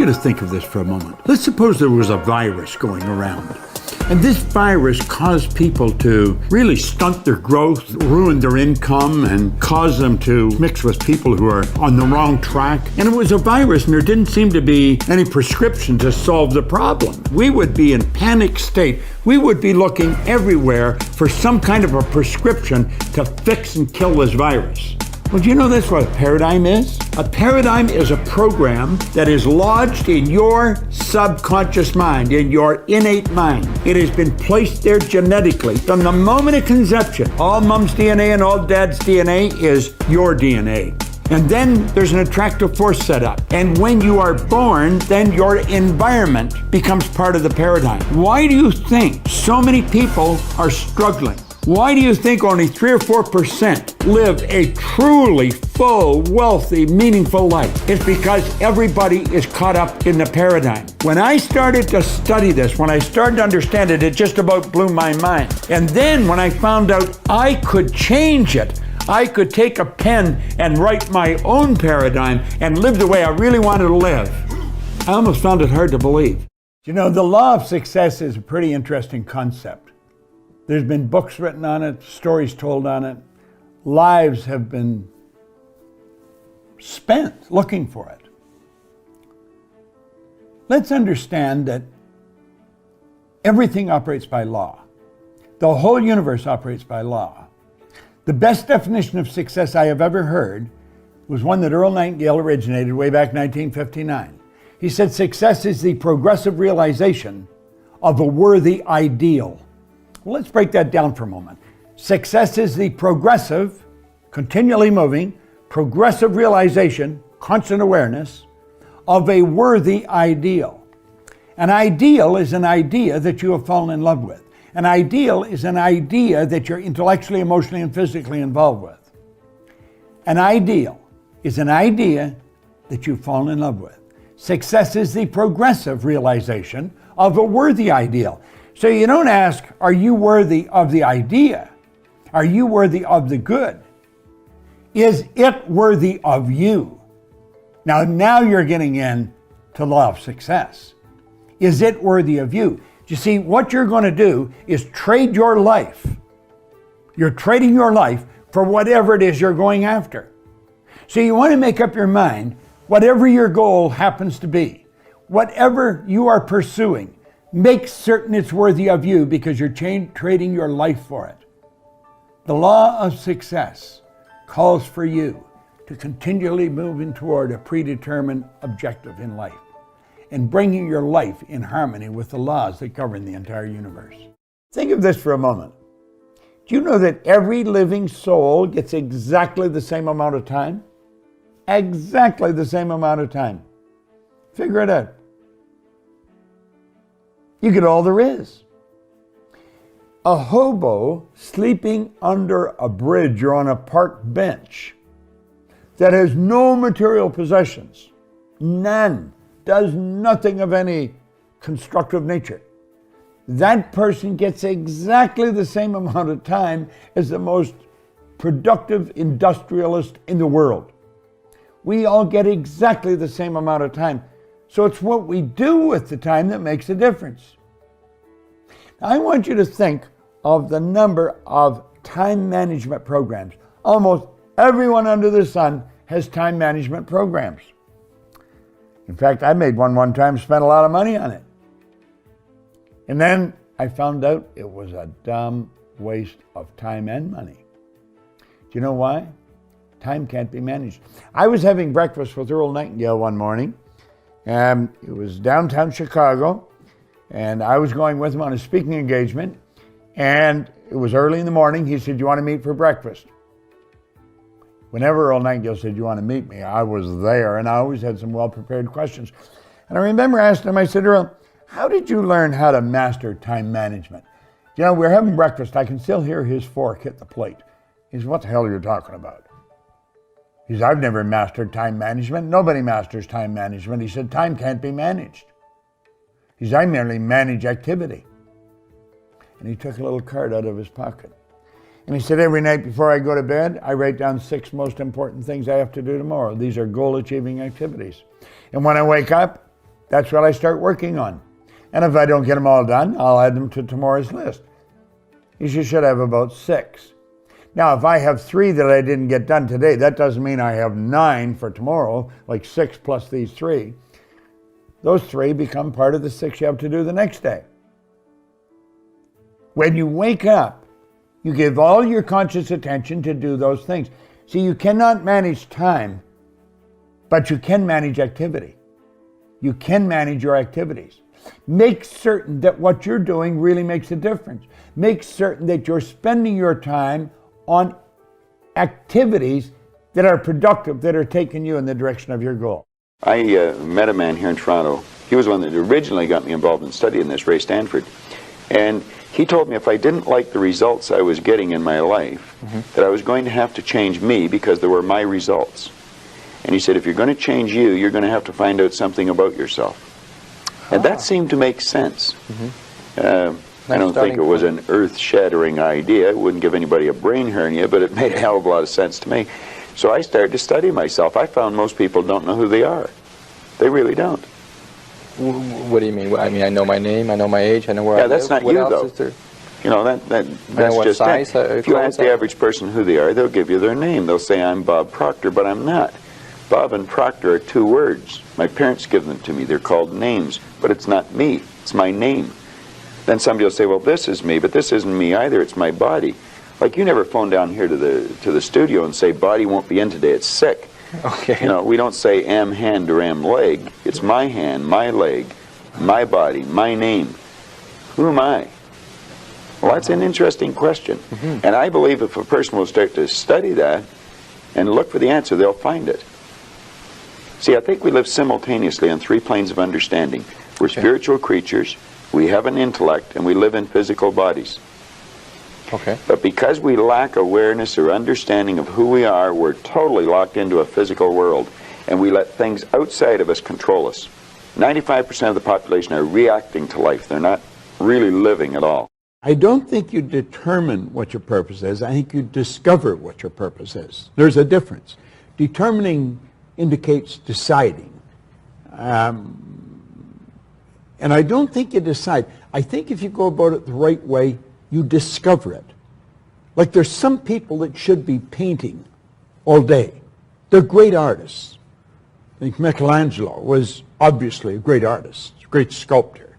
to think of this for a moment. Let's suppose there was a virus going around. And this virus caused people to really stunt their growth, ruin their income, and cause them to mix with people who are on the wrong track. And it was a virus, and there didn't seem to be any prescription to solve the problem. We would be in panic state. We would be looking everywhere for some kind of a prescription to fix and kill this virus. Well, do you know that's what a paradigm is? A paradigm is a program that is lodged in your subconscious mind, in your innate mind. It has been placed there genetically. From the moment of conception, all mom's DNA and all dad's DNA is your DNA. And then there's an attractive force set up. And when you are born, then your environment becomes part of the paradigm. Why do you think so many people are struggling? Why do you think only 3 or 4% live a truly full, wealthy, meaningful life? It's because everybody is caught up in the paradigm. When I started to study this, when I started to understand it, it just about blew my mind. And then when I found out I could change it, I could take a pen and write my own paradigm and live the way I really wanted to live, I almost found it hard to believe. You know, the law of success is a pretty interesting concept. There's been books written on it, stories told on it. Lives have been spent looking for it. Let's understand that everything operates by law. The whole universe operates by law. The best definition of success I have ever heard was one that Earl Nightingale originated way back in 1959. He said, success is the progressive realization of a worthy ideal. Well, let's break that down for a moment. Success is the progressive, continually moving, progressive realization, constant awareness of a worthy ideal. An ideal is an idea that you have fallen in love with. An ideal is an idea that you're intellectually, emotionally, and physically involved with. An ideal is an idea that you've fallen in love with. Success is the progressive realization of a worthy ideal. So you don't ask, are you worthy of the idea? Are you worthy of the good? Is it worthy of you? Now you're getting in to law of success. Is it worthy of you? You see, what you're going to do is trade your life. You're trading your life for whatever it is you're going after. So you want to make up your mind, whatever your goal happens to be, whatever you are pursuing, make certain it's worthy of you because you're trading your life for it. The law of success calls for you to continually moving toward a predetermined objective in life and bringing your life in harmony with the laws that govern the entire universe. Think of this for a moment. Do you know that every living soul gets exactly the same amount of time? Exactly the same amount of time. Figure it out. You get all there is. A hobo sleeping under a bridge or on a park bench that has no material possessions, none, does nothing of any constructive nature. That person gets exactly the same amount of time as the most productive industrialist in the world. We all get exactly the same amount of time. So it's what we do with the time that makes a difference. Now, I want you to think of the number of time management programs. Almost everyone under the sun has time management programs. In fact, I made one time, spent a lot of money on it. And then I found out it was a dumb waste of time and money. Do you know why? Time can't be managed. I was having breakfast with Earl Nightingale one morning. It was downtown Chicago, and I was going with him on a speaking engagement, and it was early in the morning. He said, "You want to meet for breakfast?" Whenever Earl Nightingale said, "You want to meet me?" I was there, and I always had some well-prepared questions. And I remember asking him, I said, "Earl, how did you learn how to master time management?" You know, we're having breakfast. I can still hear his fork hit the plate. He said, "What the hell are you talking about?" He said, "I've never mastered time management. Nobody masters time management." He said, "Time can't be managed." He said, "I merely manage activity." And he took a little card out of his pocket. And he said, "Every night before I go to bed, I write down 6 most important things I have to do tomorrow. These are goal-achieving activities. And when I wake up, That's what I start working on. And if I don't get them all done, I'll add them to tomorrow's list. You should have about 6. Now, if I have 3 that I didn't get done today, that doesn't mean I have 9 for tomorrow, like 6 plus these 3. Those 3 become part of the 6 you have to do the next day. When you wake up, you give all your conscious attention to do those things. See, you cannot manage time, but you can manage activity. You can manage your activities. Make certain that what you're doing really makes a difference. Make certain that you're spending your time on activities that are productive, that are taking you in the direction of your goal. I met a man here in Toronto. He was one that originally got me involved in studying this, Ray Stanford. And he told me if I didn't like the results I was getting in my life, that I was going to have to change me because they were my results. And he said, if you're going to change you, you're going to have to find out something about yourself. And that seemed to make sense. I don't think it was an earth-shattering idea. It wouldn't give anybody a brain hernia, but it made a hell of a lot of sense to me. So I started to study myself. I found most people don't know who they are. They really don't. What do you mean? I mean, I know my name, I know my age, I know where I live. Yeah, that's not what you, else though. Is there? You know, that's what just size, it. If you ask the average person who they are, they'll give you their name. They'll say, I'm Bob Proctor, but I'm not. Bob and Proctor are 2 words. My parents give them to me. They're called names, but it's not me. It's my name. Then somebody will say, well, this is me, but this isn't me either. It's my body. Like, you never phone down here to the studio and say, body won't be in today, it's sick. Okay. You know, we don't say am hand or am leg. It's my hand, my leg, my body, my name. Who am I? Well, that's an interesting question. And I believe if a person will start to study that and look for the answer, they'll find it. See, I think we live simultaneously on 3 planes of understanding. We're spiritual creatures, we have an intellect, and we live in physical bodies. Okay. But because we lack awareness or understanding of who we are, we're totally locked into a physical world, and we let things outside of us control us. 95% of the population are reacting to life. They're not really living at all. I don't think you determine what your purpose is. I think you discover what your purpose is. There's a difference. Determining indicates deciding. And I don't think you decide. I think if you go about it the right way, you discover it. Like, there's some people that should be painting all day. They're great artists. I think Michelangelo was obviously a great artist, a great sculptor.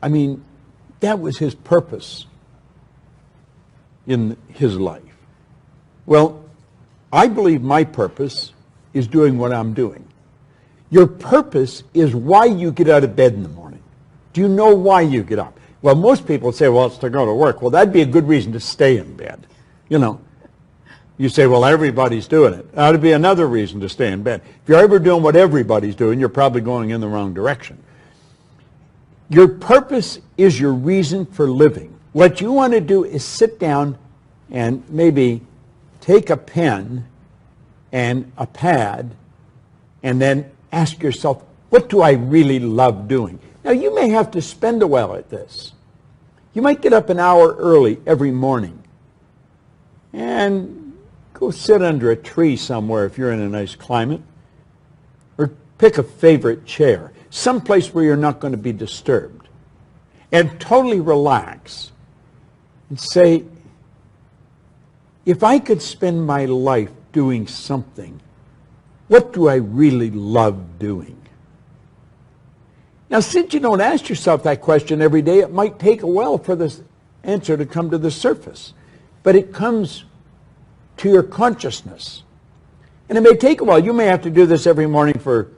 I mean, that was his purpose in his life. Well, I believe my purpose is doing what I'm doing. Your purpose is why you get out of bed in the morning. Do you know why you get up? Well, most people say, well, it's to go to work. Well, that'd be a good reason to stay in bed. You know, you say, well, everybody's doing it. That'd be another reason to stay in bed. If you're ever doing what everybody's doing, you're probably going in the wrong direction. Your purpose is your reason for living. What you want to do is sit down and maybe take a pen and a pad and then ask yourself, what do I really love doing? Now, you may have to spend a while at this. You might get up an hour early every morning and go sit under a tree somewhere if you're in a nice climate, or pick a favorite chair, someplace where you're not going to be disturbed, and totally relax and say, if I could spend my life doing something, what do I really love doing? Now, since you don't ask yourself that question every day, it might take a while for this answer to come to the surface. But it comes to your consciousness. And it may take a while. You may have to do this every morning for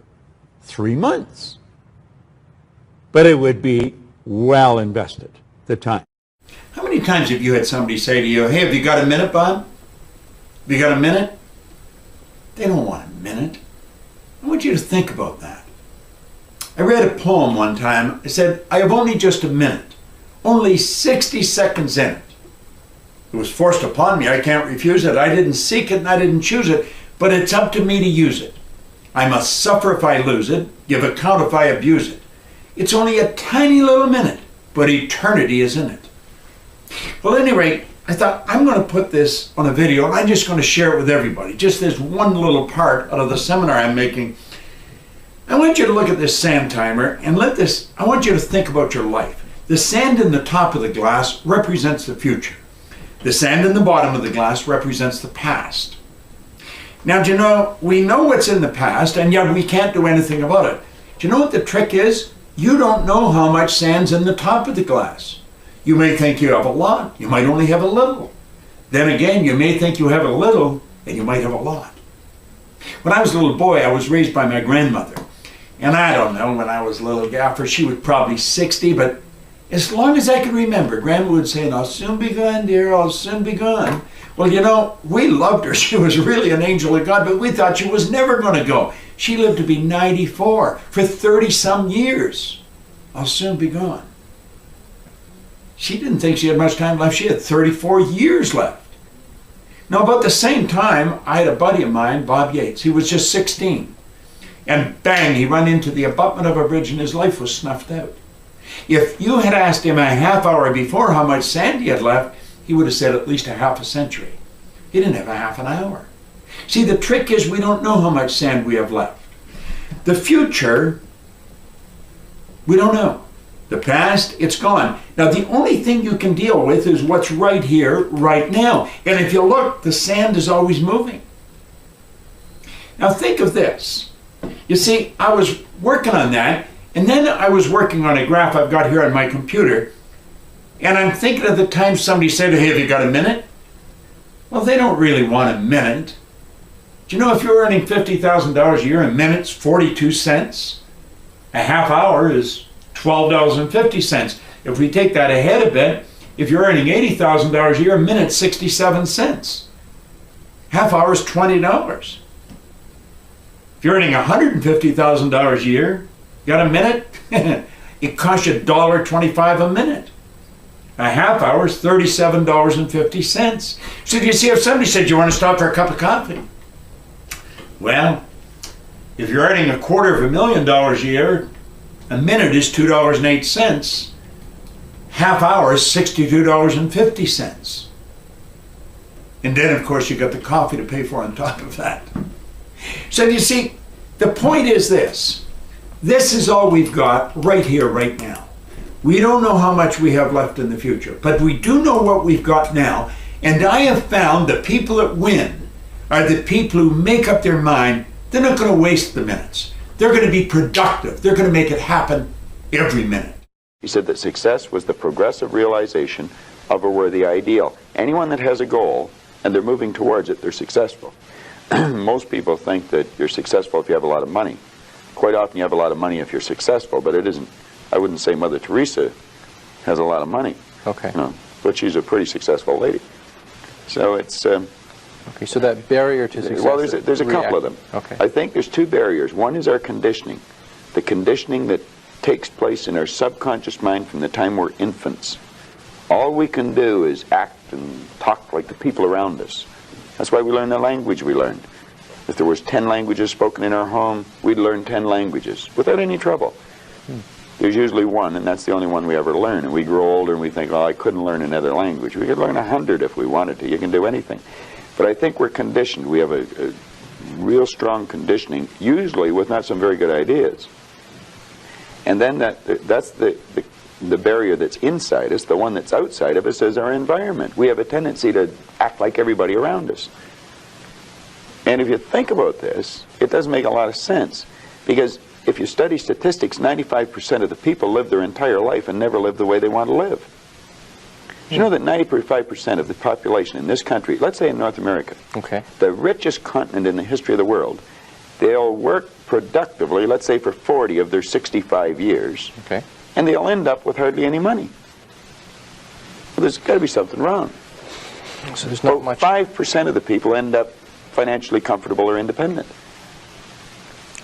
3 months. But it would be well invested, the time. How many times have you had somebody say to you, hey, have you got a minute, Bob? Have you got a minute? They don't want a minute. I want you to think about that. I read a poem one time. I said, I have only just a minute, only 60 seconds in it. It was forced upon me. I can't refuse it. I didn't seek it and I didn't choose it, but it's up to me to use it. I must suffer if I lose it, give account if I abuse it. It's only a tiny little minute, but eternity is in it. Well, at any rate, I thought, I'm going to put this on a video and I'm just going to share it with everybody. Just this one little part out of the seminar I'm making. I want you to look at this sand timer and I want you to think about your life. The sand in the top of the glass represents the future. The sand in the bottom of the glass represents the past. Now, do you know, we know what's in the past, and yet we can't do anything about it. Do you know what the trick is? You don't know how much sand's in the top of the glass. You may think you have a lot, you might only have a little. Then again, you may think you have a little, and you might have a lot. When I was a little boy, I was raised by my grandmother. And I don't know, when I was a little gaffer, she was probably 60, but as long as I can remember, Grandma would say, "I'll soon be gone, dear, I'll soon be gone." Well, you know, we loved her. She was really an angel of God, but we thought she was never going to go. She lived to be 94 for 30-some years. "I'll soon be gone." She didn't think she had much time left. She had 34 years left. Now, about the same time, I had a buddy of mine, Bob Yates. He was just 16. And bang, he ran into the abutment of a bridge and his life was snuffed out. If you had asked him a half hour before how much sand he had left, he would have said at least a half a century. He didn't have a half an hour. See, the trick is we don't know how much sand we have left. The future, we don't know. The past, it's gone. Now, the only thing you can deal with is what's right here, right now. And if you look, the sand is always moving. Now, think of this. You see, I was working on that, and then I was working on a graph I've got here on my computer, and I'm thinking of the time somebody said, "Hey, have you got a minute?" Well, they don't really want a minute. Do you know if you're earning $50,000 a year, a minute's 42 cents? A half hour is $12.50. If we take that ahead a bit, if you're earning $80,000 a year, a minute's 67 cents. Half hour is $20. If you're earning $150,000 a year, you got a minute? It costs you $1.25 a minute. A half hour is $37.50. So do you see, if somebody said, "You want to stop for a cup of coffee?" Well, if you're earning $250,000 a year, a minute is $2.08. Half hour is $62.50. And then, of course, you got the coffee to pay for on top of that. So you see, the point is this. This is all we've got right here, right now. We don't know how much we have left in the future, but we do know what we've got now. And I have found the people that win are the people who make up their mind they're not going to waste the minutes. They're going to be productive. They're going to make it happen every minute. He said that success was the progressive realization of a worthy ideal. Anyone that has a goal and they're moving towards it, they're successful. Most people think that you're successful if you have a lot of money. Quite often you have a lot of money if you're successful, but it isn't. I wouldn't say Mother Teresa has a lot of money. Okay. No, but she's a pretty successful lady. So it's... Okay, so that barrier to success... Well, there's a couple of them. Okay. I think there's two barriers. One is our conditioning. The conditioning that takes place in our subconscious mind from the time we're infants. All we can do is act and talk like the people around us. That's why we learn the language we learned. If there was 10 languages spoken in our home, we'd learn 10 languages without any trouble. There's usually one, and that's the only one we ever learn. And we grow older and we think, "Oh, I couldn't learn another language." We could learn 100 if we wanted to. You can do anything. But I think we're conditioned. We have a real strong conditioning, usually with not some very good ideas. And then that's the barrier that's inside us. The one that's outside of us is our environment. We have a tendency to act like everybody around us. And if you think about this, it doesn't make a lot of sense. Because if you study statistics, 95% of the people live their entire life and never live the way they want to live. You know that 95% of the population in this country, let's say in North America, okay, the richest continent in the history of the world, they'll work productively, let's say for 40 of their 65 years, okay, and they'll end up with hardly any money. Well, there's got to be something wrong. So there's not About much... 5% of the people end up financially comfortable or independent.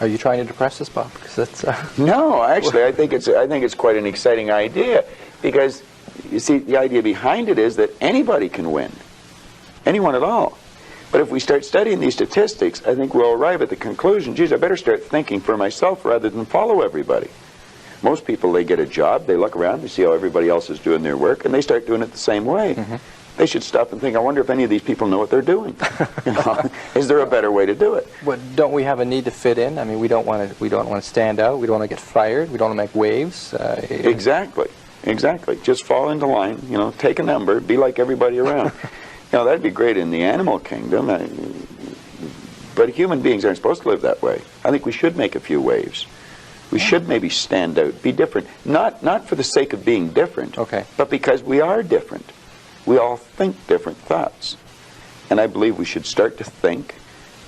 Are you trying to depress us, Bob? Because that's... No, actually, I think it's quite an exciting idea, because you see, the idea behind it is that anybody can win, anyone at all. But if we start studying these statistics, I think we'll arrive at the conclusion, geez, I better start thinking for myself rather than follow everybody. Most people, they get a job, they look around, they see how everybody else is doing their work, and they start doing it the same way. they should stop and think, I wonder if any of these people know what they're doing. You know, is there a better way to do it? But don't we have a need to fit in? I mean, we don't want to stand out. We don't want to get fired. We don't want to make waves. Exactly. Just fall into line. You know, take a number. Be like everybody around. You know, that'd be great in the animal kingdom. But human beings aren't supposed to live that way. I think we should make a few waves. We should maybe stand out, be different. Not for the sake of being different, okay, but because we are different. We all think different thoughts. And I believe we should start to think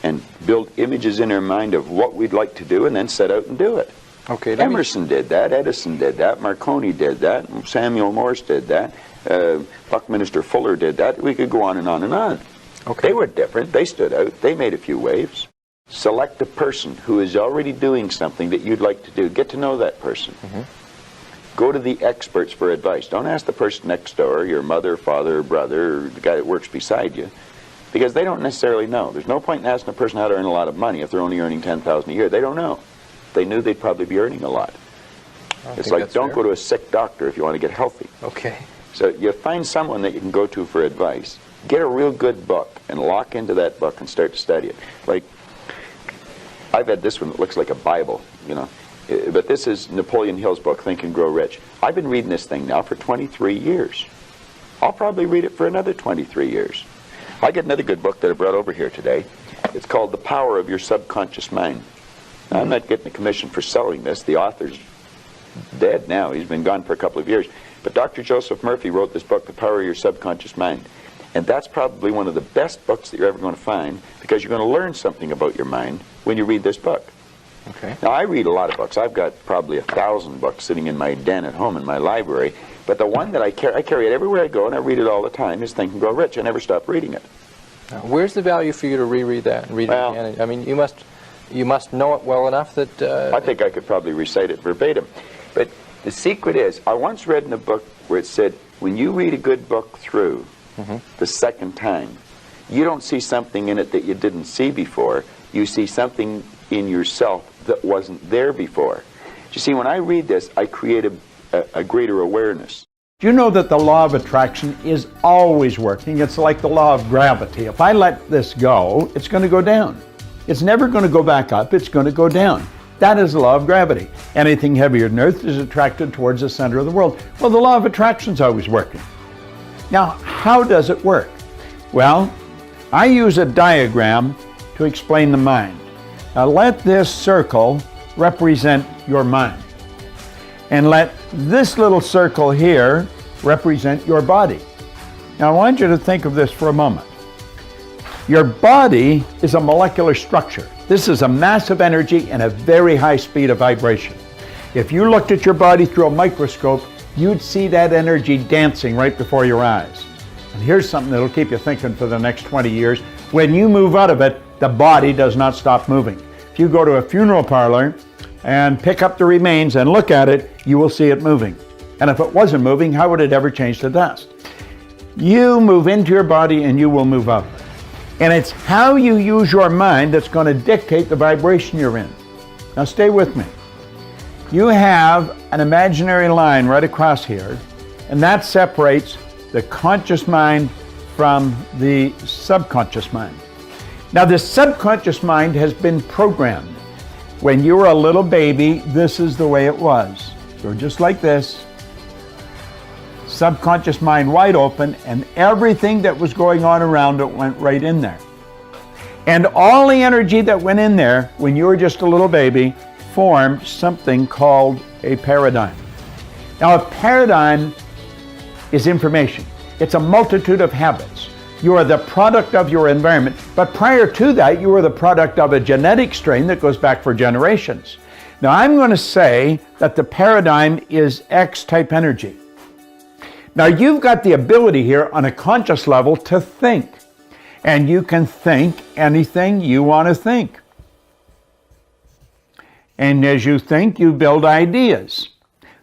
and build images in our mind of what we'd like to do and then set out and do it. Okay. Emerson did that, Edison did that, Marconi did that, Samuel Morse did that, Buckminster Fuller did that. We could go on and on and on. Okay. They were different. They stood out. They made a few waves. Select a person who is already doing something that you'd like to do. Get to know that person. Mm-hmm. Go to the experts for advice. Don't ask the person next door, your mother, father, brother, or the guy that works beside you, because they don't necessarily know. There's no point in asking a person how to earn a lot of money if they're only earning $10,000 a year. They don't know. If they knew, they'd probably be earning a lot. It's like, don't go to a sick doctor if you want to get healthy. Okay. So you find someone that you can go to for advice. Get a real good book and lock into that book and start to study it. Like, I've had this one that looks like a Bible, you know. But this is Napoleon Hill's book, Think and Grow Rich. I've been reading this thing now for 23 years. I'll probably read it for another 23 years. I get another good book that I brought over here today. It's called The Power of Your Subconscious Mind. Now, I'm not getting a commission for selling this. The author's dead now. He's been gone for a couple of years. But Dr. Joseph Murphy wrote this book, The Power of Your Subconscious Mind. And that's probably one of the best books that you're ever going to find, because you're going to learn something about your mind when you read this book. Okay. Now, I read a lot of books. I've got probably 1,000 books sitting in my den at home in my library. But the one that I carry it everywhere I go, and I read it all the time, is Think and Grow Rich. I never stop reading it. Now, where's the value for you to reread that and read it again? I mean, you must know it well enough that... I think I could probably recite it verbatim. But the secret is, I once read in a book where it said, when you read a good book through the second time, you don't see something in it that you didn't see before. You see something in yourself that wasn't there before. You see, when I read this, I create a greater awareness. Do you know that the law of attraction is always working? It's like the law of gravity. If I let this go, it's going to go down. It's never going to go back up. It's going to go down. That is the law of gravity. Anything heavier than Earth is attracted towards the center of the world. Well, the law of attraction is always working. Now, how does it work? Well, I use a diagram to explain the mind. Now, let this circle represent your mind. And let this little circle here represent your body. Now, I want you to think of this for a moment. Your body is a molecular structure. This is a massive energy and a very high speed of vibration. If you looked at your body through a microscope, you'd see that energy dancing right before your eyes. And here's something that'll keep you thinking for the next 20 years. When you move out of it, the body does not stop moving. If you go to a funeral parlor and pick up the remains and look at it, you will see it moving. And if it wasn't moving, how would it ever change to dust? You move into your body and you will move out of it. And it's how you use your mind that's going to dictate the vibration you're in. Now stay with me. You have an imaginary line right across here, and that separates the conscious mind from the subconscious mind. Now the subconscious mind has been programmed. When you were a little baby, this is the way it was. So just like this, subconscious mind wide open, and everything that was going on around it went right in there. And all the energy that went in there when you were just a little baby formed something called a paradigm. Now, a paradigm is information. It's a multitude of habits. You are the product of your environment, but prior to that, you were the product of a genetic strain that goes back for generations. Now, I'm going to say that the paradigm is X-type energy. Now, you've got the ability here on a conscious level to think, and you can think anything you want to think. And as you think, you build ideas.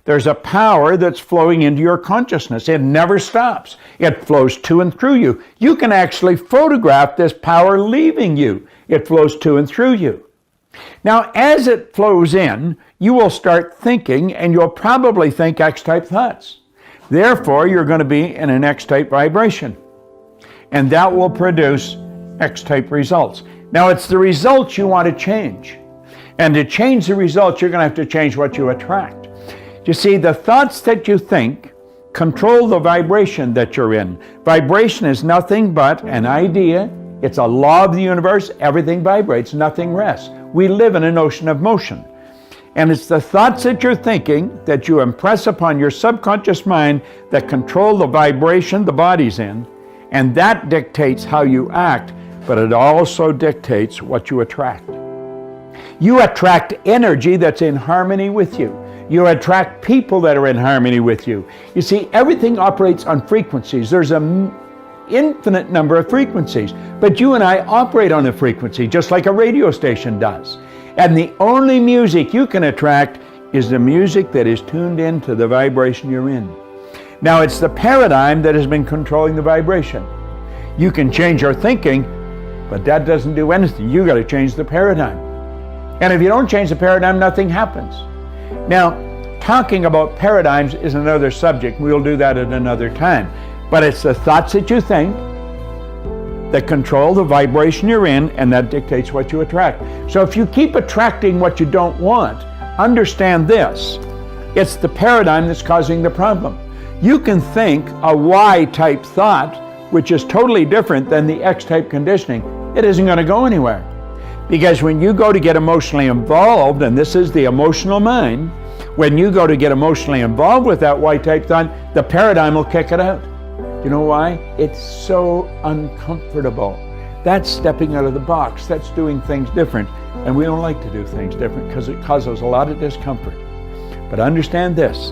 There's a power that's flowing into your consciousness. It never stops. It flows to and through you. You can actually photograph this power leaving you. It flows to and through you. Now, as it flows in, you will start thinking, and you'll probably think X-type thoughts. Therefore, you're going to be in an X-type vibration. and that will produce X-type results. Now, it's the results you want to change. And to change the results, you're going to have to change what you attract. You see, the thoughts that you think control the vibration that you're in. Vibration is nothing but an idea. It's a law of the universe. Everything vibrates, nothing rests. We live in an ocean of motion. And it's the thoughts that you're thinking that you impress upon your subconscious mind that control the vibration the body's in. And that dictates how you act, but it also dictates what you attract. You attract energy that's in harmony with you. You attract people that are in harmony with you. You see, everything operates on frequencies. There's an infinite number of frequencies, but you and I operate on a frequency just like a radio station does. And the only music you can attract is the music that is tuned into the vibration you're in. Now, it's the paradigm that has been controlling the vibration. You can change your thinking, but that doesn't do anything. You got to change the paradigm. And if you don't change the paradigm, nothing happens. Now, talking about paradigms is another subject. We'll do that at another time. But it's the thoughts that you think that control the vibration you're in, and that dictates what you attract. So if you keep attracting what you don't want, understand this. It's the paradigm that's causing the problem. You can think a Y-type thought, which is totally different than the X-type conditioning. It isn't going to go anywhere. Because when you go to get emotionally involved, and this is the emotional mind, when you go to get emotionally involved with that Y-type thought, the paradigm will kick it out. You know why? It's so uncomfortable. That's stepping out of the box. That's doing things different. And we don't like to do things different because it causes a lot of discomfort. But understand this.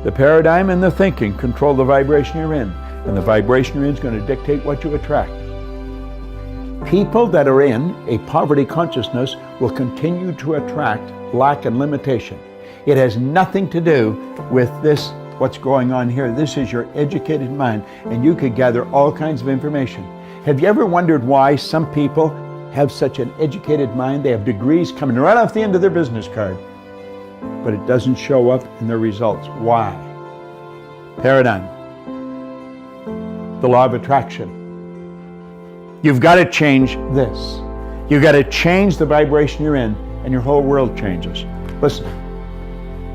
The paradigm and the thinking control the vibration you're in. And the vibration you're in is going to dictate what you attract. People that are in a poverty consciousness will continue to attract lack and limitation. It has nothing to do with this, what's going on here. This is your educated mind, and you could gather all kinds of information. Have you ever wondered why some people have such an educated mind? They have degrees coming right off the end of their business card, but it doesn't show up in their results. Why? Paradigm. The law of attraction. You've got to change this. You've got to change the vibration you're in, and your whole world changes. Listen,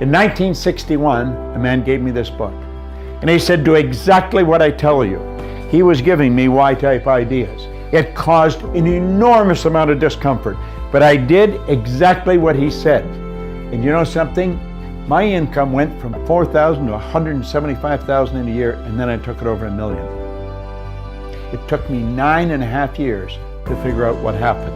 in 1961, a man gave me this book, and he said, do exactly what I tell you. He was giving me Y-type ideas. It caused an enormous amount of discomfort, but I did exactly what he said. And you know something? My income went from $4,000 to $175,000 in a year, and then I took it over $1 million. It took me 9.5 years to figure out what happened.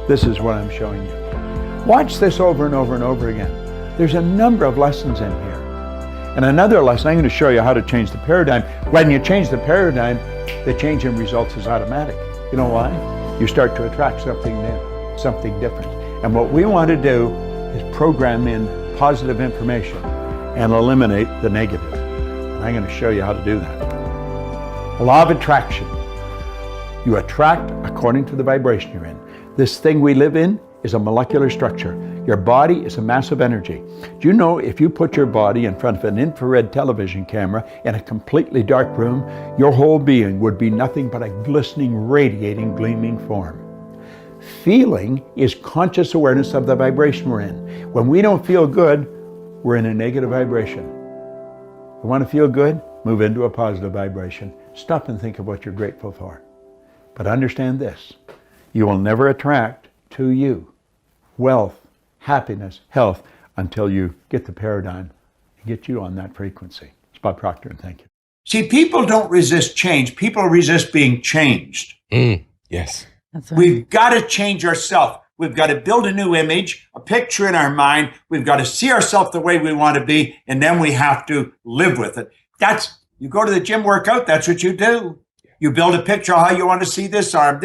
This is what I'm showing you. Watch this over and over and over again. There's a number of lessons in here. And another lesson, I'm going to show you how to change the paradigm. When you change the paradigm, the change in results is automatic. You know why? You start to attract something new, something different. And what we want to do is program in positive information and eliminate the negative. And I'm going to show you how to do that. Law of attraction. You attract according to the vibration you're in. This thing we live in is a molecular structure. Your body is a mass of energy. Do you know if you put your body in front of an infrared television camera in a completely dark room, your whole being would be nothing but a glistening, radiating, gleaming form? Feeling is conscious awareness of the vibration we're in. When we don't feel good, we're in a negative vibration. You want to feel good? Move into a positive vibration. Stop and think of what you're grateful for. But understand this, you will never attract to you wealth, happiness, health until you get the paradigm and get you on that frequency. It's Bob Proctor, and thank you. See, people don't resist change. People resist being changed. Yes. That's right. We've got to change ourselves. We've got to build a new image, a picture in our mind. We've got to see ourselves the way we want to be, and then we have to live with it. You go to the gym workout, that's what you do. You build a picture of how you want to see this arm,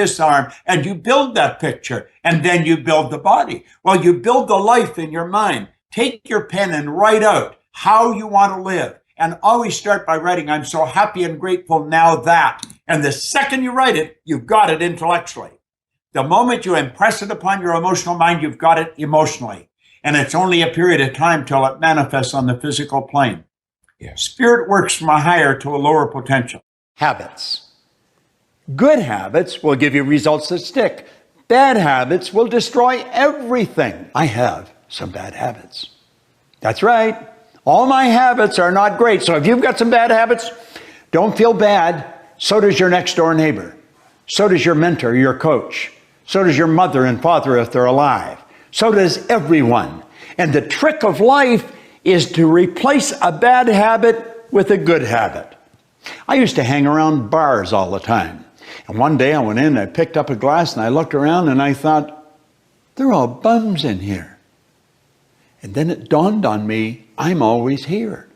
and you build that picture, and then you build the body. Well, you build the life in your mind. Take your pen and write out how you want to live, and always start by writing, I'm so happy and grateful now that. And the second you write it, you've got it intellectually. The moment you impress it upon your emotional mind, you've got it emotionally. And it's only a period of time till it manifests on the physical plane. Yeah. Spirit works from a higher to a lower potential. Habits. Good habits will give you results that stick. Bad habits will destroy everything. I have some bad habits. That's right. All my habits are not great. So if you've got some bad habits, don't feel bad. So does your next door neighbor. So does your mentor, your coach. So does your mother and father if they're alive. So does everyone. And the trick of life is to replace a bad habit with a good habit. I used to hang around bars all the time. And one day I went in, I picked up a glass, and I looked around and I thought, they're all bums in here. And then it dawned on me, I'm always here.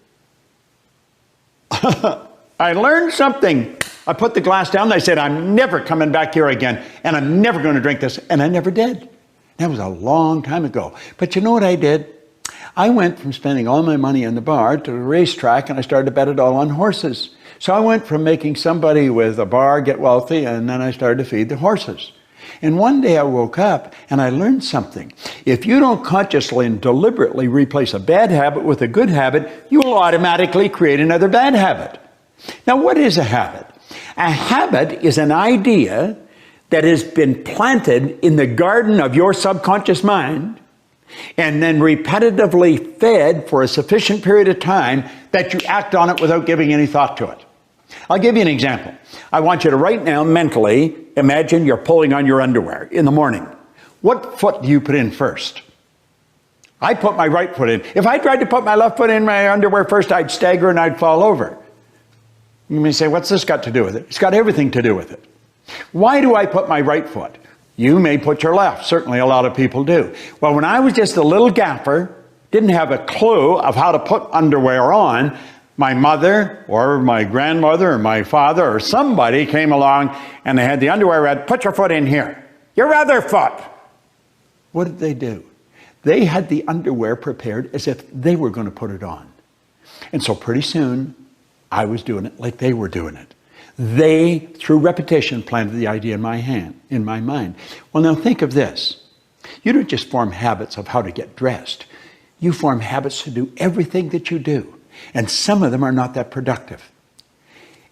I learned something. I put the glass down and I said, I'm never coming back here again, and I'm never going to drink this. And I never did. That was a long time ago. But you know what I did? I went from spending all my money in the bar to the racetrack, and I started to bet it all on horses. So I went from making somebody with a bar get wealthy, and then I started to feed the horses. And one day I woke up and I learned something. If you don't consciously and deliberately replace a bad habit with a good habit, you will automatically create another bad habit. Now, what is a habit? A habit is an idea that has been planted in the garden of your subconscious mind and then repetitively fed for a sufficient period of time that you act on it without giving any thought to it. I'll give you an example. I want you to right now mentally imagine you're pulling on your underwear in the morning. What foot do you put in first? I put my right foot in. If I tried to put my left foot in my underwear first, I'd stagger and I'd fall over. You may say, what's this got to do with it? It's got everything to do with it. Why do I put my right foot? You may put your left. Certainly a lot of people do. Well, when I was just a little gaffer, didn't have a clue of how to put underwear on, my mother or my grandmother or my father or somebody came along and they had the underwear read, put your foot in here. Your other foot. What did they do? They had the underwear prepared as if they were going to put it on. And so pretty soon, I was doing it like they were doing it. They, through repetition, planted the idea in my mind. Well, now think of this. You don't just form habits of how to get dressed. You form habits to do everything that you do. And some of them are not that productive.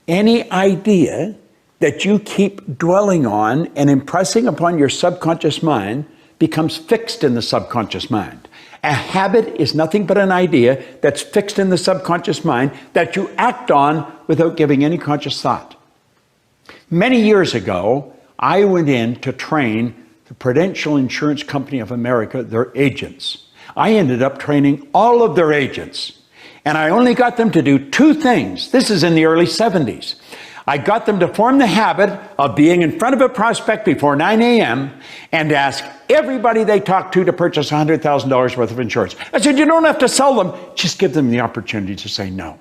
Any idea that you keep dwelling on and impressing upon your subconscious mind becomes fixed in the subconscious mind. A habit is nothing but an idea that's fixed in the subconscious mind that you act on without giving any conscious thought. Many years ago, I went in to train the Prudential Insurance Company of America, their agents. I ended up training all of their agents. And I only got them to do two things. This is in the early 70s. I got them to form the habit of being in front of a prospect before 9 a.m. and ask everybody they talk to purchase $100,000 worth of insurance. I said, you don't have to sell them, just give them the opportunity to say no.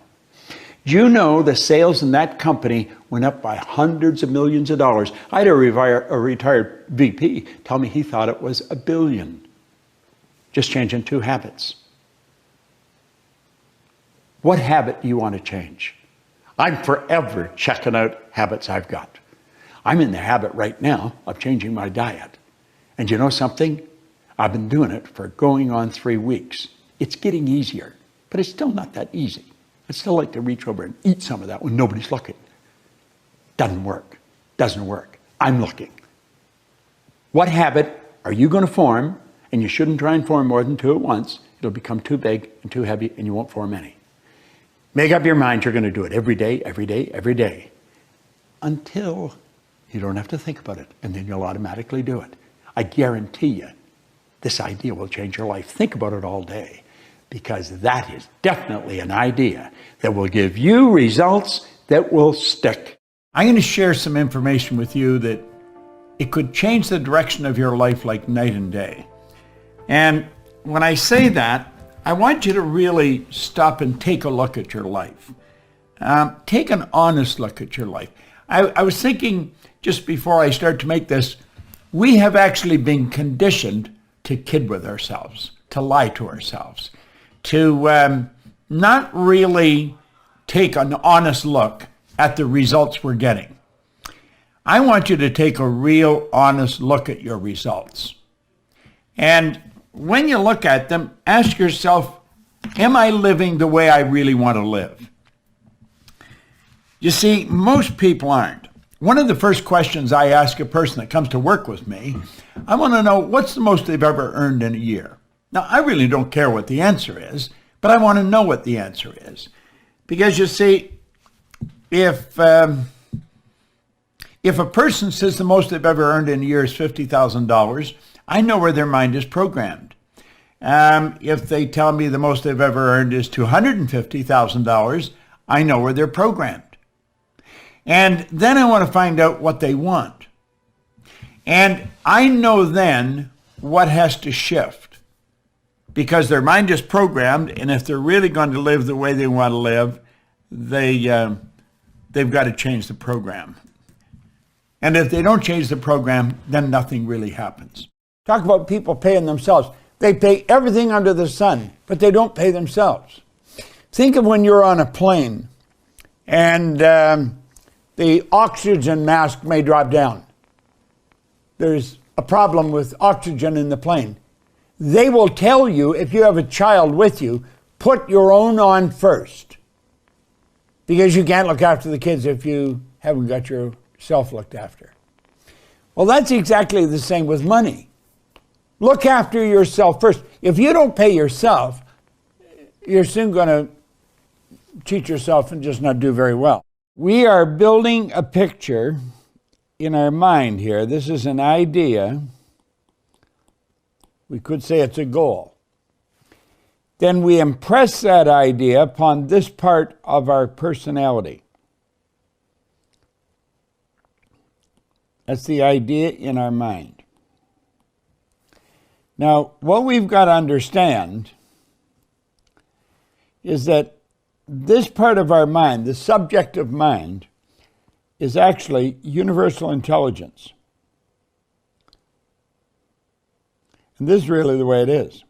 You know, the sales in that company went up by hundreds of millions of dollars. I had a retired VP tell me he thought it was $1 billion. Just changing two habits. What habit do you want to change? I'm forever checking out habits I've got. I'm in the habit right now of changing my diet. And you know something? I've been doing it for going on 3 weeks. It's getting easier, but it's still not that easy. I'd still like to reach over and eat some of that when nobody's looking. Doesn't work. Doesn't work. I'm looking. What habit are you going to form? And you shouldn't try and form more than 2 at once. It'll become too big and too heavy and you won't form any. Make up your mind you're going to do it every day, every day, every day. Until you don't have to think about it. And then you'll automatically do it. I guarantee you, this idea will change your life. Think about it all day. Because that is definitely an idea that will give you results that will stick. I'm going to share some information with you that it could change the direction of your life like night and day. And when I say that, I want you to really stop and take a look at your life. Take an honest look at your life. I was thinking just before I start to make this, we have actually been conditioned to kid with ourselves, to lie to ourselves, to not really take an honest look at the results we're getting. I want you to take a real honest look at your results. And when you look at them, ask yourself, am I living the way I really want to live? You see, most people aren't. one of the first questions I ask a person that comes to work with me, I want to know what's the most they've ever earned in a year. Now, I really don't care what the answer is, but I want to know what the answer is. Because you see, if a person says the most they've ever earned in a year is $50,000, I know where their mind is programmed. If they tell me the most they've ever earned is $250,000, I know where they're programmed. And then I want to find out what they want. And I know then what has to shift. Because their mind is programmed, and if they're really going to live the way they want to live, they've got to change the program. And if they don't change the program, then nothing really happens. Talk about people paying themselves. They pay everything under the sun, but they don't pay themselves. Think of when you're on a plane and the oxygen mask may drop down. There's a problem with oxygen in the plane. They will tell you, if you have a child with you, put your own on first. Because you can't look after the kids if you haven't got yourself looked after. Well, that's exactly the same with money. Look after yourself first. If you don't pay yourself, you're soon going to cheat yourself and just not do very well. We are building a picture in our mind here. This is an idea. We could say it's a goal. Then we impress that idea upon this part of our personality. That's the idea in our mind. Now, what we've got to understand is that this part of our mind, the subjective mind, is actually universal intelligence. And this is really the way it is.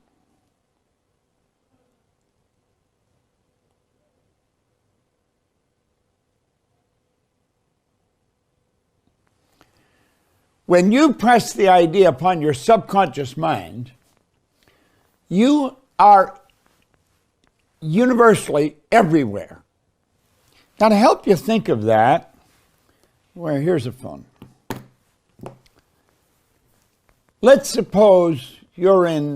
When you press the idea upon your subconscious mind, you are universally everywhere. Now, to help you think of that, well, here's a phone. Let's suppose you're in,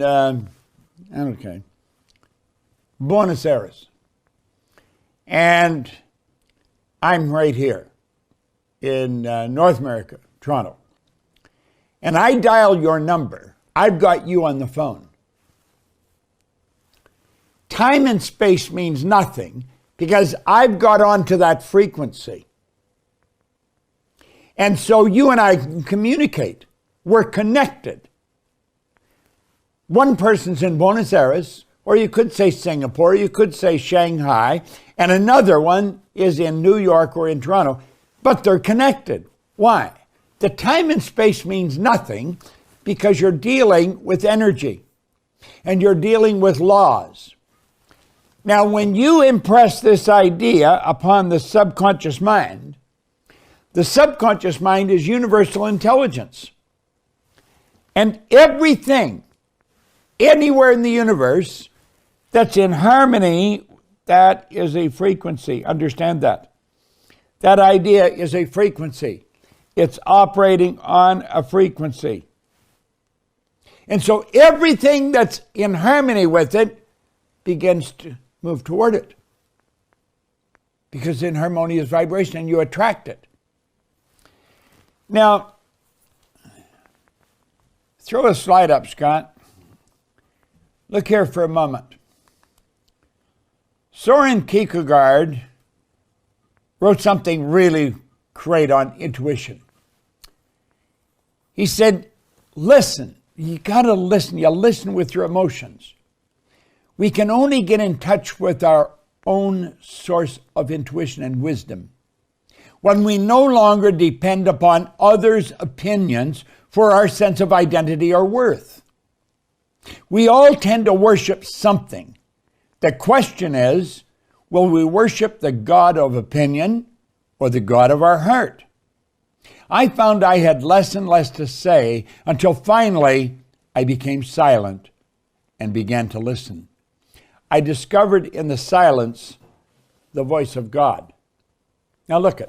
Buenos Aires, and I'm right here in North America, Toronto, and I dial your number. I've got you on the phone. Time and space means nothing because I've got onto that frequency. And so you and I can communicate. We're connected. One person's in Buenos Aires, or you could say Singapore, you could say Shanghai, and another one is in New York or in Toronto, but they're connected. Why? The time and space means nothing because you're dealing with energy and you're dealing with laws. Now, when you impress this idea upon the subconscious mind is universal intelligence. And everything, anywhere in the universe, that's in harmony, that is a frequency. Understand that. That idea is a frequency. It's operating on a frequency. And so everything that's in harmony with it begins to move toward it. Because in harmonious vibration, and you attract it. Now, throw a slide up, Scott. Look here for a moment. Soren Kierkegaard wrote something really great on intuition. He said, listen. You got to listen. You listen with your emotions. We can only get in touch with our own source of intuition and wisdom when we no longer depend upon others' opinions for our sense of identity or worth. We all tend to worship something. The question is, will we worship the God of opinion or the God of our heart? I found I had less and less to say until finally I became silent and began to listen. I discovered in the silence the voice of God. Now look it.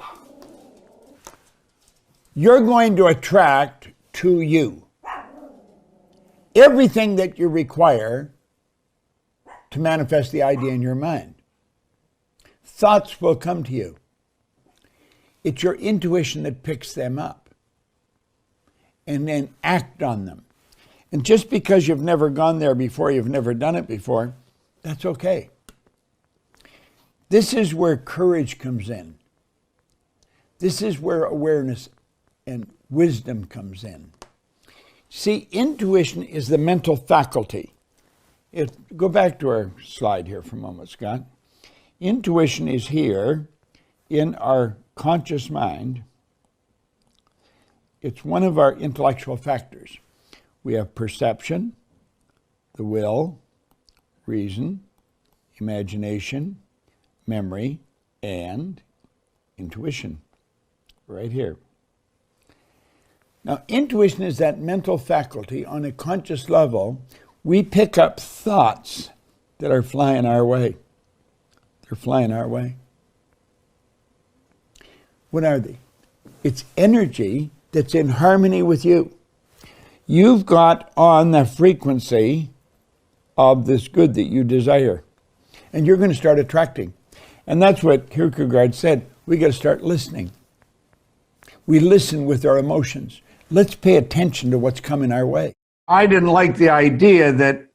you're going to attract to you everything that you require to manifest the idea in your mind. Thoughts will come to you. It's your intuition that picks them up and then act on them. And just because you've never gone there before, you've never done it before, that's okay. This is where courage comes in. This is where awareness and wisdom comes in. See, intuition is the mental faculty. Go back to our slide here for a moment, Scott. Intuition is here in our conscious mind. It's one of our intellectual factors. We have perception, the will, reason, imagination, memory, and intuition, right here. Now, intuition is that mental faculty on a conscious level. We pick up thoughts that are flying our way. They're flying our way. What are they? It's energy that's in harmony with you. You've got on the frequency of this good that you desire, and you're going to start attracting. And that's what Kierkegaard said. We got to start listening. We listen with our emotions. Let's pay attention to what's coming our way. I didn't like the idea that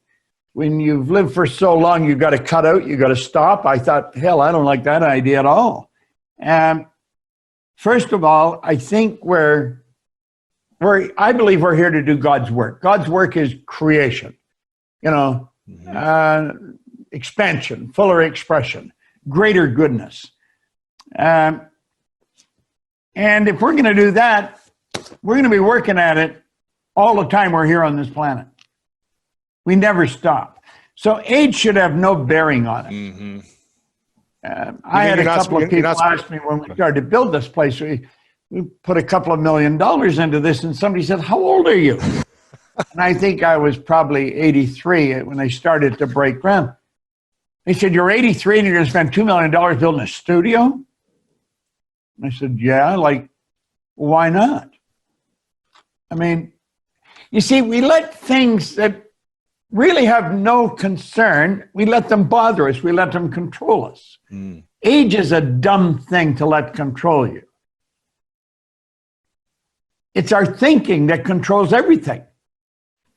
when you've lived for so long, you've got to cut out, you've got to stop. I thought, hell, I don't like that idea at all. First of all, I think I believe we're here to do God's work. God's work is creation, expansion, fuller expression, greater goodness. And if we're going to do that, we're going to be working at it all the time we're here on this planet. We never stop. So age should have no bearing on it. Mm-hmm. I had a couple of people ask me when we started to build this place, we put a couple of $1 million into this, and somebody said, how old are you? And I think I was probably 83 when they started to break ground. They said, you're 83 and you're going to spend $2 million building a studio? And I said, yeah, why not? I mean, you see, we let things that really have no concern, we let them bother us, we let them control us. Mm. Age is a dumb thing to let control you. It's our thinking that controls everything.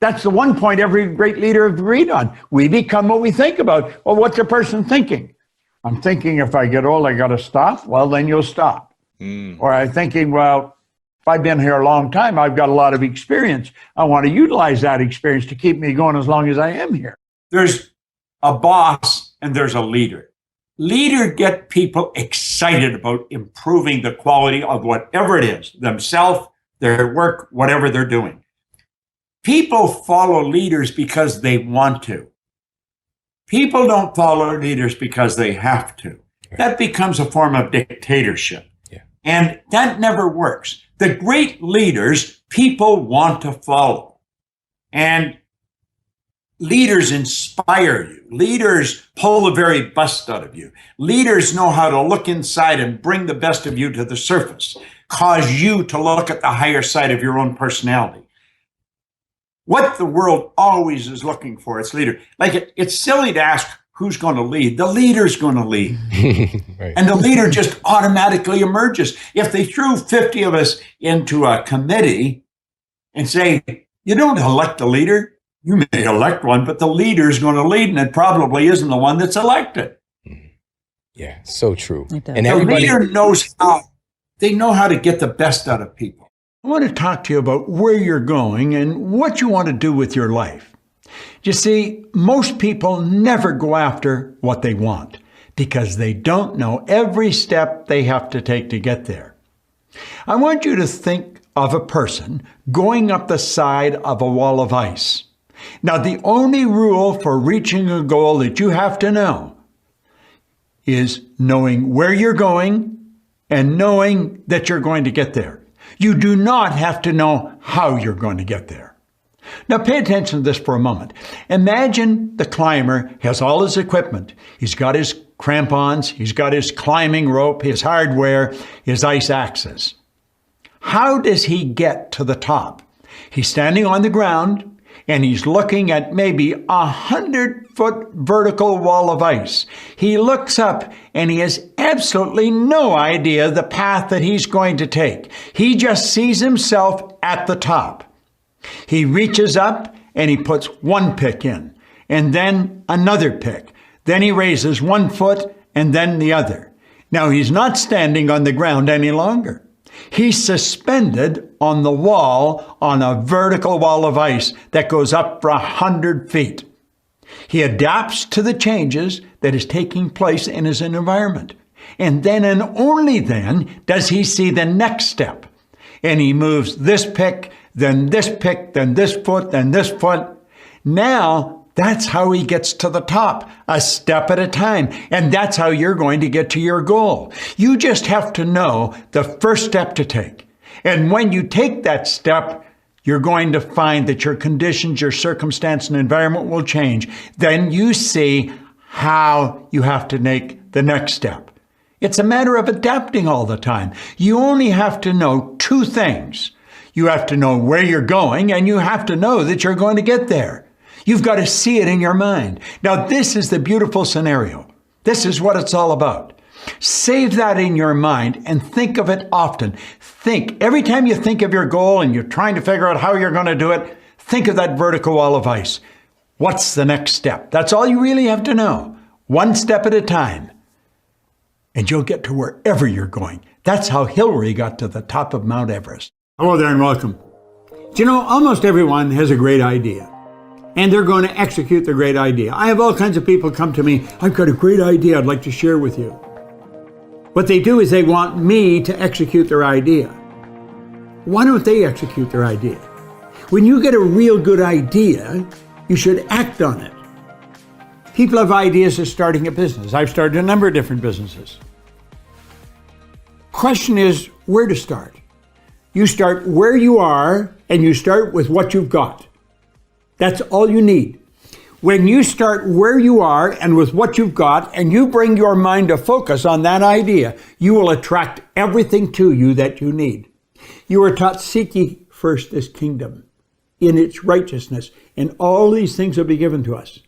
That's the one point every great leader agreed on. We become what we think about. Well, what's a person thinking? I'm thinking if I get old, I got to stop. Well, then you'll stop. Mm. Or I'm thinking, well, if I've been here a long time, I've got a lot of experience. I want to utilize that experience to keep me going as long as I am here. There's a boss and there's a leader. Leader get people excited about improving the quality of whatever it is, themselves, their work, whatever they're doing. People follow leaders because they want to. People don't follow leaders because they have to. That becomes a form of dictatorship. Yeah. And that never works. The great leaders, people want to follow. And leaders inspire you. Leaders pull the very best out of you. Leaders know how to look inside and bring the best of you to the surface, cause you to look at the higher side of your own personality. What the world always is looking for, it's leader. It's silly to ask who's going to lead. The leader's going to lead. Right. And the leader just automatically emerges. If they threw 50 of us into a committee and say, you don't elect a leader, you may elect one, but the leader's going to lead, and it probably isn't the one that's elected. Yeah, so true. And the leader knows how. They know how to get the best out of people. I want to talk to you about where you're going and what you want to do with your life. You see, most people never go after what they want because they don't know every step they have to take to get there. I want you to think of a person going up the side of a wall of ice. Now, the only rule for reaching a goal that you have to know is knowing where you're going and knowing that you're going to get there. You do not have to know how you're going to get there. Now pay attention to this for a moment. Imagine the climber has all his equipment. He's got his crampons, he's got his climbing rope, his hardware, his ice axes. How does he get to the top? He's standing on the ground and he's looking at maybe 100-foot vertical wall of ice. He looks up and he has absolutely no idea the path that he's going to take. He just sees himself at the top. He reaches up and he puts one pick in, and then another pick. Then he raises one foot and then the other. Now he's not standing on the ground any longer. He's suspended on the wall on a vertical wall of ice that goes up for 100 feet. He adapts to the changes that is taking place in his environment. And then and only then does he see the next step. And he moves this pick, then this pick, then this foot, then this foot. Now, that's how he gets to the top, a step at a time. And that's how you're going to get to your goal. You just have to know the first step to take. And when you take that step, you're going to find that your conditions, your circumstance, and environment will change. Then you see how you have to make the next step. It's a matter of adapting all the time. You only have to know two things. You have to know where you're going, and you have to know that you're going to get there. You've got to see it in your mind. Now, this is the beautiful scenario. This is what it's all about. Save that in your mind and think of it often. Think, every time you think of your goal and you're trying to figure out how you're going to do it, think of that vertical wall of ice. What's the next step? That's all you really have to know. One step at a time. And you'll get to wherever you're going. That's how Hillary got to the top of Mount Everest. Hello there and welcome. Do you know, almost everyone has a great idea. And they're going to execute their great idea. I have all kinds of people come to me, I've got a great idea I'd like to share with you. What they do is they want me to execute their idea. Why don't they execute their idea? When you get a real good idea, you should act on it. People have ideas of starting a business. I've started a number of different businesses. Question is where to start. You start where you are and you start with what you've got. That's all you need. When you start where you are and with what you've got, and you bring your mind to focus on that idea, you will attract everything to you that you need. You are taught, seek ye first this kingdom in its righteousness, and all these things will be given to us.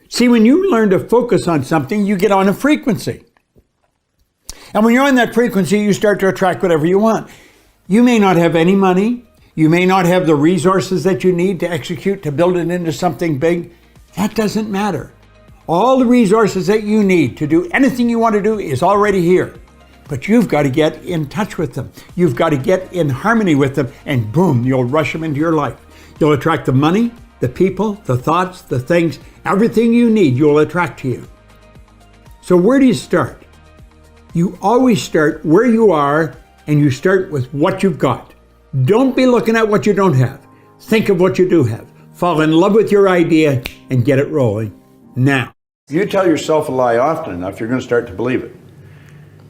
See, when you learn to focus on something, you get on a frequency. And when you're on that frequency, you start to attract whatever you want. You may not have any money. You may not have the resources that you need to execute, to build it into something big. That doesn't matter. All the resources that you need to do anything you want to do is already here. But you've got to get in touch with them. You've got to get in harmony with them, and boom, you'll rush them into your life. You'll attract the money, the people, the thoughts, the things, everything you need, you'll attract to you. So where do you start? You always start where you are, and you start with what you've got. Don't be looking at what you don't have. Think of what you do have. Fall in love with your idea and get it rolling now. You tell yourself a lie often enough, you're going to start to believe it.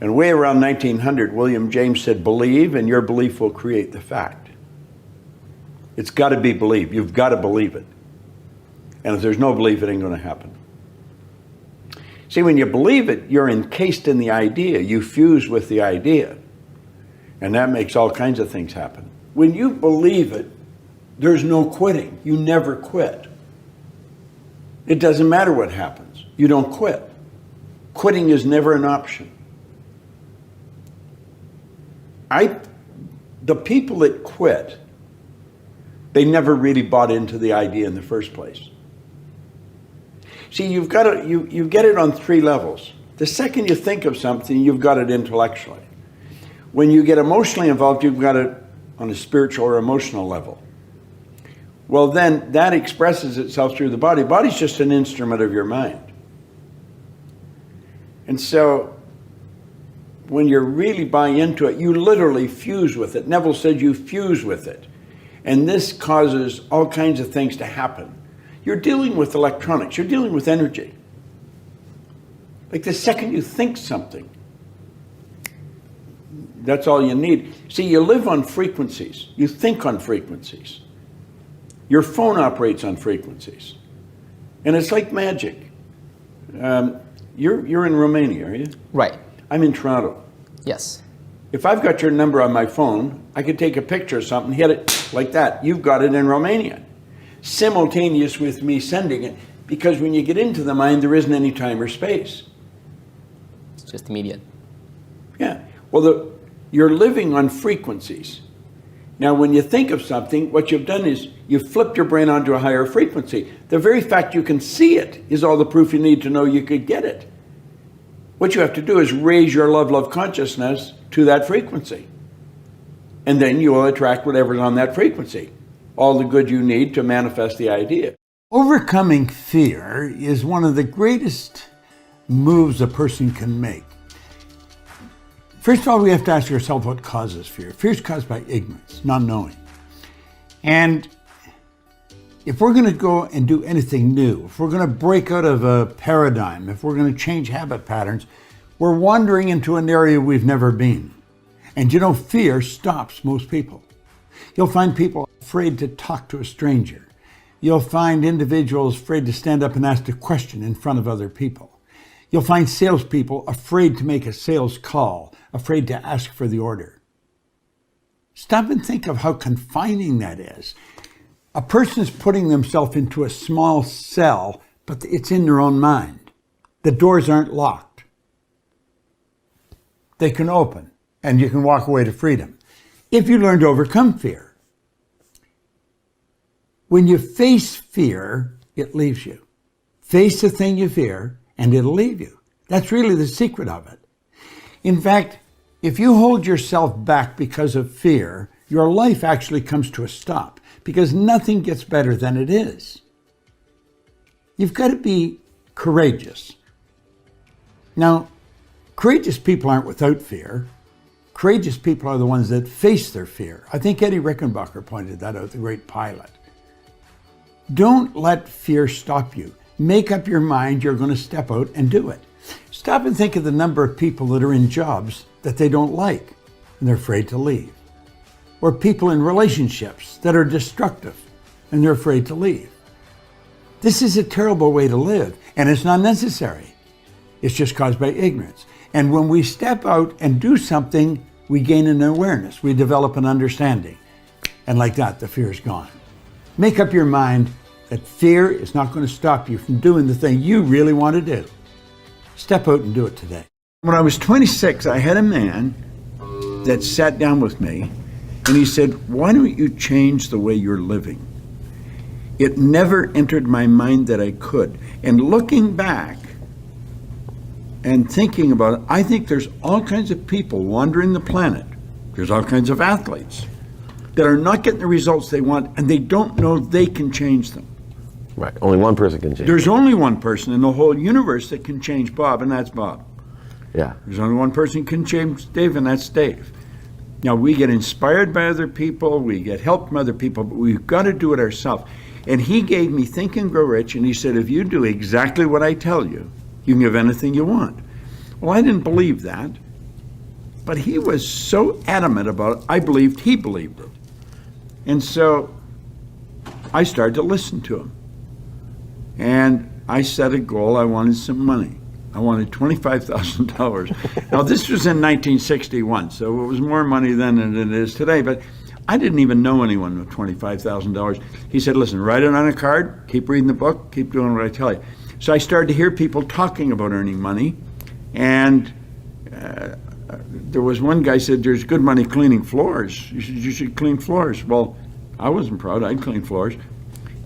And way around 1900, William James said, believe, and your belief will create the fact. It's got to be believed. You've got to believe it. And if there's no belief, it ain't going to happen. See, when you believe it, you're encased in the idea. You fuse with the idea. And that makes all kinds of things happen. When you believe it, there's no quitting. You never quit. It doesn't matter what happens. You don't quit. Quitting is never an option. The people that quit, they never really bought into the idea in the first place. See, you've got to, you get it on three levels. The second you think of something, you've got it intellectually. When you get emotionally involved, you've got it on a spiritual or emotional level. Well, then that expresses itself through the body. The body's just an instrument of your mind. And so when you really buy into it, you literally fuse with it. Neville said you fuse with it. And this causes all kinds of things to happen. You're dealing with electronics. You're dealing with energy. Like the second you think something, that's all you need. See, you live on frequencies. You think on frequencies. Your phone operates on frequencies. And it's like magic. You're in Romania, are you? Right. I'm in Toronto. Yes. If I've got your number on my phone, I could take a picture of something, hit it like that. You've got it in Romanian. Simultaneous with me sending it, because when you get into the mind, there isn't any time or space. It's just immediate. Yeah. Well, you're living on frequencies. Now, when you think of something, what you've done is you've flipped your brain onto a higher frequency. The very fact you can see it is all the proof you need to know you could get it. What you have to do is raise your love consciousness to that frequency. And then you will attract whatever's on that frequency. All the good you need to manifest the idea. Overcoming fear is one of the greatest moves a person can make. First of all, we have to ask ourselves what causes fear. Fear is caused by ignorance, not knowing. And if we're going to go and do anything new, if we're going to break out of a paradigm, if we're going to change habit patterns, we're wandering into an area we've never been. And you know, fear stops most people. You'll find people afraid to talk to a stranger. You'll find individuals afraid to stand up and ask a question in front of other people. You'll find salespeople afraid to make a sales call, afraid to ask for the order. Stop and think of how confining that is. A person is putting themselves into a small cell, but it's in their own mind. The doors aren't locked. They can open, and you can walk away to freedom. If you learn to overcome fear. When you face fear, it leaves you. Face the thing you fear, and it'll leave you. That's really the secret of it. In fact, if you hold yourself back because of fear, your life actually comes to a stop, because nothing gets better than it is. You've got to be courageous. Now, courageous people aren't without fear. Courageous people are the ones that face their fear. I think Eddie Rickenbacker pointed that out, the great pilot. Don't let fear stop you. Make up your mind you're going to step out and do it. Stop and think of the number of people that are in jobs that they don't like and they're afraid to leave. Or people in relationships that are destructive and they're afraid to leave. This is a terrible way to live, and it's not necessary. It's just caused by ignorance. And when we step out and do something, we gain an awareness. We develop an understanding. And like that, the fear is gone. Make up your mind that fear is not going to stop you from doing the thing you really want to do. Step out and do it today. When I was 26, I had a man that sat down with me and he said, "Why don't you change the way you're living?" It never entered my mind that I could. And looking back and thinking about it, I think there's all kinds of people wandering the planet. There's all kinds of athletes that are not getting the results they want, and they don't know they can change them. Right. Only one person can change. There's only one person in the whole universe that can change Bob, and that's Bob. Yeah. There's only one person can change Dave, and that's Dave. Now, we get inspired by other people, we get help from other people, but we've got to do it ourselves. And he gave me Think and Grow Rich, and he said, if you do exactly what I tell you, you can have anything you want. Well, I didn't believe that, but he was so adamant about it, I believed he believed it. And so I started to listen to him. And I set a goal. I wanted some money. I wanted $25,000. Now, this was in 1961, so it was more money then than it is today. But I didn't even know anyone with $25,000. He said, listen, write it on a card, keep reading the book, keep doing what I tell you. So I started to hear people talking about earning money. And there was one guy said, there's good money cleaning floors. You should clean floors. Well, I wasn't proud. I'd clean floors.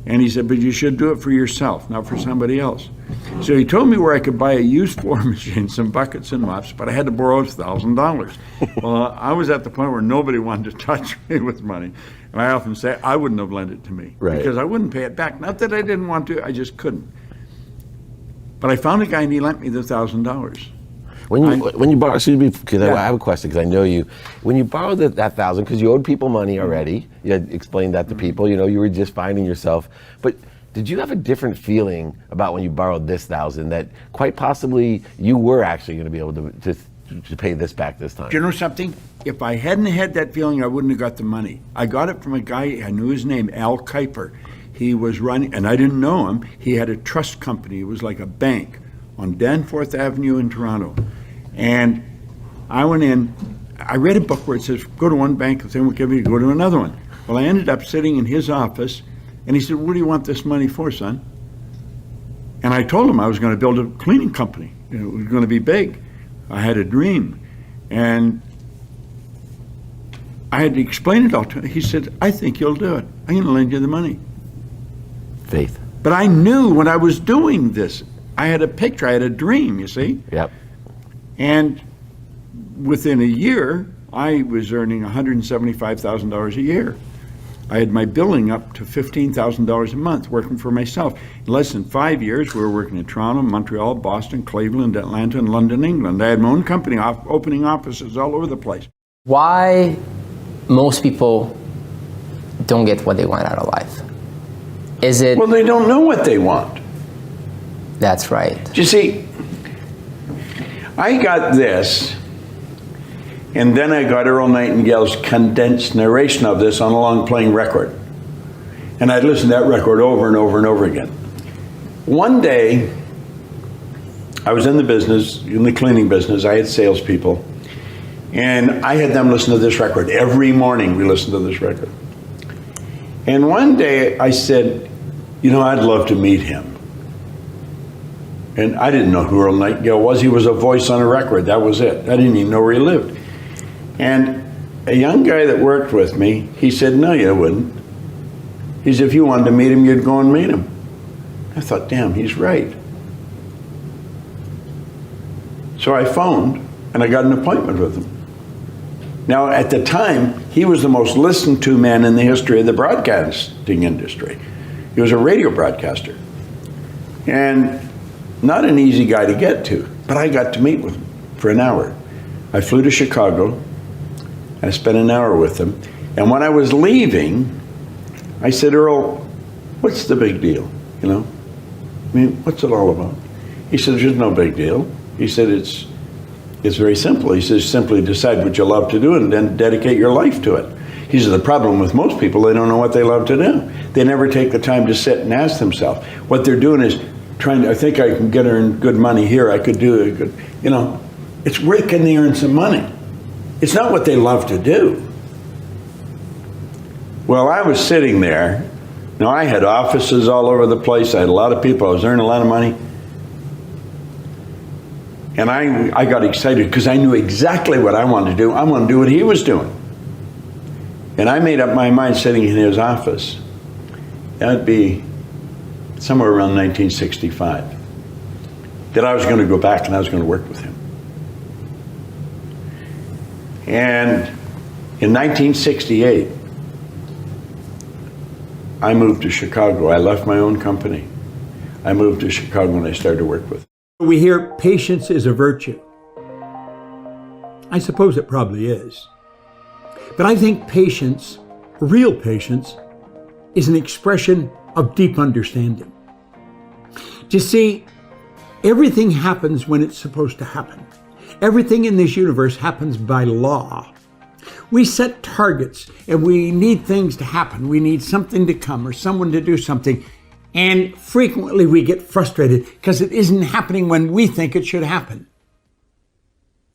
And he said, but you should do it for yourself, not for somebody else. So he told me where I could buy a used floor machine, some buckets and mops, but I had to borrow $1,000. Well, I was at the point where nobody wanted to touch me with money. And I often say, I wouldn't have lent it to me. Right. Because I wouldn't pay it back. Not that I didn't want to, I just couldn't. But I found a guy and he lent me the $1,000. When you borrow, excuse me, because Yeah. I have a question, because I know you. When you borrowed that $1,000, because you owed people money already, you had explained that to people, you know, you were just finding yourself. But did you have a different feeling about when you borrowed this $1,000 that quite possibly you were actually going to be able to pay this back this time? Do you know something? If I hadn't had that feeling, I wouldn't have got the money. I got it from a guy, I knew his name, Al Kuiper. He was running, and I didn't know him, he had a trust company. It was like a bank on Danforth Avenue in Toronto. And I went in, I read a book where it says, go to one bank and they won't give you, go to another one. Well, I ended up sitting in his office, and he said, what do you want this money for, son? And I told him I was going to build a cleaning company. It was going to be big. I had a dream. And I had to explain it all to him. He said, I think you'll do it. I'm going to lend you the money. Faith. But I knew when I was doing this, I had a picture, I had a dream, you see? Yep. And within a year, I was earning $175,000 a year. I had my billing up to $15,000 a month working for myself. In less than 5 years, we were working in Toronto, Montreal, Boston, Cleveland, Atlanta, and London, England. I had my own company opening offices all over the place. Why most people don't get what they want out of life? Is it... Well, they don't know what they want. That's right. You see, I got this, and then I got Earl Nightingale's condensed narration of this on a long playing record. And I'd listen to that record over and over and over again. One day, I was in the business, in the cleaning business. I had salespeople, and I had them listen to this record. Every morning we listened to this record. And one day I said, you know, I'd love to meet him. And I didn't know who Earl Nightingale was. He was a voice on a record. That was it. I didn't even know where he lived. And a young guy that worked with me, he said, no, you wouldn't. He said, if you wanted to meet him, you'd go and meet him. I thought, damn, he's right. So I phoned, and I got an appointment with him. Now, at the time, he was the most listened to man in the history of the broadcasting industry. He was a radio broadcaster. And not an easy guy to get to, but I got to meet with him for an hour. I flew to Chicago. I spent an hour with him. And when I was leaving, I said, Earl, what's the big deal? You know, I mean, what's it all about? He said, there's no big deal. He said, it's very simple. He says, simply decide what you love to do and then dedicate your life to it. He said, the problem with most people, they don't know what they love to do. They never take the time to sit and ask themselves. What they're doing is trying to, I think I can earn good money here. I could do a good, you know, it's where can they earn some money? It's not what they love to do. Well, I was sitting there. Now, I had offices all over the place. I had a lot of people. I was earning a lot of money. And I got excited because I knew exactly what I wanted to do. I wanted to do what he was doing. And I made up my mind sitting in his office. That'd be somewhere around 1965. That I was going to go back and I was going to work with him. And in 1968, I moved to Chicago. I left my own company. I moved to Chicago and I started to work with him. We hear patience is a virtue. I suppose it probably is. But I think patience, real patience, is an expression of deep understanding. You see, everything happens when it's supposed to happen. Everything in this universe happens by law. We set targets and we need things to happen. We need something to come or someone to do something. And frequently we get frustrated because it isn't happening when we think it should happen.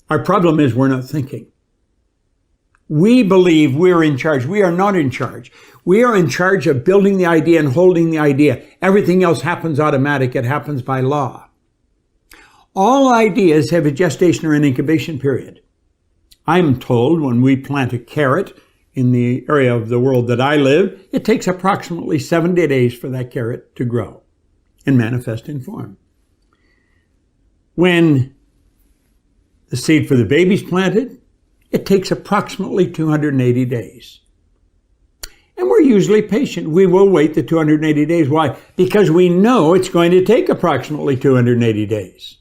Our problem is we're not thinking. We believe we're in charge. We are not in charge. We are in charge of building the idea and holding the idea. Everything else happens automatic. It happens by law. All ideas have a gestation or an incubation period. I'm told when we plant a carrot in the area of the world that I live, it takes approximately 70 days for that carrot to grow and manifest in form. When the seed for the baby's planted, it takes approximately 280 days. And we're usually patient. We will wait the 280 days. Why? Because we know it's going to take approximately 280 days.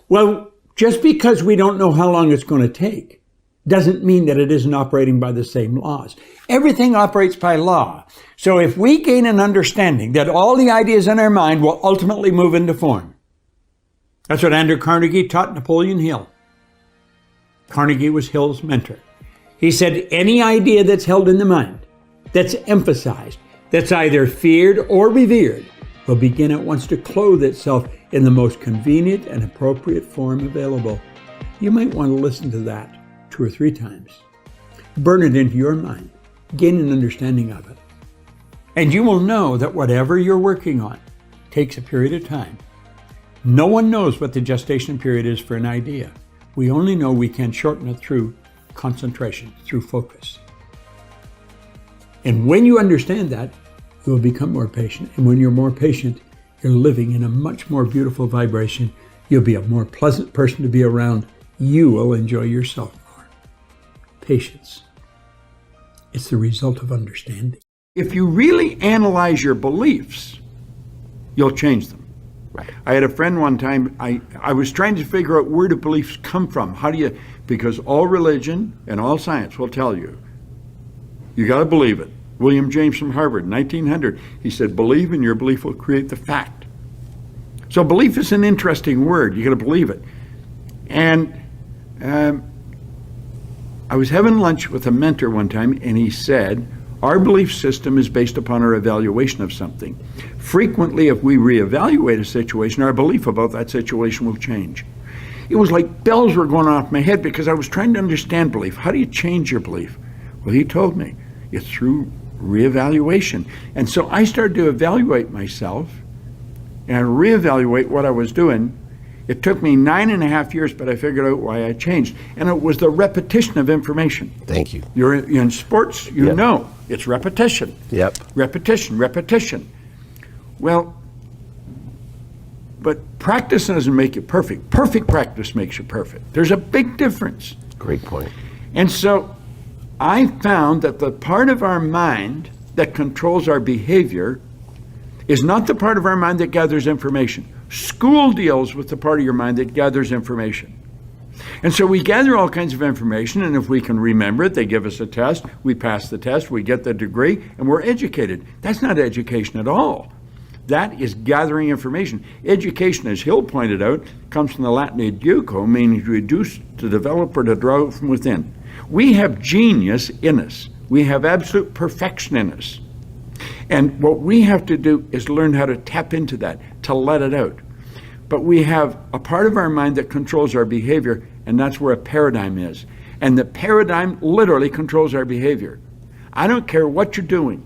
Well, just because we don't know how long it's going to take doesn't mean that it isn't operating by the same laws. Everything operates by law. So if we gain an understanding that all the ideas in our mind will ultimately move into form, that's what Andrew Carnegie taught Napoleon Hill. Carnegie was Hill's mentor. He said any idea that's held in the mind, that's emphasized, that's either feared or revered, will begin at once to clothe itself in the most convenient and appropriate form available. You might want to listen to that. 2 or 3 times. Burn it into your mind. Gain an understanding of it. And you will know that whatever you're working on takes a period of time. No one knows what the gestation period is for an idea. We only know we can shorten it through concentration, through focus. And when you understand that, you will become more patient. And when you're more patient, you're living in a much more beautiful vibration. You'll be a more pleasant person to be around. You will enjoy yourself more. Patience. It's the result of understanding. If you really analyze your beliefs, you'll change them. Right. I had a friend one time, I was trying to figure out where do beliefs come from. How do you, because all religion and all science will tell you, you got to believe it. William James from Harvard, 1900, he said, believe and your belief will create the fact. So belief is an interesting word. You got to believe it. And I was having lunch with a mentor one time, and he said, our belief system is based upon our evaluation of something. Frequently, if we reevaluate a situation, our belief about that situation will change. It was like bells were going off my head because I was trying to understand belief. How do you change your belief? Well, he told me it's through reevaluation. And so I started to evaluate myself and reevaluate what I was doing. It took me 9.5 years, but I figured out why I changed. And it was the repetition of information. Thank you. You're in sports, you know, it's repetition. Yep. Repetition, repetition. Well, but practice doesn't make you perfect. Perfect practice makes you perfect. There's a big difference. Great point. And so I found that the part of our mind that controls our behavior is not the part of our mind that gathers information. School deals with the part of your mind that gathers information. And so we gather all kinds of information, and if we can remember it, they give us a test, we pass the test, we get the degree, and we're educated. That's not education at all. That is gathering information. Education, as Hill pointed out, comes from the Latin educo, meaning to reduce, to develop, or to draw from within. We have genius in us. We have absolute perfection in us. And what we have to do is learn how to tap into that, to let it out. But we have a part of our mind that controls our behavior, and that's where a paradigm is. And the paradigm literally controls our behavior. I don't care what you're doing.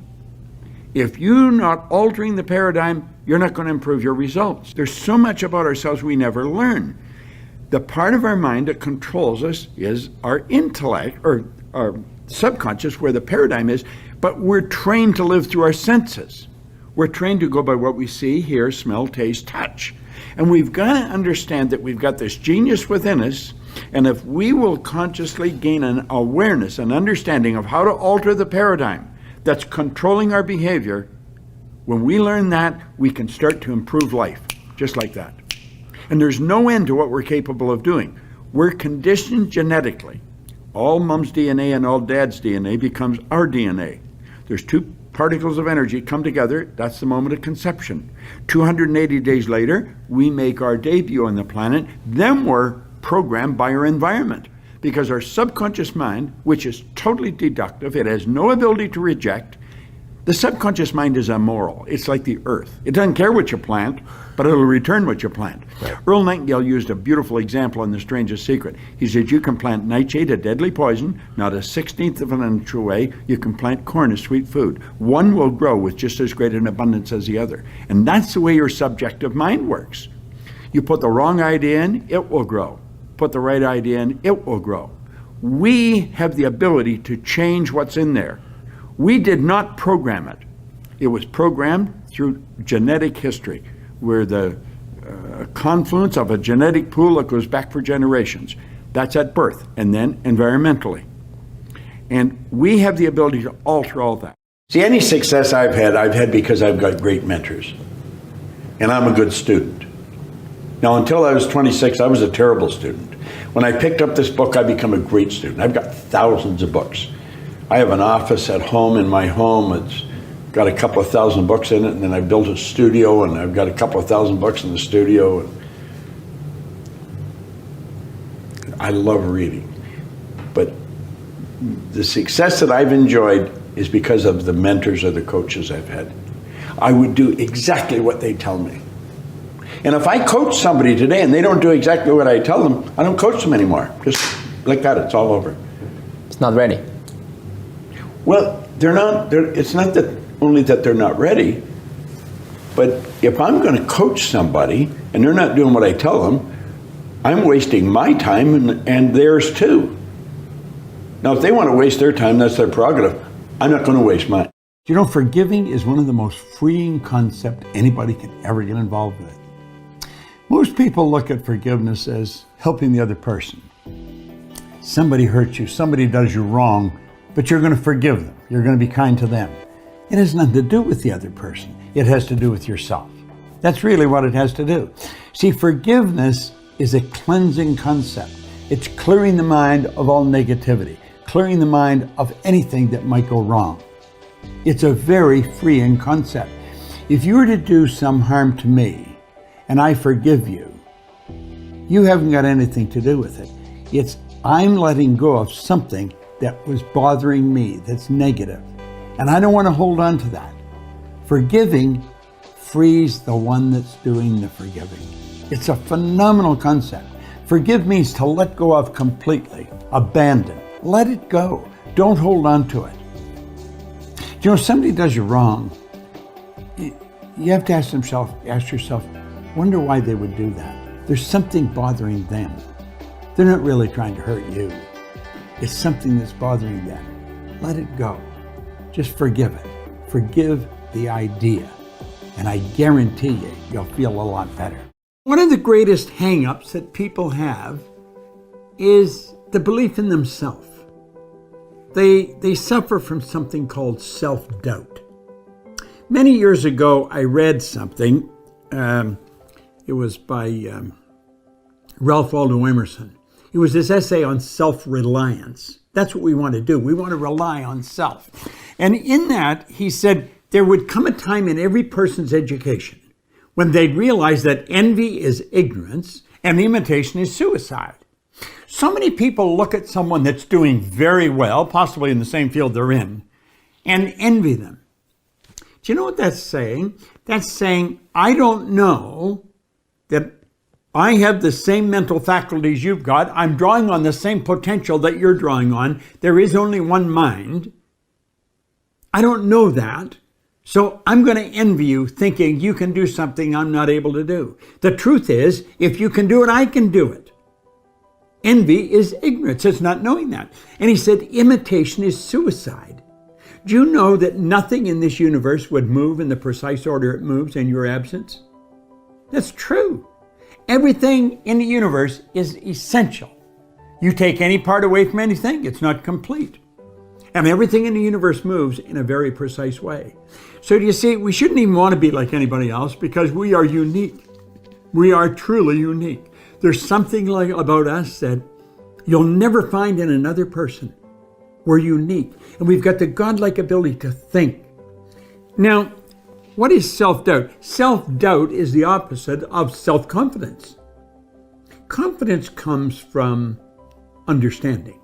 If you're not altering the paradigm, you're not going to improve your results. There's so much about ourselves we never learn. The part of our mind that controls us is our intellect, or our subconscious, where the paradigm is, but we're trained to live through our senses. We're trained to go by what we see, hear, smell, taste, touch. And we've got to understand that we've got this genius within us, and if we will consciously gain an awareness, an understanding of how to alter the paradigm that's controlling our behavior, when we learn that, we can start to improve life, just like that. And there's no end to what we're capable of doing. We're conditioned genetically. All mom's DNA and all dad's DNA becomes our DNA. There's 2 particles of energy come together. That's the moment of conception. 280 days later, we make our debut on the planet. Then we're programmed by our environment, because our subconscious mind, which is totally deductive, it has no ability to reject. The subconscious mind is immoral. It's like the earth. It doesn't care what you plant, but it'll return what you plant. Right. Earl Nightingale used a beautiful example in The Strangest Secret. He said, you can plant nightshade, a deadly poison, not a 16th of an inch away. You can plant corn, a sweet food. One will grow with just as great an abundance as the other. And that's the way your subjective mind works. You put the wrong idea in, it will grow. Put the right idea in, it will grow. We have the ability to change what's in there. We did not program it. It was programmed through genetic history. We're the confluence of a genetic pool that goes back for generations. That's at birth, and then environmentally. And we have the ability to alter all that. See, any success I've had because I've got great mentors. And I'm a good student. Now, until I was 26, I was a terrible student. When I picked up this book, I became a great student. I've got thousands of books. I have an office at home in my home. It's got a couple of thousand books in it, and then I built a studio, and I've got a couple of thousand books in the studio. I love reading. But the success that I've enjoyed is because of the mentors or the coaches I've had. I would do exactly what they tell me. And if I coach somebody today and they don't do exactly what I tell them, I don't coach them anymore. Just like that, it's all over. It's not ready. Well, it's not that only that they're not ready, but if I'm going to coach somebody and they're not doing what I tell them, I'm wasting my time and theirs too. Now, if they want to waste their time, that's their prerogative. I'm not going to waste mine. You know, forgiving is one of the most freeing concepts anybody can ever get involved with. Most people look at forgiveness as helping the other person. Somebody hurts you, somebody does you wrong, but you're going to forgive them. You're going to be kind to them. It has nothing to do with the other person. It has to do with yourself. That's really what it has to do. See, forgiveness is a cleansing concept. It's clearing the mind of all negativity, clearing the mind of anything that might go wrong. It's a very freeing concept. If you were to do some harm to me and I forgive you, you haven't got anything to do with it. It's I'm letting go of something that was bothering me, that's negative. And I don't want to hold on to that. Forgiving frees the one that's doing the forgiving. It's a phenomenal concept. Forgive means to let go of completely, abandon, let it go. Don't hold on to it. You know, if somebody does you wrong, you have to ask yourself, wonder why they would do that. There's something bothering them. They're not really trying to hurt you. It's something that's bothering them. Let it go. Just forgive it. Forgive the idea. And I guarantee you'll feel a lot better. One of the greatest hang-ups that people have is the belief in themselves. They suffer from something called self-doubt. Many years ago, I read something. It was by Ralph Waldo Emerson. It was this essay on self-reliance. That's what we want to do. We want to rely on self. And in that, he said, there would come a time in every person's education when they'd realize that envy is ignorance and imitation is suicide. So many people look at someone that's doing very well, possibly in the same field they're in, and envy them. Do you know what that's saying? That's saying, I don't know that I have the same mental faculties you've got. I'm drawing on the same potential that you're drawing on. There is only one mind. I don't know that. So I'm going to envy you thinking you can do something I'm not able to do. The truth is, if you can do it, I can do it. Envy is ignorance. It's not knowing that. And he said, imitation is suicide. Do you know that nothing in this universe would move in the precise order it moves in your absence? That's true. Everything in the universe is essential. You take any part away from anything, it's not complete. And everything in the universe moves in a very precise way. So do you see, we shouldn't even want to be like anybody else because we are unique. We are truly unique. There's something about us that you'll never find in another person. We're unique. And we've got the godlike ability to think. Now, what is self-doubt? Self-doubt is the opposite of self-confidence. Confidence comes from understanding.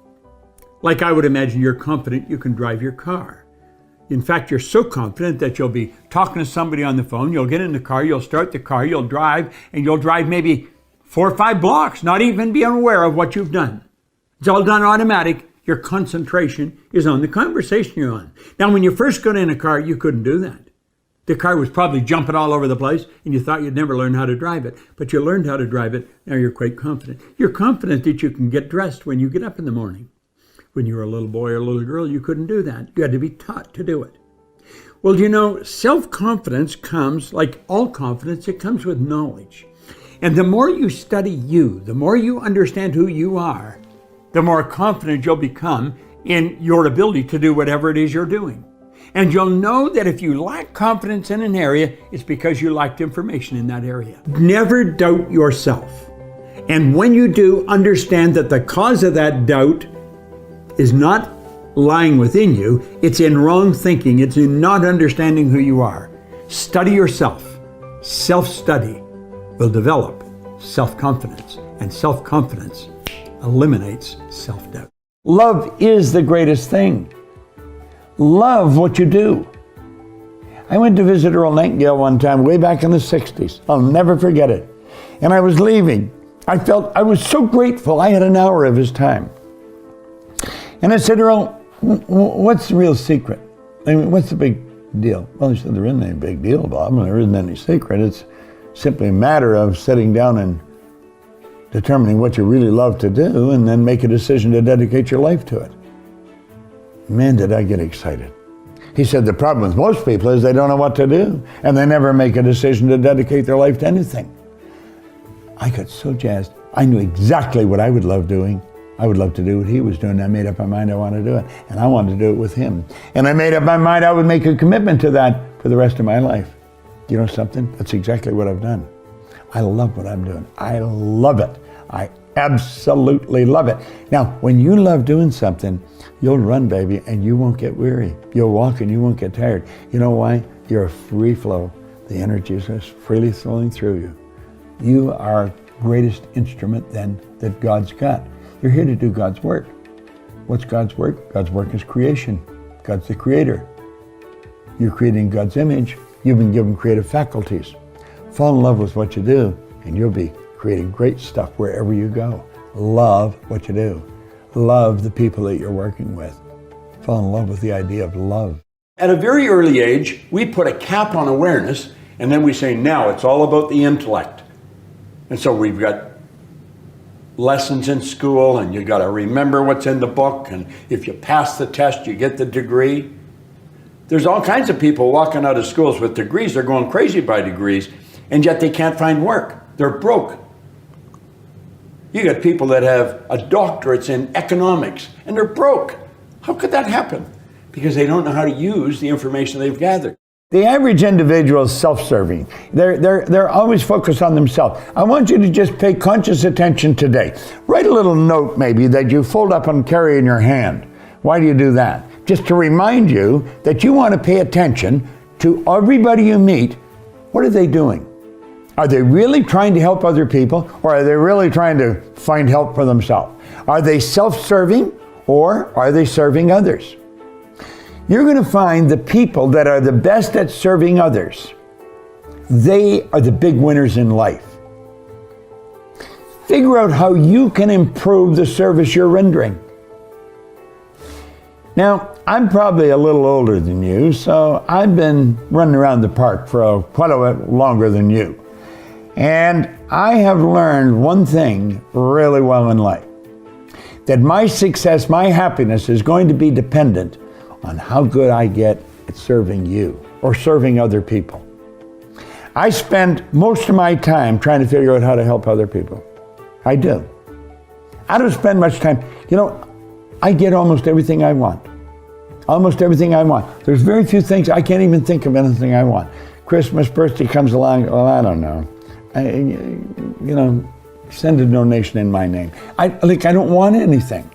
Like I would imagine you're confident you can drive your car. In fact, you're so confident that you'll be talking to somebody on the phone, you'll get in the car, you'll start the car, you'll drive, and you'll drive maybe 4 or 5 blocks, not even being aware of what you've done. It's all done automatic. Your concentration is on the conversation you're on. Now, when you first got in a car, you couldn't do that. The car was probably jumping all over the place, and you thought you'd never learn how to drive it. But you learned how to drive it. Now you're quite confident. You're confident that you can get dressed when you get up in the morning. When you were a little boy or a little girl, you couldn't do that. You had to be taught to do it. Well, you know, self-confidence comes, like all confidence, it comes with knowledge. And the more you study you, the more you understand who you are, the more confident you'll become in your ability to do whatever it is you're doing. And you'll know that if you lack confidence in an area, it's because you lacked information in that area. Never doubt yourself. And when you do, understand that the cause of that doubt is not lying within you, it's in wrong thinking, it's in not understanding who you are. Study yourself. Self-study will develop self-confidence, and self-confidence eliminates self-doubt. Love is the greatest thing. Love what you do. I went to visit Earl Nightingale one time, way back in the 60s. I'll never forget it. And I was leaving. I was so grateful I had an hour of his time. And I said, Earl, what's the real secret? I mean, what's the big deal? Well, he said, there isn't any big deal, Bob. There isn't any secret. It's simply a matter of sitting down and determining what you really love to do and then make a decision to dedicate your life to it. Man, did I get excited. He said, the problem with most people is they don't know what to do and they never make a decision to dedicate their life to anything. I got so jazzed. I knew exactly what I would love doing. I would love to do what he was doing. I made up my mind I wanted to do it, and I wanted to do it with him. And I made up my mind I would make a commitment to that for the rest of my life. You know something? That's exactly what I've done. I love what I'm doing. I love it. I absolutely love it. Now, when you love doing something, you'll run, baby, and you won't get weary. You'll walk and you won't get tired. You know why? You're a free flow. The energy is just freely flowing through you. You are greatest instrument then that God's got. You're here to do God's work. What's God's work? God's work is creation. God's the creator. You're creating God's image. You've been given creative faculties. Fall in love with what you do, and you'll be creating great stuff wherever you go. Love what you do. Love the people that you're working with. Fall in love with the idea of love. At a very early age, we put a cap on awareness, and then we say, now it's all about the intellect. And so we've got lessons in school, and you got to remember what's in the book, and if you pass the test, you get the degree. There's all kinds of people walking out of schools with degrees. They're going crazy by degrees, and yet they can't find work. They're broke. You got people that have a doctorates in economics, and they're broke. How could that happen? Because they don't know how to use the information they've gathered. The average individual is self-serving. They're always focused on themselves. I want you to just pay conscious attention today. Write a little note maybe that you fold up and carry in your hand. Why do you do that? Just to remind you that you want to pay attention to everybody you meet. What are they doing? Are they really trying to help other people, or are they really trying to find help for themselves? Are they self-serving, or are they serving others? You're going to find the people that are the best at serving others. They are the big winners in life. Figure out how you can improve the service you're rendering. Now, I'm probably a little older than you, so I've been running around the park for quite a bit longer than you. And I have learned one thing really well in life, that my success, my happiness is going to be dependent on how good I get at serving you or serving other people. I spend most of my time trying to figure out how to help other people. I do. I don't spend much time. You know, I get almost everything I want. Almost everything I want. There's very few things, I can't even think of anything I want. Christmas, birthday comes along, well, I don't know. Send a donation in my name. I don't want anything.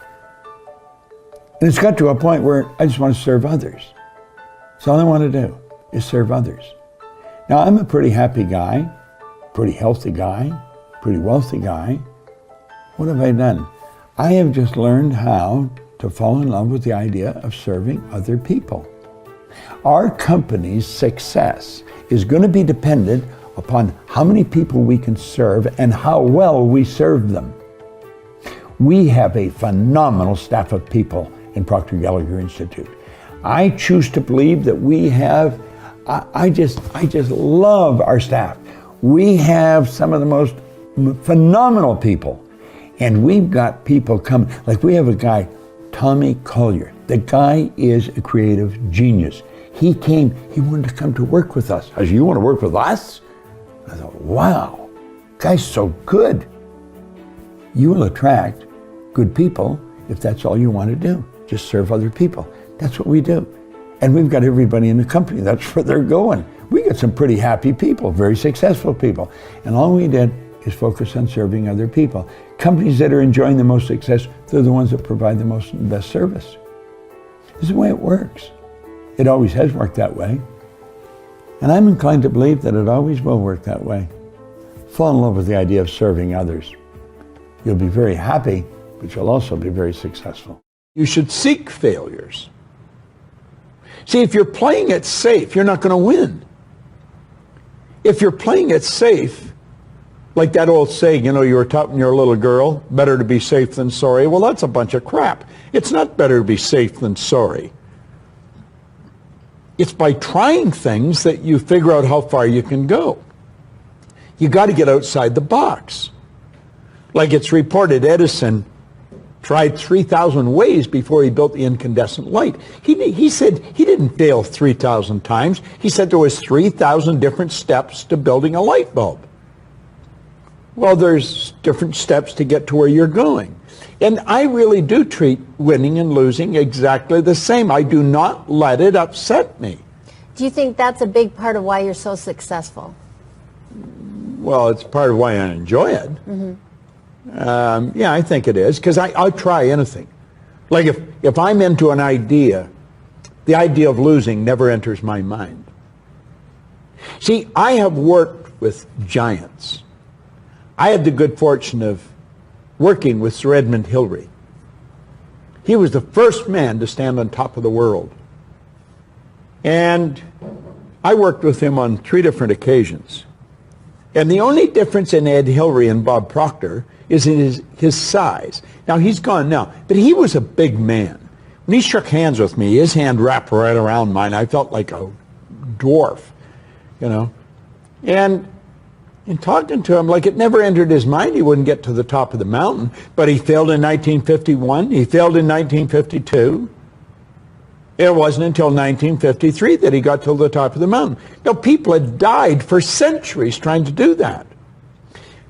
And it's got to a point where I just want to serve others. That's all I want to do is serve others. Now, I'm a pretty happy guy, pretty healthy guy, pretty wealthy guy. What have I done? I have just learned how to fall in love with the idea of serving other people. Our company's success is going to be dependent upon how many people we can serve and how well we serve them. We have a phenomenal staff of people in Proctor Gallagher Institute. I choose to believe that we have, I just love our staff. We have some of the most phenomenal people, and we've got people coming, like we have a guy, Tommy Collier. The guy is a creative genius. He came, he wanted to come to work with us. I said, you want to work with us? I thought, wow, guy's so good. You will attract good people if that's all you want to do. Just serve other people. That's what we do. And we've got everybody in the company. That's where they're going. We got some pretty happy people, very successful people. And all we did is focus on serving other people. Companies that are enjoying the most success, they're the ones that provide the most and best service. This is the way it works. It always has worked that way. And I'm inclined to believe that it always will work that way. Fall in love with the idea of serving others. You'll be very happy, but you'll also be very successful. You should seek failures. See, if you're playing it safe, you're not going to win. If you're playing it safe, Like that old saying, you know, you were taught when you're a little girl, better to be safe than sorry. Well, that's a bunch of crap. It's not better to be safe than sorry. It's by trying things that you figure out how far you can go. You got to get outside the box. Like it's reported Edison tried 3,000 ways before he built the incandescent light. He said he didn't fail 3,000 times. He said there was 3,000 different steps to building a light bulb. Well, there's different steps to get to where you're going. And I really do treat winning and losing exactly the same. I do not let it upset me. Do you think that's a big part of why you're so successful? Well, it's part of why I enjoy it. Mm-hmm. Yeah, I think it is, because I'll try anything. Like if I'm into an idea, the idea of losing never enters my mind. See, I have worked with giants. I had the good fortune of working with Sir Edmund Hillary. He was the first man to stand on top of the world. And I worked with him on 3 different occasions. And the only difference in Ed Hillary and Bob Proctor is in his size. Now, he's gone now, but he was a big man. When he shook hands with me, his hand wrapped right around mine. I felt like a dwarf, you know. And in talking to him, like it never entered his mind he wouldn't get to the top of the mountain. But he failed in 1951. He failed in 1952. It wasn't until 1953 that he got to the top of the mountain. Now, people had died for centuries trying to do that.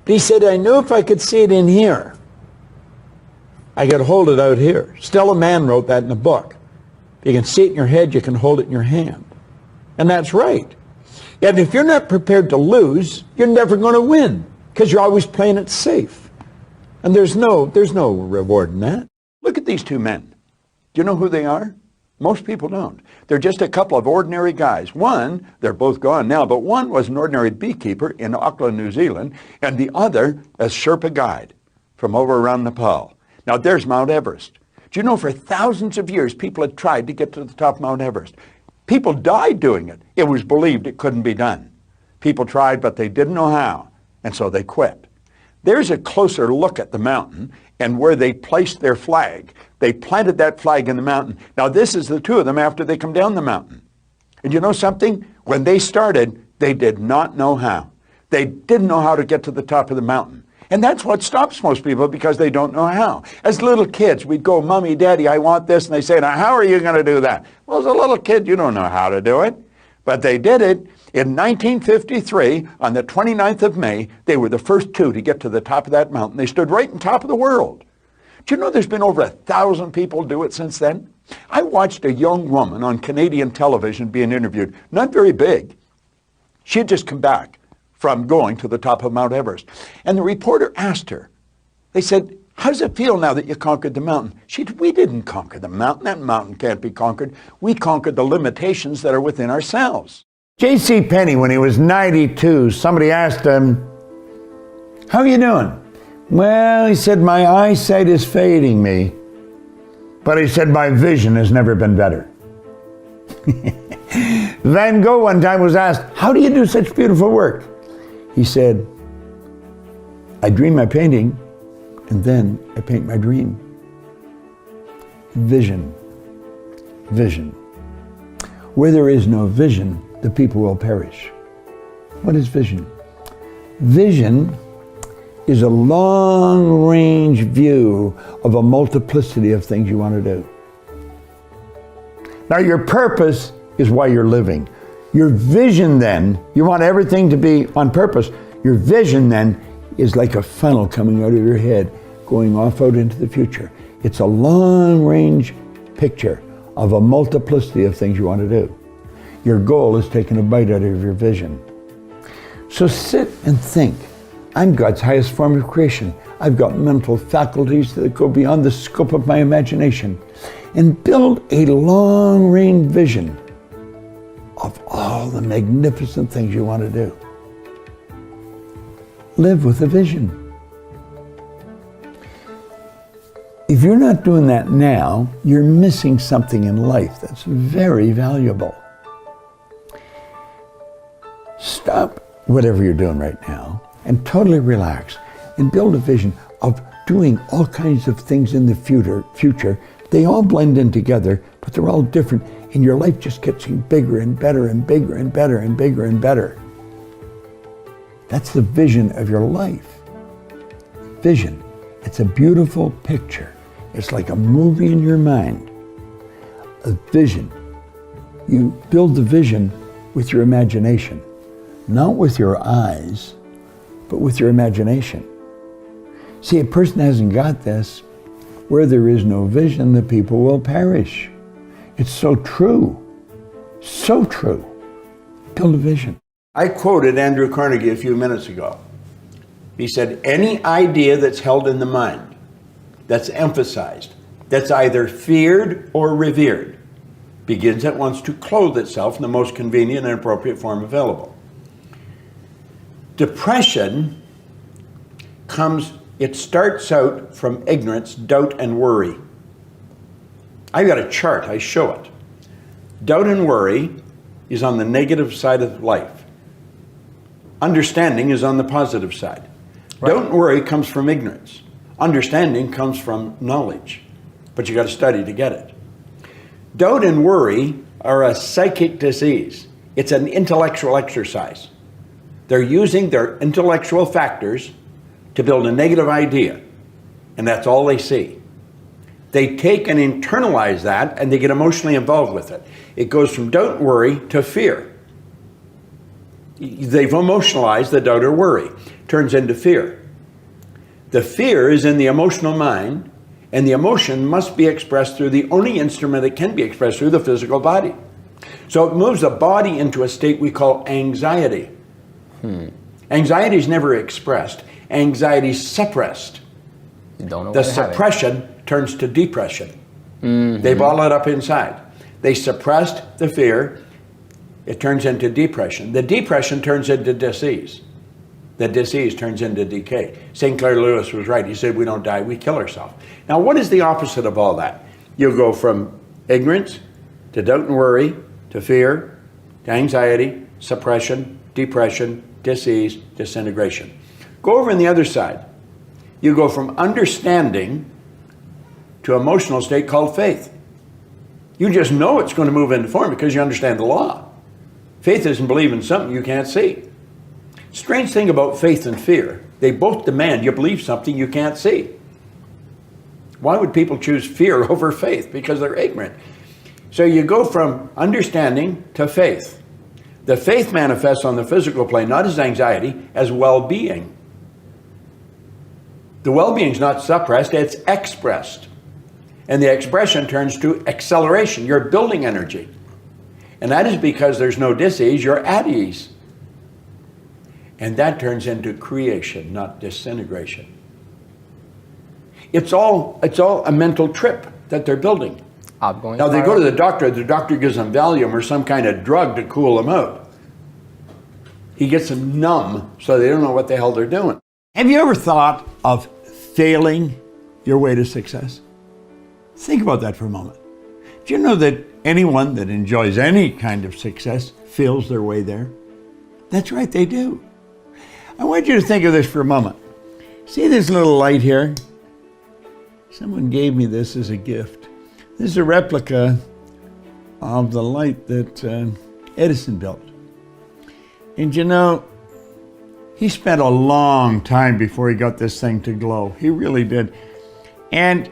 But he said, I knew if I could see it in here, I could hold it out here. Stella Mann wrote that in a book. You can see it in your head, you can hold it in your hand. And that's right. And if you're not prepared to lose, you're never going to win, because you're always playing it safe. And there's no reward in that. Look at these 2 men. Do you know who they are? Most people don't. They're just a couple of ordinary guys. One, they're both gone now, but one was an ordinary beekeeper in Auckland, New Zealand, and the other a Sherpa guide from over around Nepal. Now there's Mount Everest. Do you know for thousands of years people had tried to get to the top of Mount Everest? People died doing it. It was believed it couldn't be done. People tried, but they didn't know how, and so they quit. There's a closer look at the mountain and where they placed their flag. They planted that flag in the mountain. Now this is the 2 of them after they come down the mountain. And you know something? When they started, they did not know how. They didn't know how to get to the top of the mountain. And that's what stops most people, because they don't know how. As little kids, we'd go, Mommy, Daddy, I want this. And they say, now how are you going to do that? Well, as a little kid, you don't know how to do it. But they did it. In 1953, on the 29th of May, they were the first 2 to get to the top of that mountain. They stood right on top of the world. Do you know there's been over 1,000 people do it since then? I watched a young woman on Canadian television being interviewed, not very big. She had just come back from going to the top of Mount Everest. And the reporter asked her, they said, how does it feel now that you conquered the mountain? She said, we didn't conquer the mountain. That mountain can't be conquered. We conquered the limitations that are within ourselves. J.C. Penney, when he was 92, somebody asked him, how are you doing? Well, he said, my eyesight is fading me. But he said, my vision has never been better. Van Gogh one time was asked, how do you do such beautiful work? He said, I dream my painting, and then I paint my dream. Vision. Vision. Where there is no vision, the people will perish. What is vision? Vision is a long-range view of a multiplicity of things you want to do. Now, your purpose is why you're living. Your vision then, you want everything to be on purpose. Your vision then is like a funnel coming out of your head, going off out into the future. It's a long-range picture of a multiplicity of things you want to do. Your goal is taking a bite out of your vision. So sit and think. I'm God's highest form of creation. I've got mental faculties that go beyond the scope of my imagination. And build a long-range vision of all the magnificent things you want to do. Live with a vision. If you're not doing that now, you're missing something in life that's very valuable. Stop whatever you're doing right now and totally relax and build a vision of doing all kinds of things in the future. They all blend in together, but they're all different, and your life just gets bigger and better and bigger and better and bigger and better. That's the vision of your life. Vision. It's a beautiful picture. It's like a movie in your mind. A vision. You build the vision with your imagination, not with your eyes, but with your imagination. See, a person hasn't got this. Where there is no vision, the people will perish. It's so true. So true. Build a vision. I quoted Andrew Carnegie a few minutes ago. He said, any idea that's held in the mind, that's emphasized, that's either feared or revered, begins at once to clothe itself in the most convenient and appropriate form available. Depression it starts out from ignorance, doubt, and worry. I've got a chart, I show it. Doubt and worry is on the negative side of life. Understanding is on the positive side. Right. Doubt and worry comes from ignorance. Understanding comes from knowledge, but you got to study to get it. Doubt and worry are a psychic disease. It's an intellectual exercise. They're using their intellectual factors to build a negative idea, and that's all they see. They take and internalize that, and they get emotionally involved with it. It goes from doubt and worry to fear. They've emotionalized the doubt or worry. Turns into fear. The fear is in the emotional mind, and the emotion must be expressed through the only instrument it can be expressed through, the physical body. So it moves the body into a state we call anxiety. Anxiety is never expressed. Anxiety is suppressed. You don't know the suppression turns to depression. They bottle it up inside. They suppressed the fear. It turns into depression. The depression turns into disease. The disease turns into decay. St. Clair Lewis was right. He said, we don't die, we kill ourselves. Now, what is the opposite of all that? You go from ignorance to doubt and worry to fear to anxiety, suppression, depression, disease, disintegration. Go over on the other side. You go from understanding to emotional state called faith. You just know it's going to move into form because you understand the law. Faith isn't believing something you can't see. Strange thing about faith and fear, they both demand you believe something you can't see. Why would people choose fear over faith? Because they're ignorant. So you go from understanding to faith. The faith manifests on the physical plane, not as anxiety, as well-being. The well-being is not suppressed, it's expressed. And the expression turns to acceleration. You're building energy. And that is because there's no dis-ease, you're at ease. And that turns into creation, not disintegration. It's all a mental trip that they're building. Now they go to the doctor gives them Valium or some kind of drug to cool them out. He gets them numb so they don't know what the hell they're doing. Have you ever thought of failing your way to success? Think about that for a moment. Do you know that anyone that enjoys any kind of success fails their way there? That's right, they do. I want you to think of this for a moment. See this little light here? Someone gave me this as a gift. This is a replica of the light that Edison built. And you know, he spent a long time before he got this thing to glow. He really did. And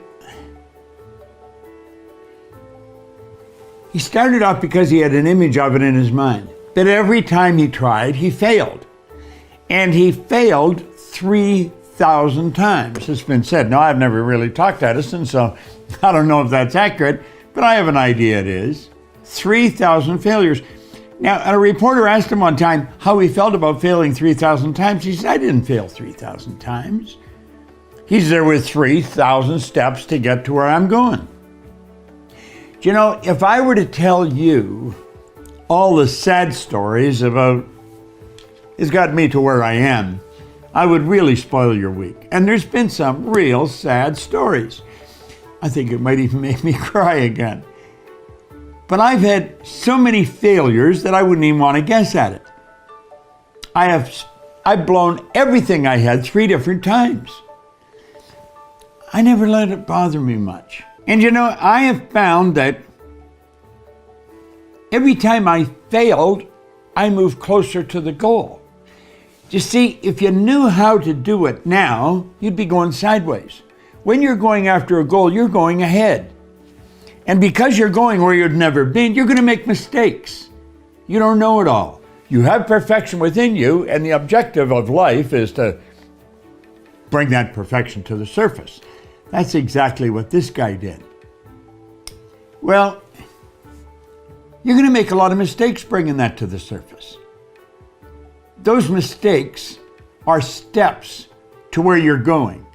he started off because he had an image of it in his mind. But every time he tried, he failed. And he failed 3,000 times, it's been said. Now, I've never really talked to Edison, so I don't know if that's accurate, but I have an idea it is. 3,000 failures. Now, a reporter asked him one time how he felt about failing 3,000 times. He said, I didn't fail 3,000 times. He's there with 3,000 steps to get to where I'm going. Do you know, if I were to tell you all the sad stories about it's got me to where I am, I would really spoil your week. And there's been some real sad stories. I think it might even make me cry again. But I've had so many failures that I wouldn't even want to guess at it. I have I've blown everything I had 3 different times. I never let it bother me much. And you know, I have found that every time I failed, I moved closer to the goal. You see, if you knew how to do it now, you'd be going sideways. When you're going after a goal, you're going ahead. And because you're going where you've never been, you're going to make mistakes. You don't know it all. You have perfection within you, and the objective of life is to bring that perfection to the surface. That's exactly what this guy did. Well, you're going to make a lot of mistakes bringing that to the surface. Those mistakes are steps to where you're going.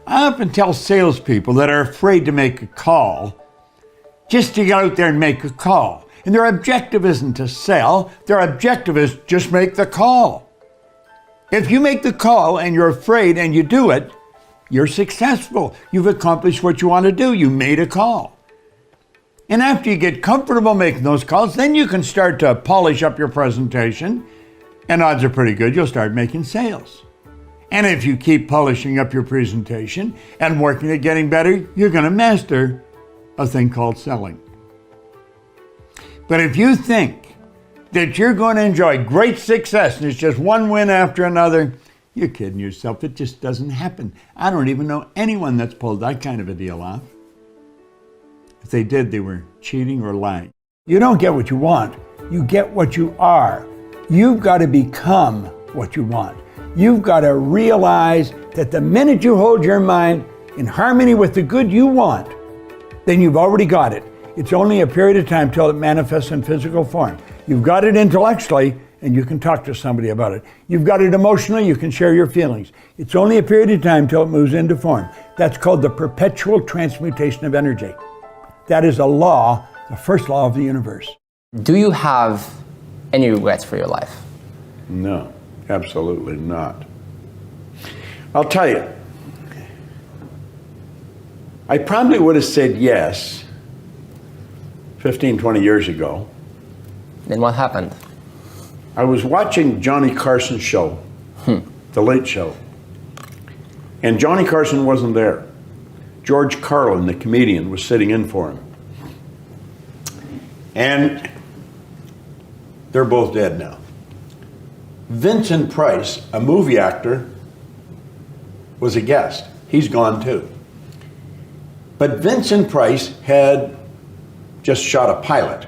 I often tell salespeople that are afraid to make a call just to get out there and make a call. And their objective isn't to sell, their objective is just make the call. If you make the call and you're afraid and you do it, you're successful. You've accomplished what you want to do. You made a call. And after you get comfortable making those calls, then you can start to polish up your presentation, and odds are pretty good you'll start making sales. And if you keep polishing up your presentation and working at getting better, you're going to master a thing called selling. But if you think that you're going to enjoy great success and it's just one win after another, you're kidding yourself. It just doesn't happen. I don't even know anyone that's pulled that kind of a deal off. If they did, they were cheating or lying. You don't get what you want. You get what you are. You've got to become what you want. You've got to realize that the minute you hold your mind in harmony with the good you want, then you've already got it. It's only a period of time till it manifests in physical form. You've got it intellectually, and you can talk to somebody about it. You've got it emotionally, you can share your feelings. It's only a period of time till it moves into form. That's called the perpetual transmutation of energy. That is a law, the first law of the universe. Do you have any regrets for your life? No, absolutely not. I'll tell you, I probably would have said yes 15, 20 years ago. Then what happened? I was watching Johnny Carson's show, The Late Show, and Johnny Carson wasn't there. George Carlin, the comedian, was sitting in for him. And they're both dead now. Vincent Price, a movie actor, was a guest. He's gone too. But Vincent Price had just shot a pilot.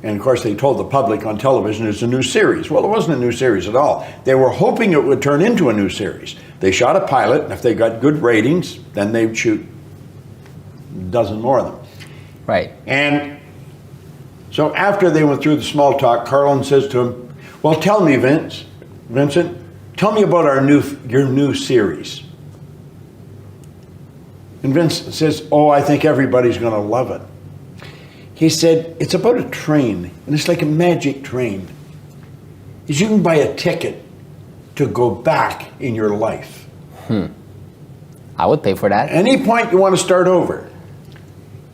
And of course they told the public on television it's a new series. Well, it wasn't a new series at all. They were hoping it would turn into a new series. They shot a pilot, and if they got good ratings, then they'd shoot a dozen more of them. Right. And so after they went through the small talk, Carlin says to him, well, tell me, Vincent, tell me about your new series. And Vincent says, oh, I think everybody's going to love it. He said, it's about a train, and it's like a magic train. You can buy a ticket to go back in your life. I would pay for that. Any point you want to start over.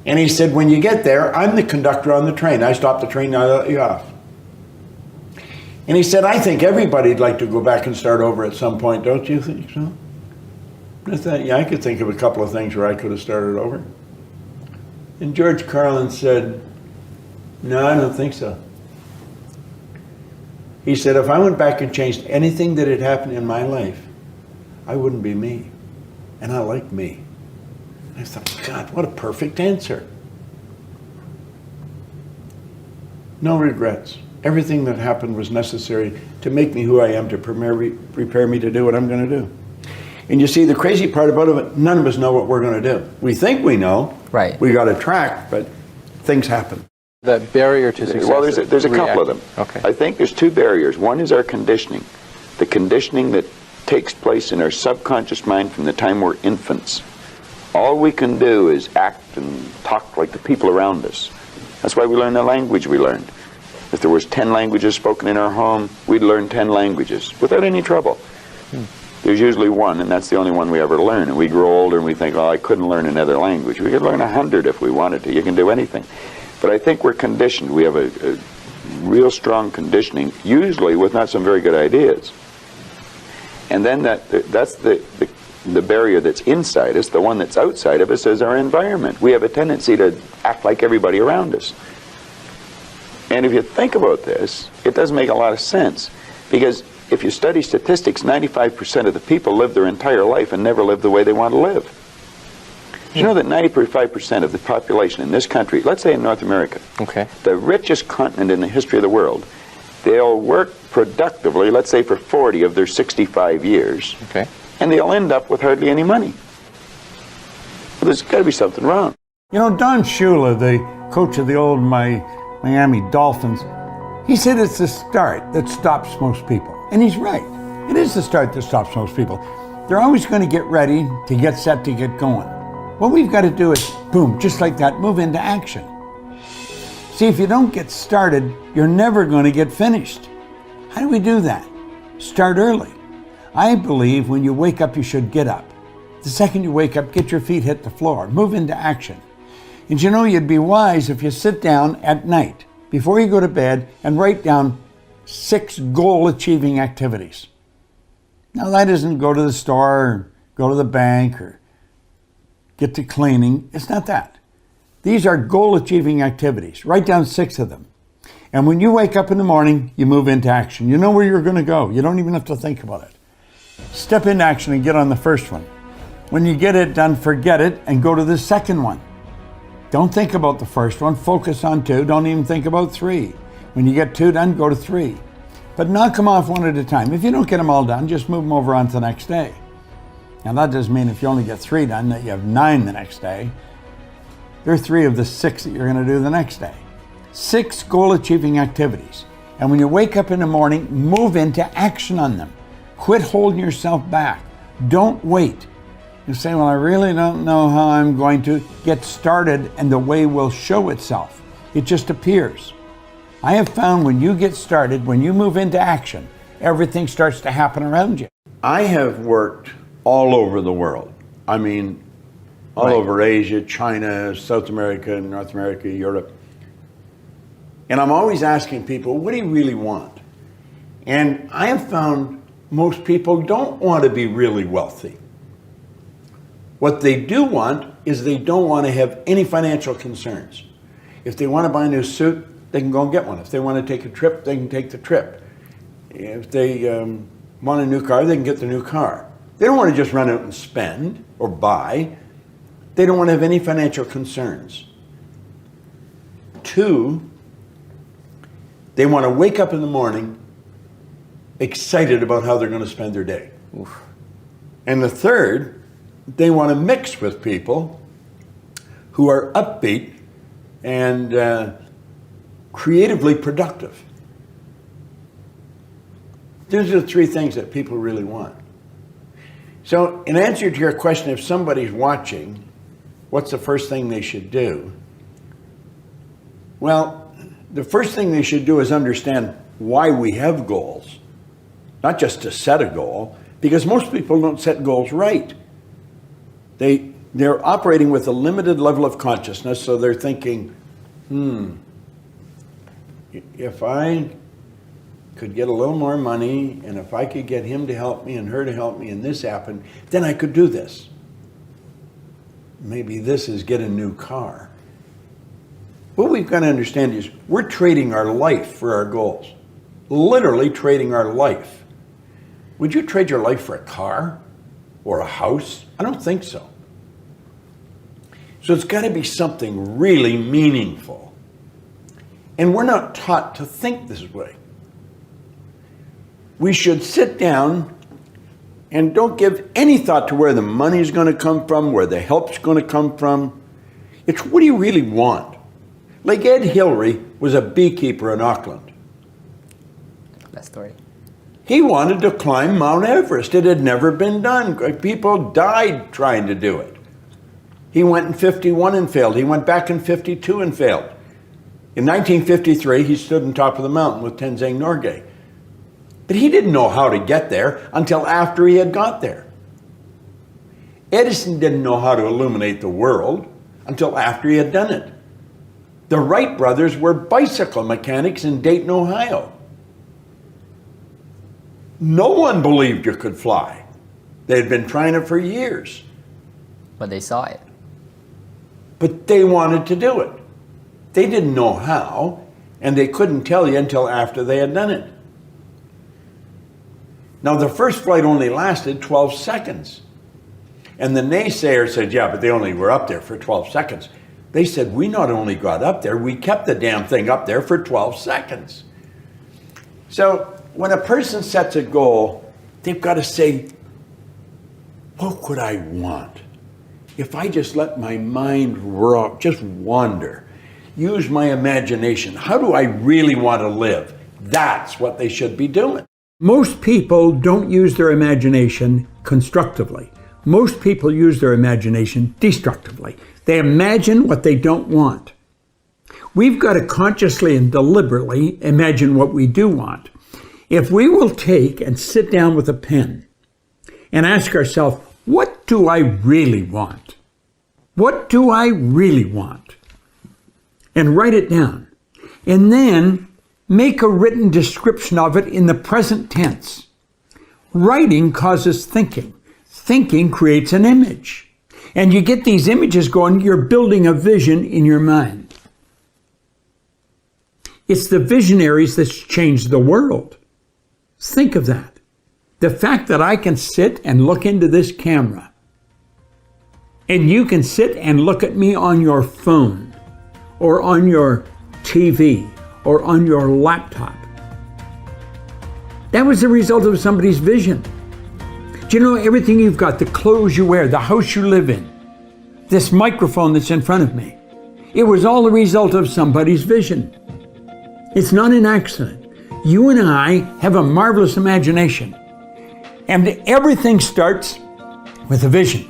And he said, when you get there, I'm the conductor on the train. I stop the train, I let you off. And he said, I think everybody'd like to go back and start over at some point, don't you think so? I thought, yeah, I could think of a couple of things where I could have started over. And George Carlin said, no, I don't think so. He said, if I went back and changed anything that had happened in my life, I wouldn't be me. And I like me. And I thought, God, what a perfect answer. No regrets. Everything that happened was necessary to make me who I am, to prepare me to do what I'm going to do. And you see, the crazy part about it, none of us know what we're going to do. We think we know. Right. We got a track, but things happen. The barrier to success. Well, there's a couple of them. Okay. I think there's two barriers. One is our conditioning. The conditioning that takes place in our subconscious mind from the time we're infants. All we can do is act and talk like the people around us. That's why we learn the language we learned. If there was 10 languages spoken in our home, we'd learn 10 languages without any trouble. There's usually one, and that's the only one we ever learn. And we grow older and we think, oh, I couldn't learn another language. We could learn 100 if we wanted to. You can do anything. But I think we're conditioned. We have a real strong conditioning, usually with not some very good ideas. And then that's the barrier that's inside us. The one that's outside of us is our environment. We have a tendency to act like everybody around us. And if you think about this, it does make a lot of sense. Because if you study statistics, 95% of the people live their entire life and never live the way they want to live. Did you know that 95% of the population in this country, let's say in North America, Okay. the richest continent in the history of the world, they'll work productively, let's say for 40 of their 65 years, Okay. and they'll end up with hardly any money. Well, there's got to be something wrong. You know, Don Shula, the coach of the old Miami Dolphins, he said it's the start that stops most people. And he's right. It is the start that stops most people. They're always going to get ready, to get set, to get going. What we've got to do is, boom, just like that, move into action. See, if you don't get started, you're never going to get finished. How do we do that? Start early. I believe when you wake up, you should get up. The second you wake up, get your feet hit the floor, move into action. And you know, you'd be wise if you sit down at night before you go to bed and write down 6 goal-achieving activities. Now, that isn't go to the store, or go to the bank, or get to cleaning. It's not that. These are goal-achieving activities. Write down 6 of them. And when you wake up in the morning, you move into action. You know where you're going to go. You don't even have to think about it. Step into action and get on the first one. When you get it done, forget it and go to the second one. Don't think about the first one. Focus on 2. Don't even think about 3. When you get 2 done, go to 3. But knock them off one at a time. If you don't get them all done, just move them over on to the next day. Now, that doesn't mean if you only get 3 done that you have 9 the next day. There are 3 of the 6 that you're going to do the next day. 6 goal-achieving activities. And when you wake up in the morning, move into action on them. Quit holding yourself back. Don't wait. You say, well, I really don't know how I'm going to get started, and the way will show itself. It just appears. I have found when you get started, when you move into action, everything starts to happen around you. I have worked all over the world. I mean, all over Asia, China, South America, North America, Europe. And I'm always asking people, what do you really want? And I have found most people don't want to be really wealthy. What they do want is they don't want to have any financial concerns. If they want to buy a new suit, they can go and get one. If they want to take a trip, they can take the trip. If they want a new car, they can get the new car. They don't want to just run out and spend or buy. They don't want to have any financial concerns. 2, they want to wake up in the morning excited about how they're going to spend their day. Oof. And the 3rd, they want to mix with people who are upbeat and creatively productive. Those are the 3 things that people really want. So in answer to your question, if somebody's watching, what's the first thing they should do? Well, the first thing they should do is understand why we have goals. Not just to set a goal, because most people don't set goals right. They're operating with a limited level of consciousness, so they're thinking, if I could get a little more money, and if I could get him to help me and her to help me, and this happened, then I could do this. Maybe this is get a new car. What we've got to understand is we're trading our life for our goals. Literally trading our life. Would you trade your life for a car or a house? I don't think so. So it's got to be something really meaningful. And we're not taught to think this way. We should sit down and don't give any thought to where the money's going to come from, where the help's going to come from. It's what do you really want? Like Ed Hillary was a beekeeper in Auckland. That story. He wanted to climb Mount Everest. It had never been done. People died trying to do it. He went in 51 and failed. He went back in 52 and failed. In 1953, he stood on top of the mountain with Tenzing Norgay. But he didn't know how to get there until after he had got there. Edison didn't know how to illuminate the world until after he had done it. The Wright brothers were bicycle mechanics in Dayton, Ohio. No one believed you could fly. They had been trying it for years. But they saw it. But they wanted to do it. They didn't know how, and they couldn't tell you until after they had done it. Now, the first flight only lasted 12 seconds. And the naysayer said, yeah, but they only were up there for 12 seconds. They said, we not only got up there, we kept the damn thing up there for 12 seconds. So when a person sets a goal, they've got to say, what could I want? If I just let my mind just wander, use my imagination, how do I really want to live? That's what they should be doing. Most people don't use their imagination constructively. Most people use their imagination destructively. They imagine what they don't want. We've got to consciously and deliberately imagine what we do want. If we will take and sit down with a pen and ask ourselves, what do I really want? What do I really want? And write it down. And then make a written description of it in the present tense. Writing causes thinking. Thinking creates an image. And you get these images going, you're building a vision in your mind. It's the visionaries that's changed the world. Think of that. The fact that I can sit and look into this camera, and you can sit and look at me on your phone, or on your TV, or on your laptop. That was the result of somebody's vision. Do you know everything you've got, the clothes you wear, the house you live in, this microphone that's in front of me? It was all the result of somebody's vision. It's not an accident. You and I have a marvelous imagination. And everything starts with a vision.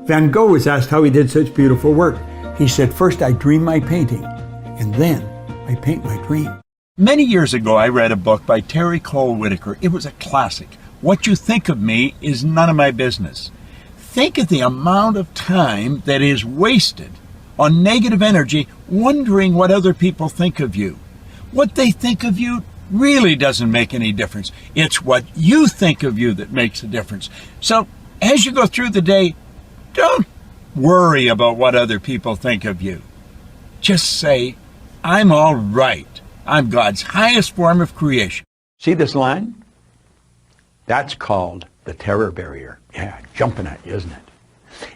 Van Gogh was asked how he did such beautiful work. He said, first I dream my painting, and then I paint my dream. Many years ago, I read a book by Terry Cole Whitaker. It was a classic. What you think of me is none of my business. Think of the amount of time that is wasted on negative energy wondering what other people think of you. What they think of you really doesn't make any difference. It's what you think of you that makes a difference. So as you go through the day, don't worry about what other people think of you. Just say, I'm all right. I'm God's highest form of creation. See this line? That's called the terror barrier. Yeah, jumping at you, isn't it?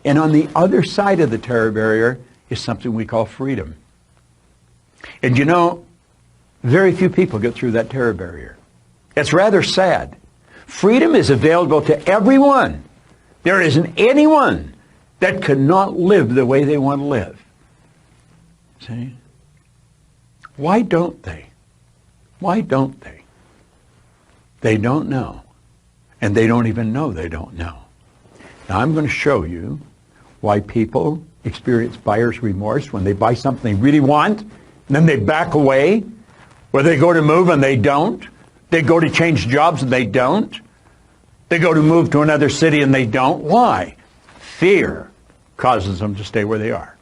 And on the other side of the terror barrier is something we call freedom. And you know, very few people get through that terror barrier. It's rather sad. Freedom is available to everyone. There isn't anyone that cannot live the way they want to live. See? Why don't they? Why don't they? They don't know. And they don't even know they don't know. Now I'm going to show you why people experience buyer's remorse when they buy something they really want, and then they back away, or they go to move and they don't. They go to change jobs and they don't. They go to move to another city and they don't. Why? Fear causes them to stay where they are.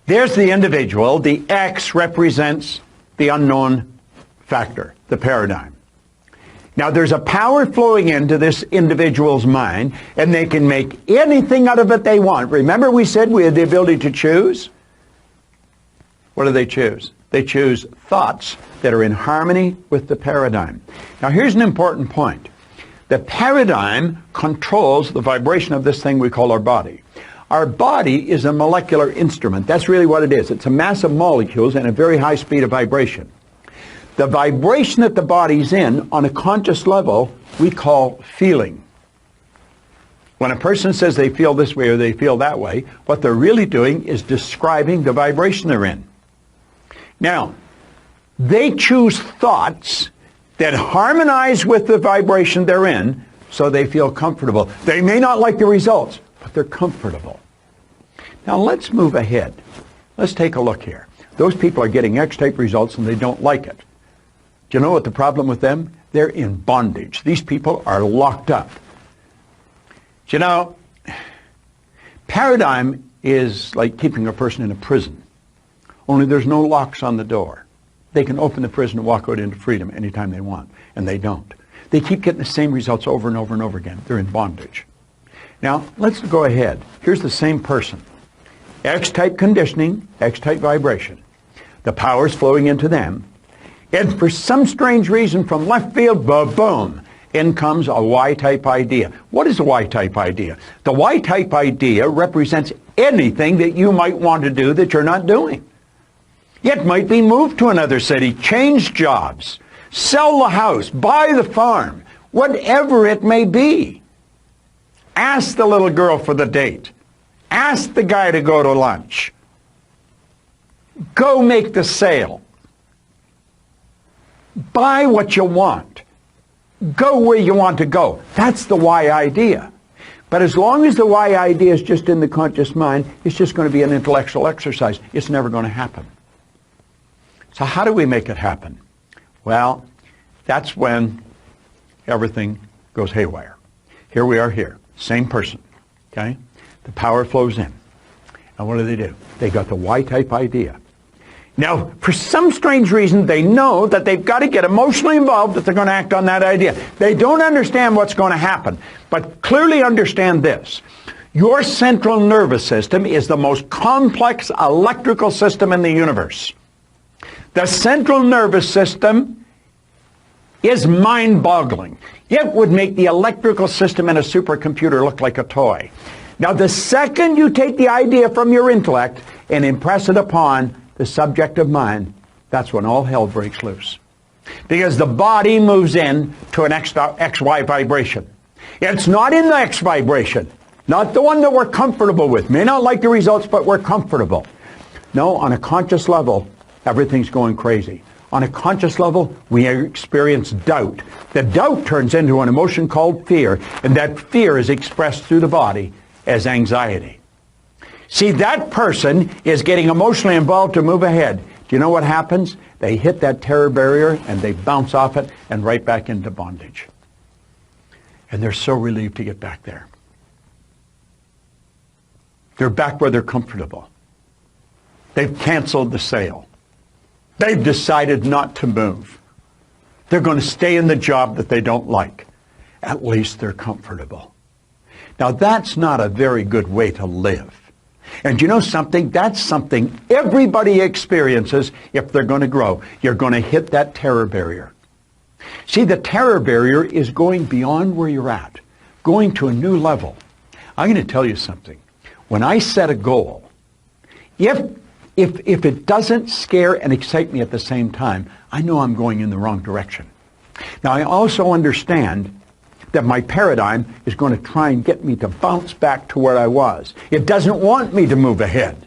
There's the individual. The X represents the unknown factor, the paradigm. Now there's a power flowing into this individual's mind, and they can make anything out of it they want. Remember we said we had the ability to choose? What do they choose? They choose thoughts that are in harmony with the paradigm. Now here's an important point. The paradigm controls the vibration of this thing we call our body. Our body is a molecular instrument. That's really what it is. It's a mass of molecules and a very high speed of vibration. The vibration that the body's in on a conscious level we call feeling. When a person says they feel this way or they feel that way, what they're really doing is describing the vibration they're in. Now, they choose thoughts that harmonize with the vibration they're in so they feel comfortable. They may not like the results, but they're comfortable. Now let's move ahead. Let's take a look here. Those people are getting X-type results and they don't like it. Do you know what the problem with them? They're in bondage. These people are locked up. Do you know, paradigm is like keeping a person in a prison. Only there's no locks on the door. they can open the prison and walk out into freedom anytime they want, and they don't. They keep getting the same results over and over and over again. They're in bondage. Now, let's go ahead. Here's the same person. X-type conditioning, X-type vibration. The power's flowing into them. And for some strange reason from left field, boom, in comes a Y-type idea. What is a Y-type idea? The Y-type idea represents anything that you might want to do that you're not doing. It might be move to another city, change jobs, sell the house, buy the farm, whatever it may be. Ask the little girl for the date. Ask the guy to go to lunch. Go make the sale. Buy what you want. Go where you want to go. That's the Y idea. But as long as the Y idea is just in the conscious mind, it's just going to be an intellectual exercise. It's never going to happen. So how do we make it happen? Well, that's when everything goes haywire. Here we are here, same person, okay? The power flows in. And what do? They got the Y-type idea. Now, for some strange reason, they know that they've got to get emotionally involved if they're going to act on that idea. They don't understand what's going to happen, but clearly understand this. Your central nervous system is the most complex electrical system in the universe. The central nervous system is mind-boggling. It would make the electrical system in a supercomputer look like a toy. Now, the second you take the idea from your intellect and impress it upon the subjective mind, that's when all hell breaks loose. Because the body moves in to an XY vibration. It's not in the X vibration, not the one that we're comfortable with. May not like the results, but we're comfortable. No, on a conscious level, everything's going crazy. On a conscious level, we experience doubt. The doubt turns into an emotion called fear, and that fear is expressed through the body as anxiety. See, that person is getting emotionally involved to move ahead. Do you know what happens? They hit that terror barrier and they bounce off it and right back into bondage. And they're so relieved to get back there. They're back where they're comfortable. They've canceled the sale. They've decided not to move. They're going to stay in the job that they don't like. At least they're comfortable. Now, that's not a very good way to live. And you know something? That's something everybody experiences if they're going to grow. You're going to hit that terror barrier. See, the terror barrier is going beyond where you're at, going to a new level. I'm going to tell you something. When I set a goal, if it doesn't scare and excite me at the same time, I know I'm going in the wrong direction. Now, I also understand that my paradigm is going to try and get me to bounce back to where I was. It doesn't want me to move ahead.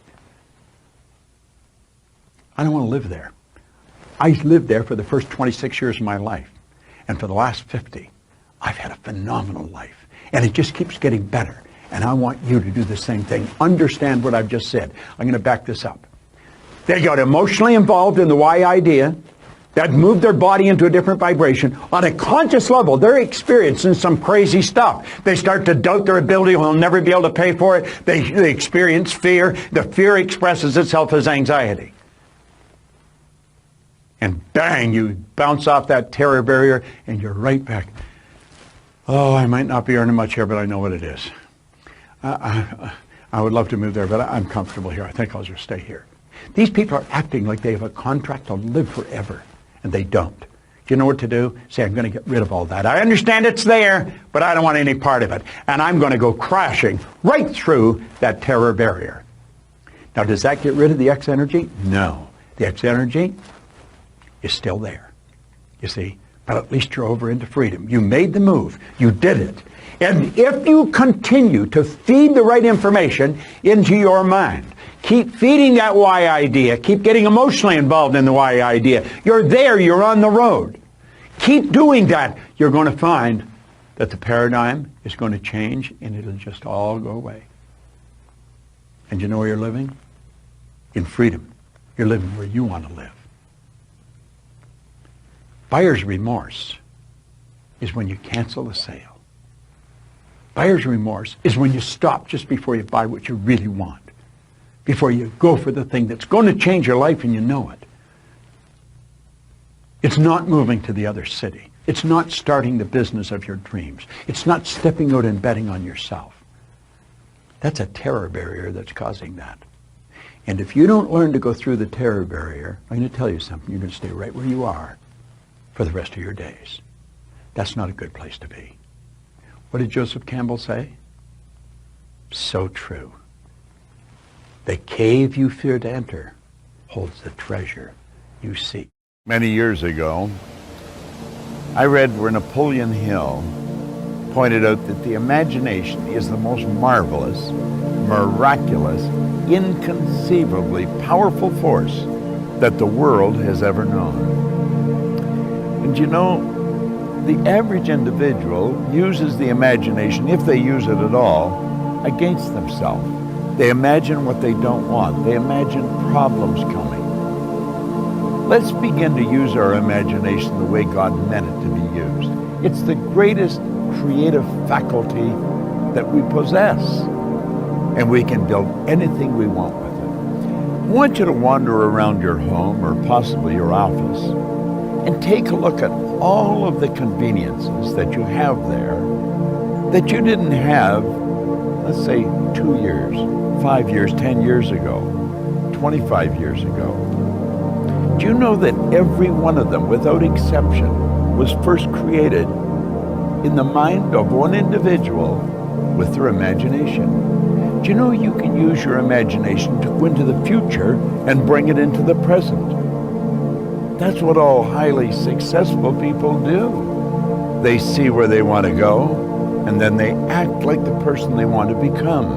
I don't want to live there. I lived there for the first 26 years of my life. And for the last 50, I've had a phenomenal life. And it just keeps getting better. And I want you to do the same thing. Understand what I've just said. I'm going to back this up. They got emotionally involved in the Y idea. That moved their body into a different vibration. On a conscious level, they're experiencing some crazy stuff. They start to doubt their ability, they'll never be able to pay for it. They experience fear. The fear expresses itself as anxiety. And bang, you bounce off that terror barrier and you're right back. Oh, I might not be earning much here, but I know what it is. I would love to move there, but I'm comfortable here. I think I'll just stay here. These people are acting like they have a contract to live forever. And they don't. Do you know what to do? Say, I'm going to get rid of all that. I understand it's there, but I don't want any part of it. And I'm going to go crashing right through that terror barrier. Now, does that get rid of the X energy? No. The X energy is still there. You see? But at least you're over into freedom. You made the move. You did it. And if you continue to feed the right information into your mind, keep feeding that Y idea. Keep getting emotionally involved in the Y idea. You're there. You're on the road. Keep doing that. You're going to find that the paradigm is going to change and it'll just all go away. And you know where you're living? In freedom. You're living where you want to live. Buyer's remorse is when you cancel the sale. Buyer's remorse is when you stop just before you buy what you really want. Before you go for the thing that's going to change your life and you know it. It's not moving to the other city. It's not starting the business of your dreams. It's not stepping out and betting on yourself. That's a terror barrier that's causing that. And if you don't learn to go through the terror barrier, I'm going to tell you something. You're going to stay right where you are for the rest of your days. That's not a good place to be. What did Joseph Campbell say? So true. The cave you fear to enter holds the treasure you seek. Many years ago, I read where Napoleon Hill pointed out that the imagination is the most marvelous, miraculous, inconceivably powerful force that the world has ever known. And you know, the average individual uses the imagination, if they use it at all, against themselves. They imagine what they don't want. They imagine problems coming. Let's begin to use our imagination the way God meant it to be used. It's the greatest creative faculty that we possess, and we can build anything we want with it. I want you to wander around your home or possibly your office and take a look at all of the conveniences that you have there that you didn't have, let's say, 2 years, 5 years, 10 years ago, 25 years ago. Do you know that every one of them, without exception, was first created in the mind of one individual with their imagination? Do you know you can use your imagination to go into the future and bring it into the present? That's what all highly successful people do. They see where they want to go, and then they act like the person they want to become.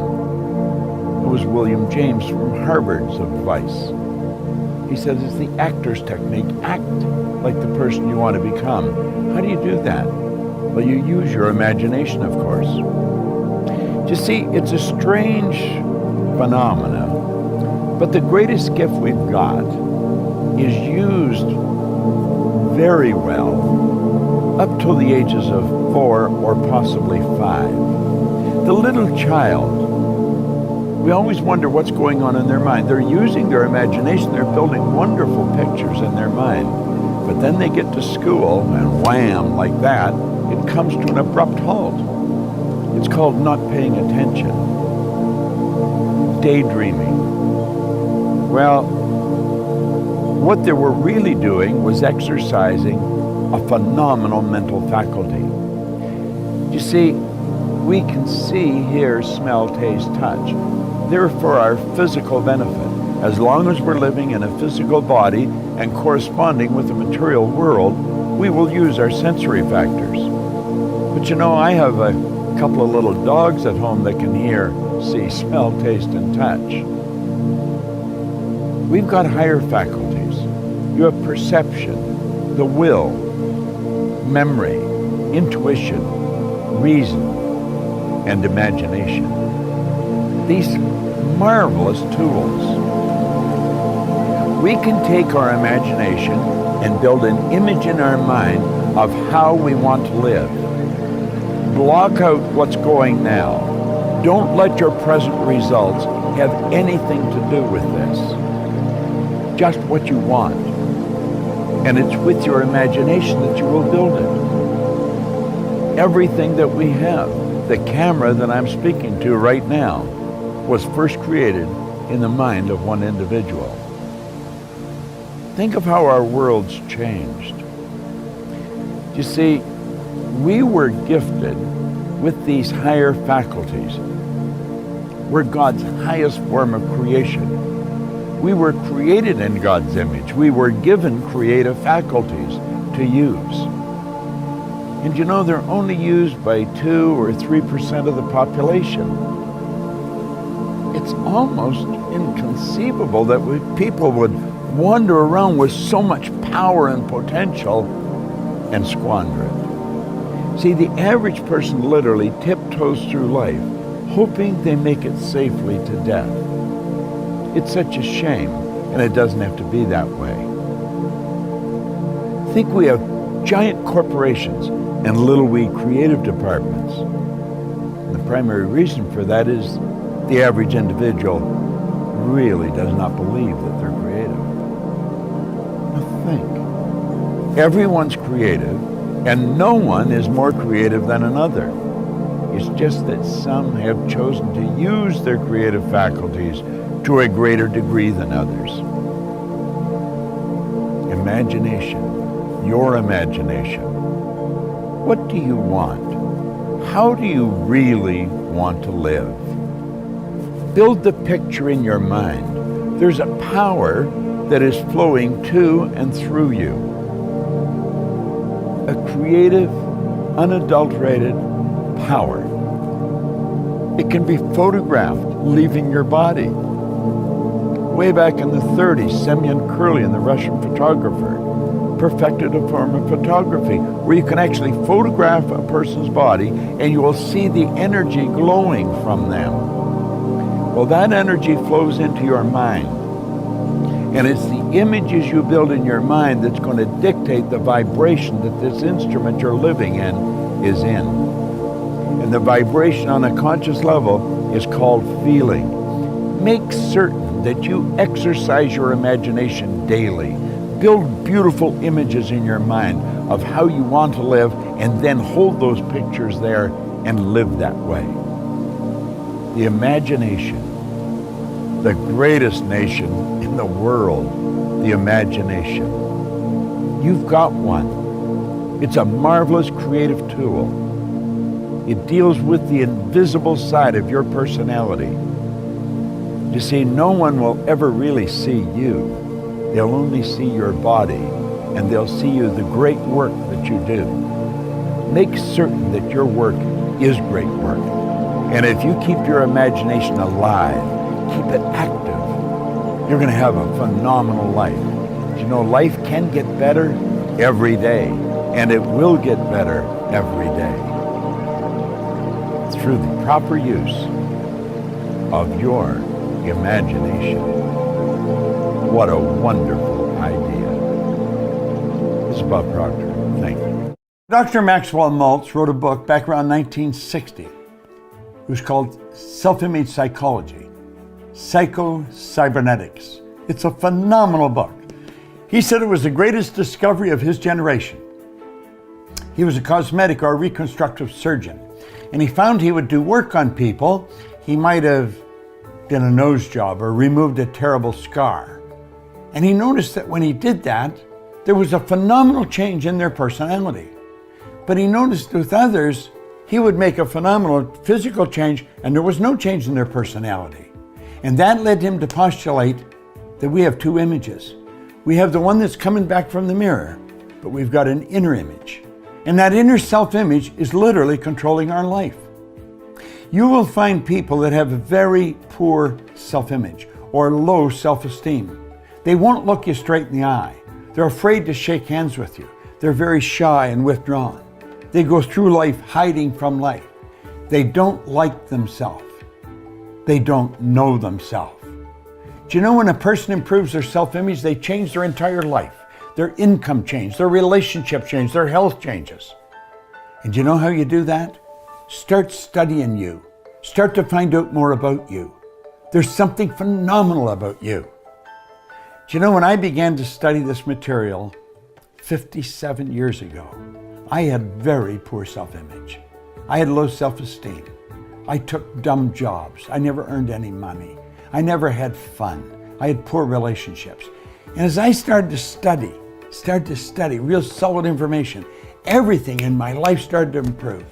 It was William James from Harvard's advice. He says it's the actor's technique. Act like the person you want to become. How do you do that? Well, you use your imagination, of course. You see, it's a strange phenomena, but the greatest gift we've got is used very well up till the ages of 4 or possibly 5. The little child, we always wonder what's going on in their mind. They're using their imagination. They're building wonderful pictures in their mind. But then they get to school, and wham, like that, it comes to an abrupt halt. It's called not paying attention. Daydreaming. Well, what they were really doing was exercising a phenomenal mental faculty. You see, we can see, hear, smell, taste, touch. They're for our physical benefit. As long as we're living in a physical body and corresponding with the material world, we will use our sensory factors. But you know, I have a couple of little dogs at home that can hear, see, smell, taste, and touch. We've got higher faculties. You have perception, the will, memory, intuition, reason, and imagination. These marvelous tools. We can take our imagination and build an image in our mind of how we want to live. Block out what's going now. Don't let your present results have anything to do with this. Just what you want. And it's with your imagination that you will build it. Everything that we have, the camera that I'm speaking to right now, was first created in the mind of one individual. Think of how our world's changed. You see, we were gifted with these higher faculties. We're God's highest form of creation. We were created in God's image. We were given creative faculties to use. And you know, they're only used by 2 or 3% of the population. It's almost inconceivable that people would wander around with so much power and potential and squander it. See, the average person literally tiptoes through life, hoping they make it safely to death. It's such a shame, and it doesn't have to be that way. Think we have giant corporations and little wee creative departments. And the primary reason for that is the average individual really does not believe that they're creative. Now think. Everyone's creative, and no one is more creative than another. It's just that some have chosen to use their creative faculties to a greater degree than others. Imagination, your imagination. What do you want? How do you really want to live? Build the picture in your mind. There's a power that is flowing to and through you. A creative, unadulterated power. It can be photographed leaving your body. Way back in the 30s, Semyon Kurlin, the Russian photographer, perfected a form of photography where you can actually photograph a person's body and you will see the energy glowing from them. Well, that energy flows into your mind. And it's the images you build in your mind that's going to dictate the vibration that this instrument you're living in is in. And the vibration on a conscious level is called feeling. Make certain that you exercise your imagination daily. Build beautiful images in your mind of how you want to live, and then hold those pictures there and live that way. The imagination, the greatest nation in the world, the imagination. You've got one. It's a marvelous creative tool. It deals with the invisible side of your personality. You see, no one will ever really see you. They'll only see your body, and they'll see you the great work that you do. Make certain that your work is great work. And if you keep your imagination alive, keep it active, you're going to have a phenomenal life. You know, life can get better every day, and it will get better every day through the proper use of your imagination. What a wonderful idea. This is Bob Proctor. Thank you. Dr. Maxwell Maltz wrote a book back around 1960. It was called Self-Image Psychology, Psycho-Cybernetics. It's a phenomenal book. He said it was the greatest discovery of his generation. He was a cosmetic or reconstructive surgeon, and he found he would do work on people. He might have done a nose job or removed a terrible scar. And he noticed that when he did that, there was a phenomenal change in their personality. But he noticed with others, he would make a phenomenal physical change and there was no change in their personality. And that led him to postulate that we have two images. We have the one that's coming back from the mirror, but we've got an inner image. And that inner self-image is literally controlling our life. You will find people that have a very poor self-image or low self-esteem. They won't look you straight in the eye. They're afraid to shake hands with you. They're very shy and withdrawn. They go through life hiding from life. They don't like themselves. They don't know themselves. Do you know when a person improves their self-image, they change their entire life? Their income changes, their relationship changes, their health changes. And do you know how you do that? Start studying you. Start to find out more about you. There's something phenomenal about you. Do you know, when I began to study this material 57 years ago, I had very poor self-image. I had low self-esteem. I took dumb jobs. I never earned any money. I never had fun. I had poor relationships. And as I started to study real solid information, everything in my life started to improve.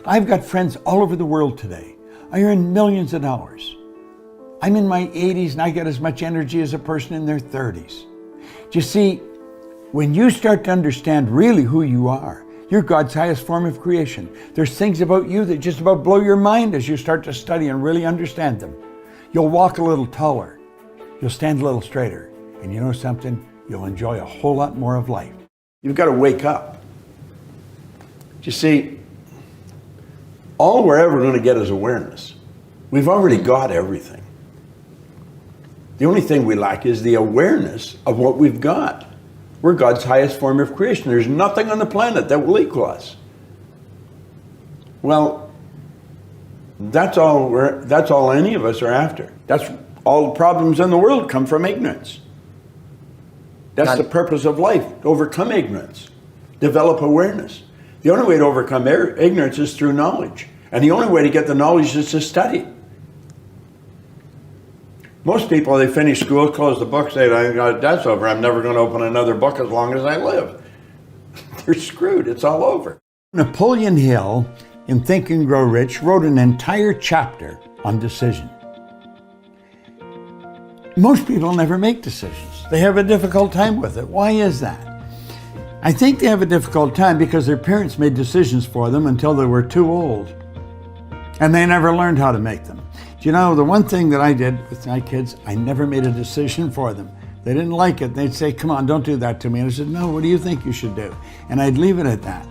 I've got friends all over the world today. I earn millions of dollars. I'm in my 80s and I got as much energy as a person in their 30s. Do you see, when you start to understand really who you are, you're God's highest form of creation. There's things about you that just about blow your mind as you start to study and really understand them. You'll walk a little taller. You'll stand a little straighter. And you know something? You'll enjoy a whole lot more of life. You've got to wake up. Do you see, all we're ever going to get is awareness. We've already got everything. The only thing we lack is the awareness of what we've got. We're God's highest form of creation. There's nothing on the planet that will equal us. Well, that's all any of us are after. That's all the problems in the world come from ignorance. That's the purpose of life, to overcome ignorance, develop awareness. The only way to overcome ignorance is through knowledge. And the only way to get the knowledge is to study. Most people, they finish school, close the book, say, that's over, I'm never going to open another book as long as I live. They're screwed, it's all over. Napoleon Hill, in Think and Grow Rich, wrote an entire chapter on decision. Most people never make decisions. They have a difficult time with it. Why is that? I think they have a difficult time because their parents made decisions for them until they were too old. And they never learned how to make them. Do you know, the one thing that I did with my kids, I never made a decision for them. They didn't like it. They'd say, come on, don't do that to me. And I said, no, what do you think you should do? And I'd leave it at that.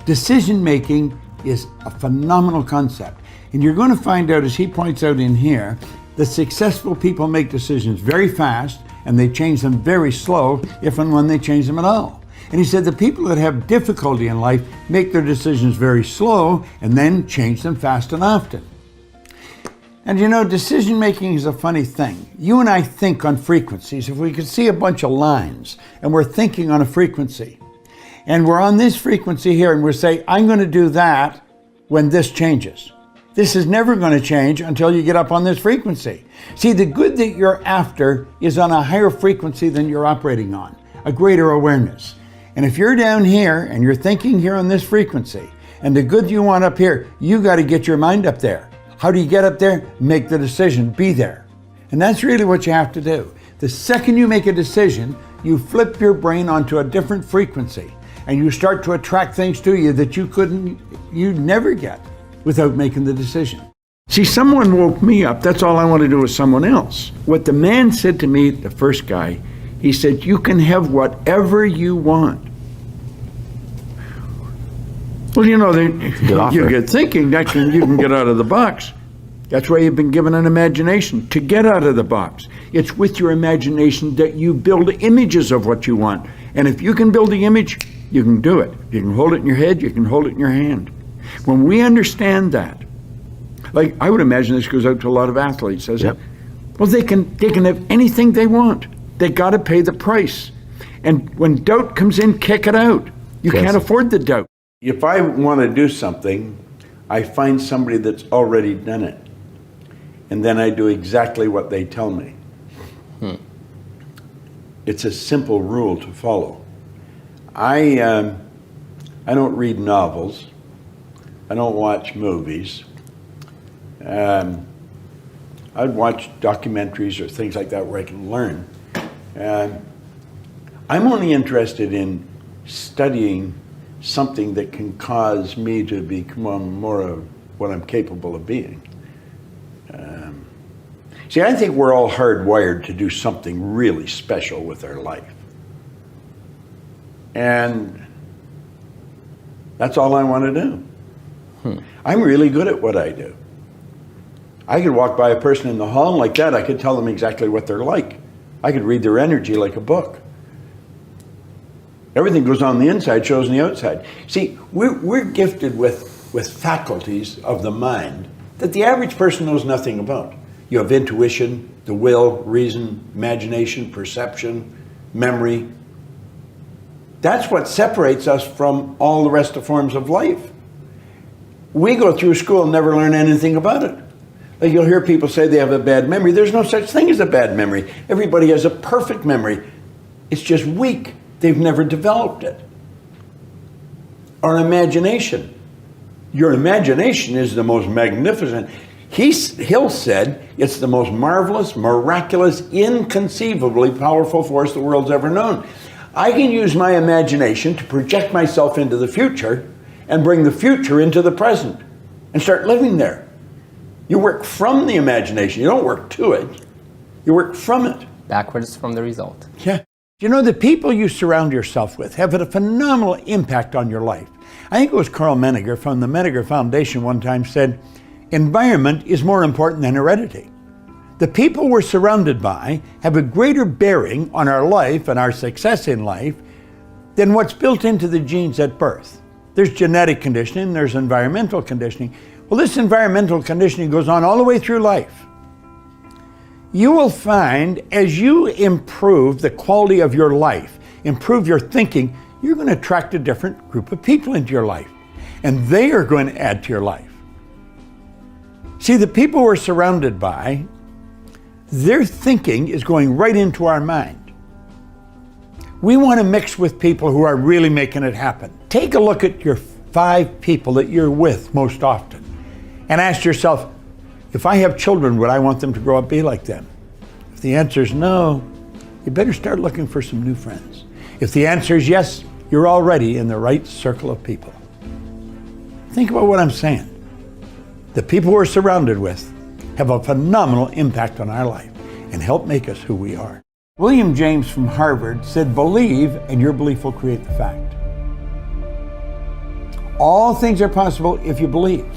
Decision making is a phenomenal concept. And you're going to find out, as he points out in here, that successful people make decisions very fast and they change them very slow, if and when they change them at all. And he said the people that have difficulty in life make their decisions very slow and then change them fast and often. And you know, decision making is a funny thing. You and I think on frequencies. If we could see a bunch of lines and we're thinking on a frequency, and we're on this frequency here and we're saying, I'm going to do that when this changes. This is never going to change until you get up on this frequency. See, the good that you're after is on a higher frequency than you're operating on, a greater awareness. And if you're down here and you're thinking here on this frequency, and the good you want up here, you got to get your mind up there. How do you get up there? Make the decision, be there. And that's really what you have to do. The second you make a decision, you flip your brain onto a different frequency and you start to attract things to you that you'd never get without making the decision. See, someone woke me up. That's all I want to do with someone else. What the man said to me, the first guy, he said, you can have whatever you want. Well, you know, you get thinking, you can get out of the box. That's why you've been given an imagination, to get out of the box. It's with your imagination that you build images of what you want. And if you can build the image, you can do it. You can hold it in your head, you can hold it in your hand. When we understand that, like I would imagine this goes out to a lot of athletes, doesn't it? Well, they can have anything they want. They got to pay the price. And when doubt comes in, kick it out. You can't afford the doubt. If I want to do something, I find somebody that's already done it. And then I do exactly what they tell me. It's a simple rule to follow. I don't read novels. I don't watch movies. I'd watch documentaries or things like that where I can learn. I'm only interested in studying something that can cause me to become more of what I'm capable of being. See, I think we're all hardwired to do something really special with our life. And that's all I want to do. I'm really good at what I do. I could walk by a person in the hall and like that, I could tell them exactly what they're like. I could read their energy like a book. Everything goes on the inside, shows on the outside. See, we're gifted with faculties of the mind that the average person knows nothing about. You have intuition, the will, reason, imagination, perception, memory. That's what separates us from all the rest of forms of life. We go through school and never learn anything about it. Like you'll hear people say they have a bad memory. There's no such thing as a bad memory. Everybody has a perfect memory. It's just weak. They've never developed it. Our imagination. Your imagination is the most magnificent. Hill said it's the most marvelous, miraculous, inconceivably powerful force the world's ever known. I can use my imagination to project myself into the future and bring the future into the present and start living there. You work from the imagination. You don't work to it. You work from it. Backwards from the result. Yeah. You know, the people you surround yourself with have a phenomenal impact on your life. I think it was Carl Menninger from the Menninger Foundation one time said, environment is more important than heredity. The people we're surrounded by have a greater bearing on our life and our success in life than what's built into the genes at birth. There's genetic conditioning, there's environmental conditioning. Well, this environmental conditioning goes on all the way through life. you will find as you improve the quality of your life, improve your thinking, you're going to attract a different group of people into your life. And they are going to add to your life. See, the people we're surrounded by, their thinking is going right into our mind. We want to mix with people who are really making it happen. Take a look at your 5 people that you're with most often and ask yourself, if I have children, would I want them to grow up be like them? If the answer is no, you better start looking for some new friends. If the answer is yes, you're already in the right circle of people. Think about what I'm saying. The people we're surrounded with have a phenomenal impact on our life and help make us who we are. William James from Harvard said, believe and your belief will create the fact. All things are possible if you believe.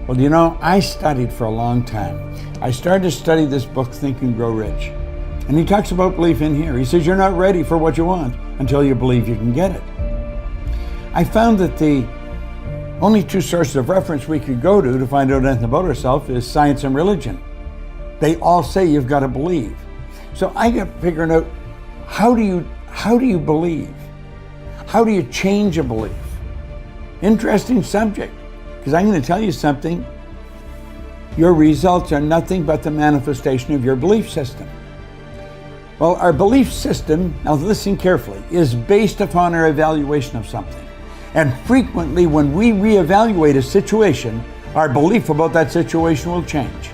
Well, you know, I studied for a long time. I started to study this book, Think and Grow Rich. And he talks about belief in here. He says you're not ready for what you want until you believe you can get it. I found that the only 2 sources of reference we could go to find out anything about ourselves is science and religion. They all say you've got to believe. So I got figuring out, how do you believe? How do you change a belief? Interesting subject, because I'm going to tell you something. Your results are nothing but the manifestation of your belief system. Well, our belief system, now listen carefully, is based upon our evaluation of something. And frequently when we reevaluate a situation, our belief about that situation will change.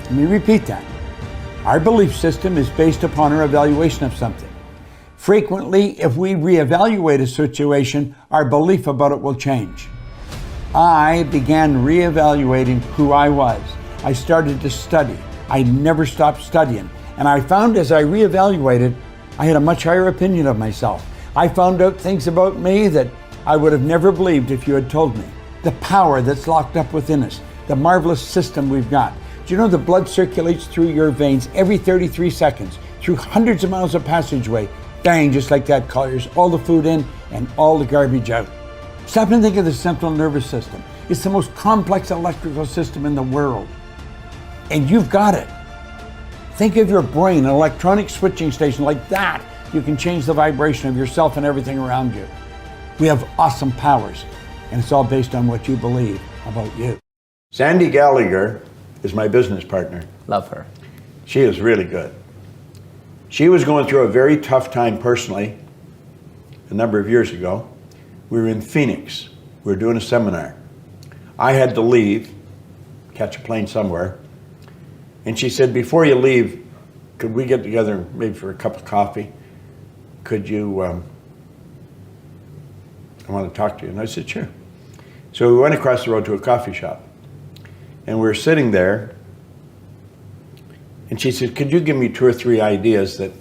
Let me repeat that. Our belief system is based upon our evaluation of something. Frequently, if we reevaluate a situation, our belief about it will change. I began reevaluating who I was. I started to study. I never stopped studying. And I found as I reevaluated, I had a much higher opinion of myself. I found out things about me that I would have never believed if you had told me. The power that's locked up within us, the marvelous system we've got. Do you know the blood circulates through your veins every 33 seconds, through hundreds of miles of passageway, bang, just like that, clears all the food in and all the garbage out. Stop and think of the central nervous system. It's the most complex electrical system in the world. And you've got it. Think of your brain, an electronic switching station like that. You can change the vibration of yourself and everything around you. We have awesome powers, and it's all based on what you believe about you. Sandy Gallagher is my business partner. Love her. She is really good. She was going through a very tough time personally a number of years ago. We were in Phoenix. We were doing a seminar. I had to leave, catch a plane somewhere. And she said, before you leave, could we get together maybe for a cup of coffee? Could you, I want to talk to you. And I said, sure. So we went across the road to a coffee shop. And we were sitting there. And she said, could you give me 2 or 3 ideas that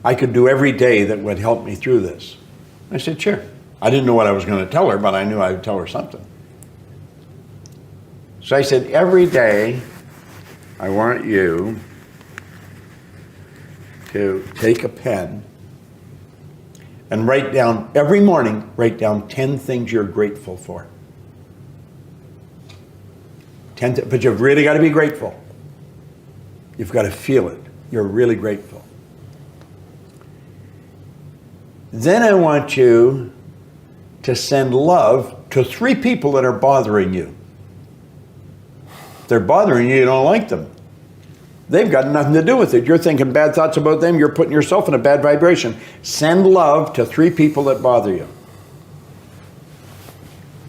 I could do every day that would help me through this? I said, sure. I didn't know what I was going to tell her, but I knew I would tell her something. So I said, every day, I want you to take a pen and write down, every morning, write down 10 things you're grateful for. But you've really got to be grateful. You've got to feel it. You're really grateful. Then I want you to send love to 3 people that are bothering you. If they're bothering you, you don't like them. They've got nothing to do with it. You're thinking bad thoughts about them. You're putting yourself in a bad vibration. Send love to 3 people that bother you.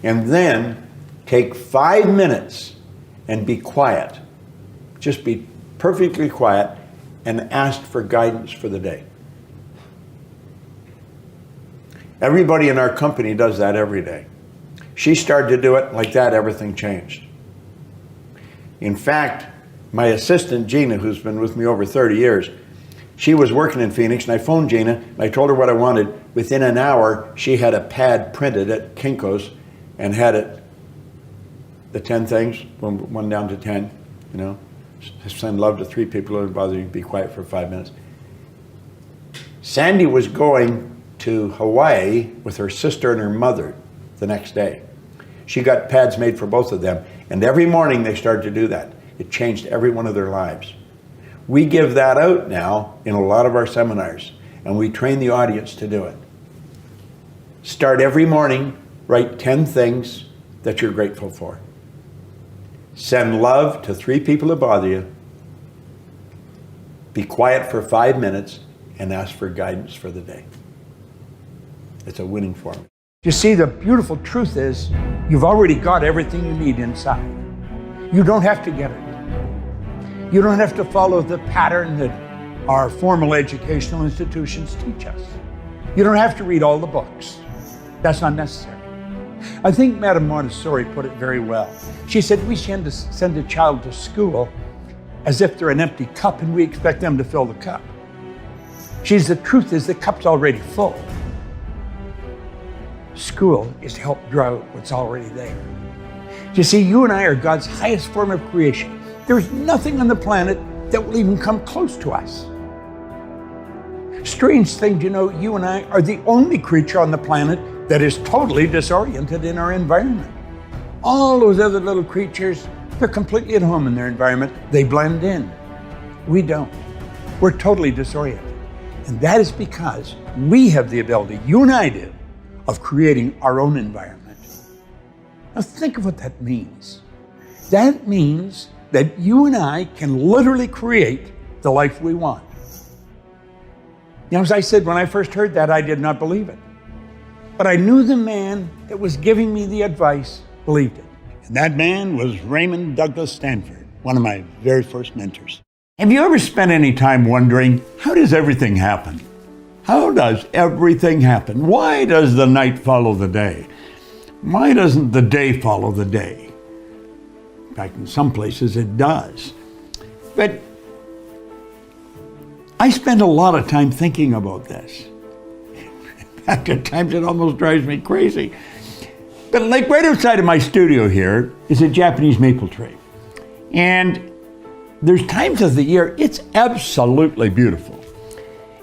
And then take 5 minutes and be quiet. Just be perfectly quiet and ask for guidance for the day. Everybody in our company does that every day. She started to do it like that, everything changed. In fact, my assistant, Gina, who's been with me over 30 years, she was working in Phoenix, and I phoned Gina, and I told her what I wanted. Within an hour, she had a pad printed at Kinko's and had it, the 10 things, one down to 10, you know. Send love to 3 people who bother you, be quiet for 5 minutes. Sandy was going to Hawaii with her sister and her mother the next day. She got pads made for both of them, and every morning they started to do that. It changed every one of their lives. We give that out now in a lot of our seminars, and we train the audience to do it. Start every morning, write 10 things that you're grateful for. Send love to 3 people that bother you. Be quiet for 5 minutes and ask for guidance for the day. It's a winning formula. You see, the beautiful truth is you've already got everything you need inside. You don't have to get it. You don't have to follow the pattern that our formal educational institutions teach us. You don't have to read all the books. That's not necessary. I think Madame Montessori put it very well. She said we tend to send a child to school as if they're an empty cup and we expect them to fill the cup. She says the truth is the cup's already full. School is to help draw out what's already there. You see, you and I are God's highest form of creation. There's nothing on the planet that will even come close to us. Strange thing, you know, you and I are the only creature on the planet that is totally disoriented in our environment. All those other little creatures, they're completely at home in their environment. They blend in. We don't. We're totally disoriented. And that is because we have the ability, you and I do, of creating our own environment. Now think of what that means. That means that you and I can literally create the life we want. Now, as I said, when I first heard that, I did not believe it. But I knew the man that was giving me the advice believed it. And that man was Raymond Douglas Stanford, one of my very first mentors. Have you ever spent any time wondering, how does everything happen? How does everything happen? Why does the night follow the day? Why doesn't the day follow the day? In fact, in some places it does. But I spend a lot of time thinking about this. In fact, at times it almost drives me crazy. But like right outside of my studio here is a Japanese maple tree. And there's times of the year it's absolutely beautiful.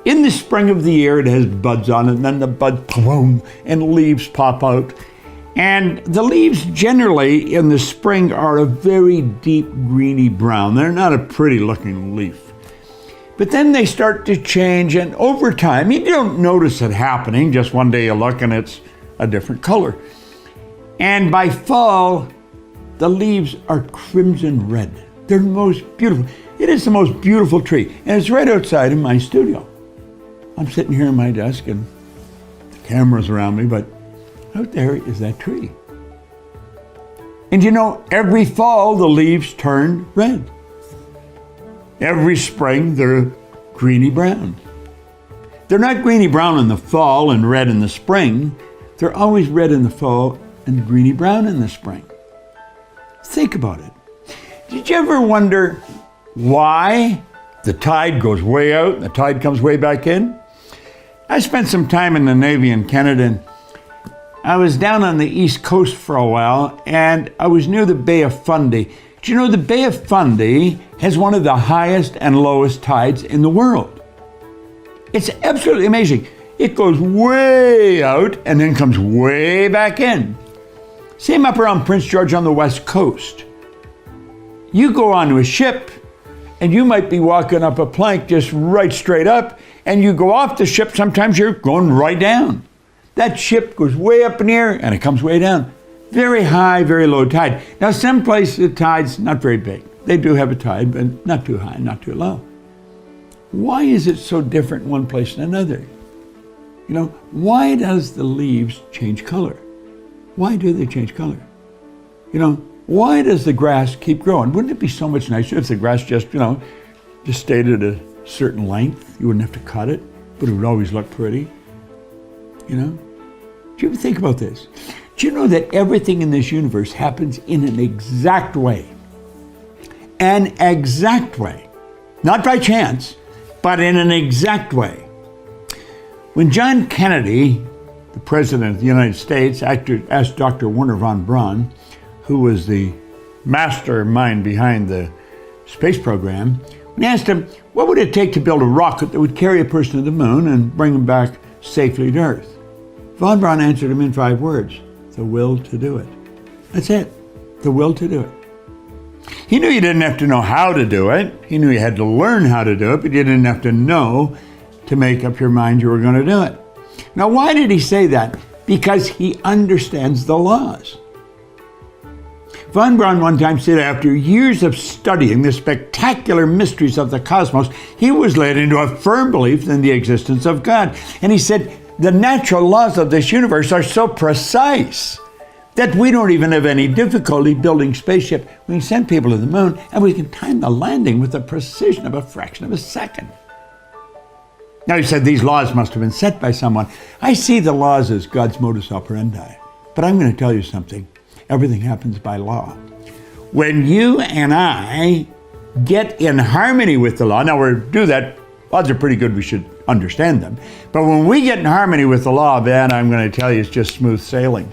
In the spring of the year it has buds on it, and then the buds boom, and leaves pop out. And the leaves generally in the spring are a very deep greeny brown. They're not a pretty looking leaf. But then they start to change, and over time, you don't notice it happening. Just one day you look and it's a different color. And by fall, the leaves are crimson red. They're the most beautiful. It is the most beautiful tree, and it's right outside of my studio. I'm sitting here at my desk and the camera's around me, but out there is that tree. And you know, every fall the leaves turn red. Every spring they're greeny brown. They're not greeny brown in the fall and red in the spring. They're always red in the fall and greeny brown in the spring. Think about it. Did you ever wonder why the tide goes way out and the tide comes way back in? I spent some time in the Navy in Canada, and I was down on the East Coast for a while, and I was near the Bay of Fundy. Do you know the Bay of Fundy has one of the highest and lowest tides in the world? It's absolutely amazing. It goes way out and then comes way back in. Same up around Prince George on the West Coast. You go onto a ship and you might be walking up a plank just right straight up, and you go off the ship, sometimes you're going right down. That ship goes way up in the air and it comes way down. Very high, very low tide. Now, some places the tide's not very big. They do have a tide, but not too high, not too low. Why is it so different in one place than another? You know, why does the leaves change color? Why do they change color? You know, why does the grass keep growing? Wouldn't it be so much nicer if the grass just, just stayed at a certain length? You wouldn't have to cut it, but it would always look pretty. You know? Do you ever think about this? Do you know that everything in this universe happens in an exact way? An exact way. Not by chance, but in an exact way. When John Kennedy, the President of the United States, asked Dr. Wernher von Braun, who was the mastermind behind the space program, when he asked him, what would it take to build a rocket that would carry a person to the moon and bring him back safely to Earth? Von Braun answered him in 5 words: the will to do it. That's it, the will to do it. He knew you didn't have to know how to do it. He knew you had to learn how to do it, but you didn't have to know to make up your mind you were going to do it. Now, why did he say that? Because he understands the laws. Von Braun one time said after years of studying the spectacular mysteries of the cosmos, he was led into a firm belief in the existence of God. And he said, the natural laws of this universe are so precise that we don't even have any difficulty building spaceship. We can send people to the moon, and we can time the landing with the precision of a fraction of a second. Now, he said these laws must have been set by someone. I see the laws as God's modus operandi. But I'm going to tell you something. Everything happens by law. When you and I get in harmony with the law, now we do that, odds are pretty good we should understand them. But when we get in harmony with the law, then I'm going to tell you it's just smooth sailing.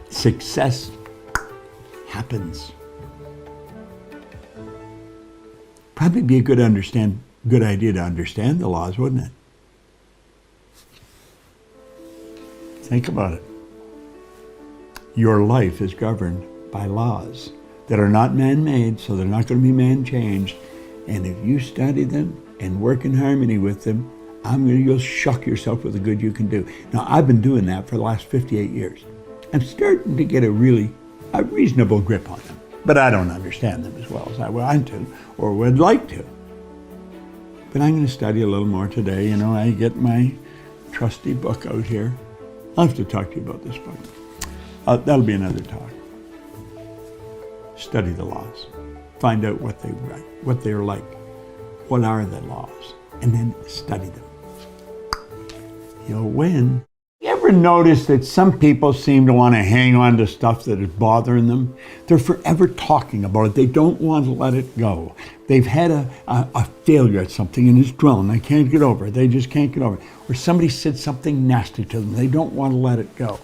Success happens. Probably be a good idea to understand the laws, wouldn't it? Think about it. Your life is governed by laws that are not man-made, so they're not going to be man-changed. And if you study them and work in harmony with them, you'll shock yourself with the good you can do. Now, I've been doing that for the last 58 years. I'm starting to get a reasonable grip on them, but I don't understand them as well as I want to or would like to. But I'm going to study a little more today. You know, I get my trusty book out here. I'll have to talk to you about this book. That'll be another talk. Study the laws. Find out what they write, what they're like. What are the laws? And then study them. You'll win. You ever notice that some people seem to want to hang on to stuff that is bothering them? They're forever talking about it. They don't want to let it go. They've had a failure at something and it's grown. They can't get over it. They just can't get over it. Or somebody said something nasty to them. They don't want to let it go.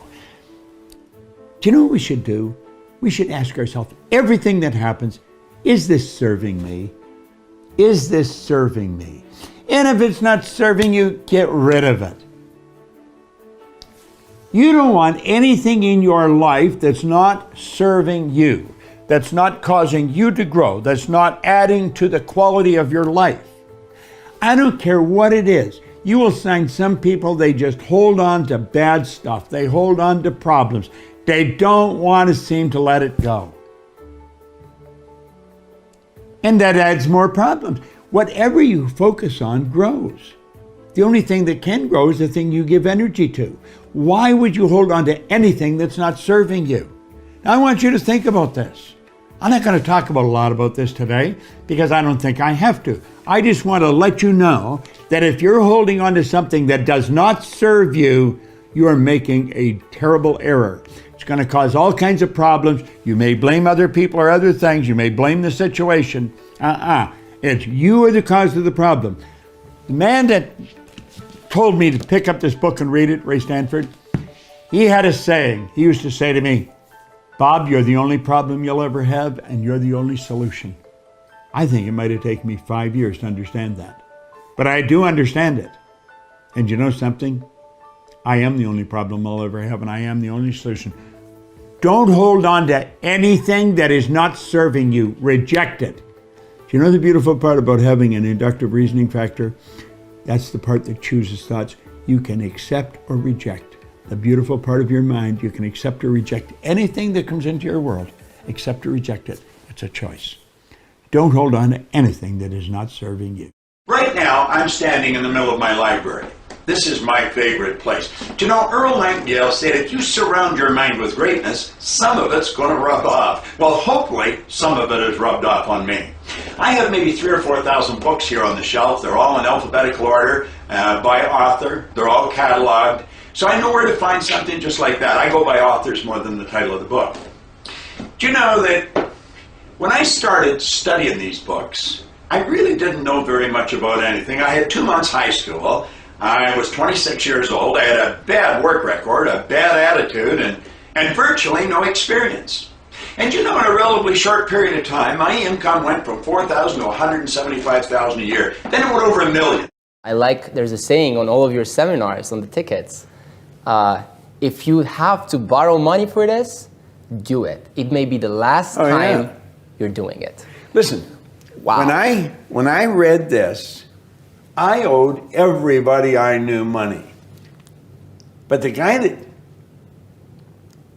Do you know what we should do? We should ask ourselves, everything that happens, is this serving me? Is this serving me? And if it's not serving you, get rid of it. You don't want anything in your life that's not serving you, that's not causing you to grow, that's not adding to the quality of your life. I don't care what it is. You will find some people, they just hold on to bad stuff. They hold on to problems. They don't want to seem to let it go. And that adds more problems. Whatever you focus on grows. The only thing that can grow is the thing you give energy to. Why would you hold on to anything that's not serving you? Now, I want you to think about this. I'm not going to talk about a lot about this today because I don't think I have to. I just want to let you know that if you're holding on to something that does not serve you, you are making a terrible error. It's going to cause all kinds of problems. You may blame other people or other things. You may blame the situation. It's you are the cause of the problem. The man that told me to pick up this book and read it, Ray Stanford, he had a saying. He used to say to me, Bob, you're the only problem you'll ever have, and you're the only solution. I think it might have taken me 5 years to understand that. But I do understand it. And you know something? I am the only problem I'll ever have, and I am the only solution. Don't hold on to anything that is not serving you. Reject it. Do you know the beautiful part about having an inductive reasoning factor? That's the part that chooses thoughts. You can accept or reject. The beautiful part of your mind, you can accept or reject anything that comes into your world. Accept or reject it. It's a choice. Don't hold on to anything that is not serving you. Right now, I'm standing in the middle of my library. This is my favorite place. Do you know, Earl Nightingale said if you surround your mind with greatness, some of it's going to rub off. Well, hopefully, some of it has rubbed off on me. I have maybe 3,000 or 4,000 books here on the shelf. They're all in alphabetical order, by author. They're all cataloged. So I know where to find something just like that. I go by authors more than the title of the book. Do you know that when I started studying these books, I really didn't know very much about anything. I had 2 months high school. I was 26 years old. I had a bad work record, a bad attitude, and virtually no experience. And you know, in a relatively short period of time, my income went from $4,000 to $175,000 a year. Then it went over $1 million. There's a saying on all of your seminars, on the tickets, if you have to borrow money for this, do it. It may be the last time you're doing it. Listen, Wow. when I read this, I owed everybody I knew money. But the guy that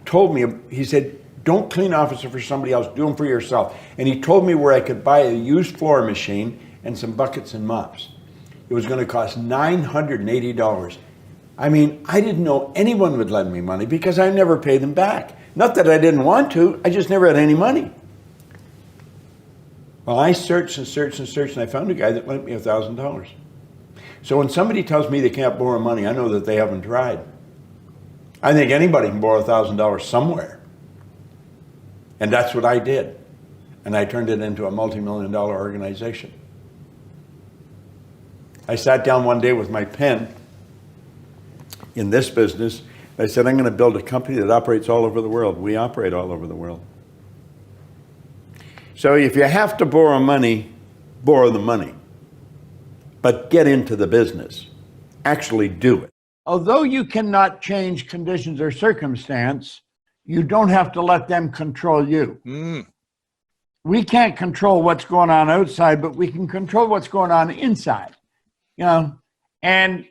told me, he said, don't clean officer for somebody else, do them for yourself. And he told me where I could buy a used floor machine and some buckets and mops. It was going to cost $980. I mean, I didn't know anyone would lend me money because I never paid them back. Not that I didn't want to, I just never had any money. Well, I searched and searched and searched, and I found a guy that lent me $1,000. So when somebody tells me they can't borrow money, I know that they haven't tried. I think anybody can borrow $1,000 somewhere. And that's what I did. And I turned it into a multi-million-dollar organization. I sat down one day with my pen in this business. I said, I'm going to build a company that operates all over the world. We operate all over the world. So if you have to borrow money, borrow the money. But get into the business. Actually do it. Although you cannot change conditions or circumstance, you don't have to let them control you. We can't control what's going on outside, but we can control what's going on inside. You know, and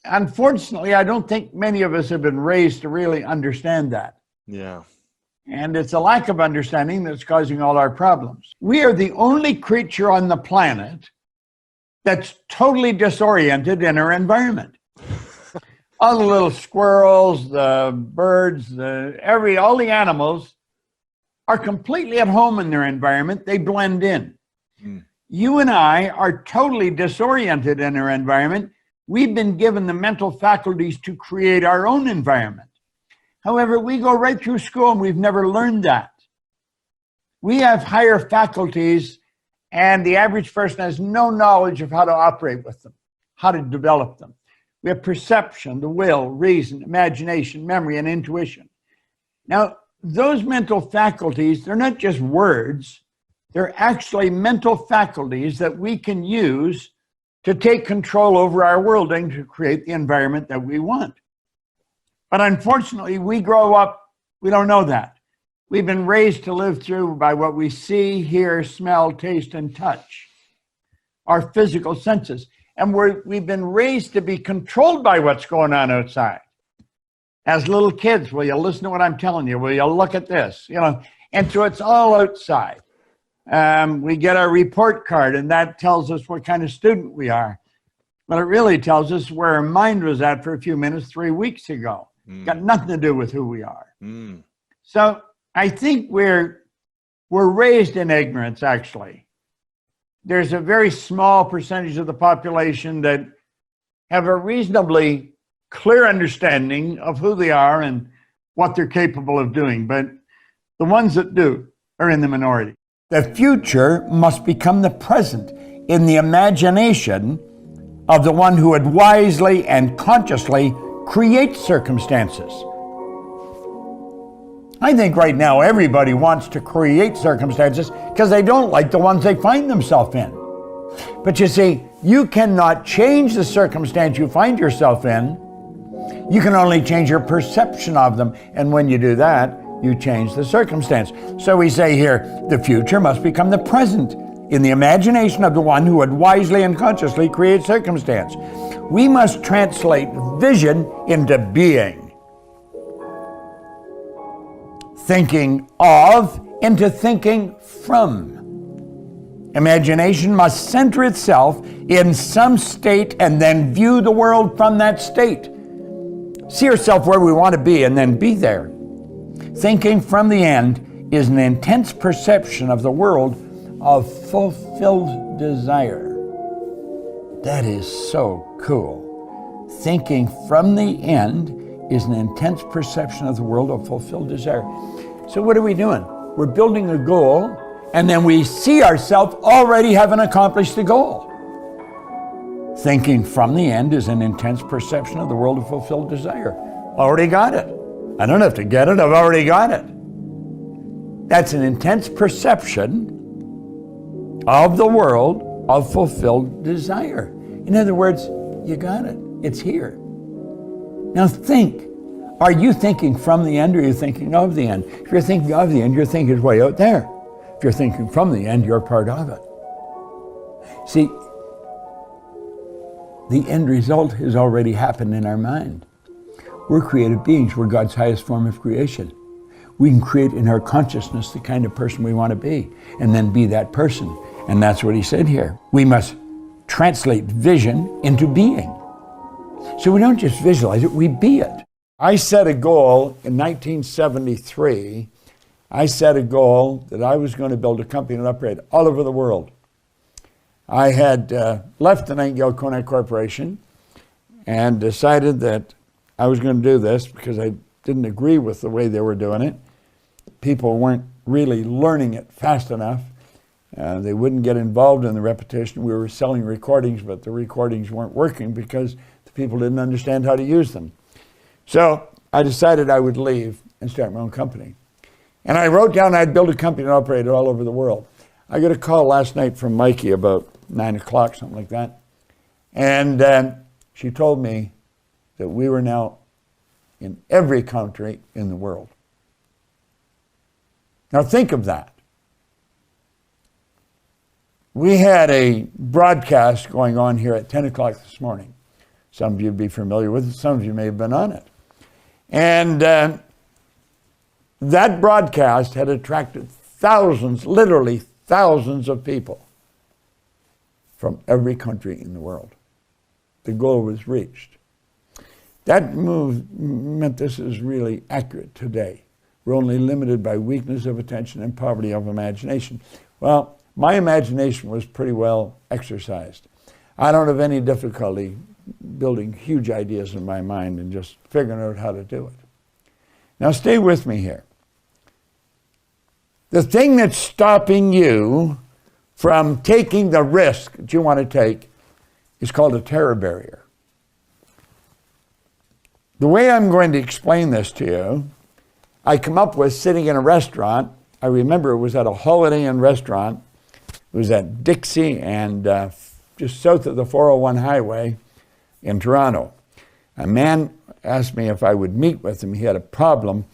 unfortunately, I don't think many of us have been raised to really understand that. Yeah. And it's a lack of understanding that's causing all our problems. We are the only creature on the planet that's totally disoriented in our environment. All the little squirrels, the birds, all the animals are completely at home in their environment. They blend in. You and I are totally disoriented in our environment. We've been given the mental faculties to create our own environment. However, we go right through school and we've never learned that. We have higher faculties, and the average person has no knowledge of how to operate with them, how to develop them. We have perception, the will, reason, imagination, memory, and intuition. Now, those mental faculties, they're not just words, they're actually mental faculties that we can use to take control over our world and to create the environment that we want. But unfortunately, we grow up, we don't know that. We've been raised to live through by what we see, hear, smell, taste, and touch, our physical senses. And we've been raised to be controlled by what's going on outside. As little kids, will you listen to what I'm telling you? Will you look at this? You know, and so it's all outside. We get our report card, and that tells us what kind of student we are. But it really tells us where our mind was at for a few minutes 3 weeks ago. Got nothing to do with who we are. So I think we're raised in ignorance, actually. There's a very small percentage of the population that have a reasonably clear understanding of who they are and what they're capable of doing. But the ones that do are in the minority. The future must become the present in the imagination of the one who would wisely and consciously create circumstances. I think right now everybody wants to create circumstances because they don't like the ones they find themselves in. But you see, you cannot change the circumstance you find yourself in. You can only change your perception of them. And when you do that, you change the circumstance. So we say here, the future must become the present in the imagination of the one who would wisely and consciously create circumstance. We must translate vision into being. Thinking of into thinking from. Imagination must center itself in some state and then view the world from that state. See yourself where we want to be and then be there. Thinking from the end is an intense perception of the world of fulfilled desire. That is so cool. Thinking from the end is an intense perception of the world of fulfilled desire. So what are we doing? We're building a goal, and then we see ourselves already having accomplished the goal. Thinking from the end is an intense perception of the world of fulfilled desire. Already got it. I don't have to get it, I've already got it. That's an intense perception of the world of fulfilled desire. In other words, you got it. It's here. Now think. Are you thinking from the end or are you thinking of the end? If you're thinking of the end, you're thinking it's way out there. If you're thinking from the end, you're part of it. See, the end result has already happened in our mind. We're creative beings. We're God's highest form of creation. We can create in our consciousness the kind of person we want to be, and then be that person. And that's what he said here. We must translate vision into being. So we don't just visualize it, we be it. I set a goal in 1973. I set a goal that I was going to build a company and operate all over the world. I had left the Nightingale Conant Corporation and decided that I was going to do this because I didn't agree with the way they were doing it. People weren't really learning it fast enough. They wouldn't get involved in the repetition. We were selling recordings, but the recordings weren't working because the people didn't understand how to use them. So I decided I would leave and start my own company. And I wrote down I'd build a company and operate it all over the world. I got a call last night from Mikey about 9 o'clock, something like that. And she told me that we were now in every country in the world. Now think of that. We had a broadcast going on here at 10 o'clock this morning. Some of you would be familiar with it, some of you may have been on it. And that broadcast had attracted thousands, literally thousands of people from every country in the world. The goal was reached. That move meant this is really accurate today. We're only limited by weakness of attention and poverty of imagination. Well, my imagination was pretty well exercised. I don't have any difficulty building huge ideas in my mind and just figuring out how to do it. Now stay with me here. The thing that's stopping you from taking the risk that you want to take is called a terror barrier. The way I'm going to explain this to you, I come up with sitting in a restaurant. I remember it was at a Holiday Inn restaurant. It was at Dixie and just south of the 401 highway in Toronto. A man asked me if I would meet with him. He had a problem,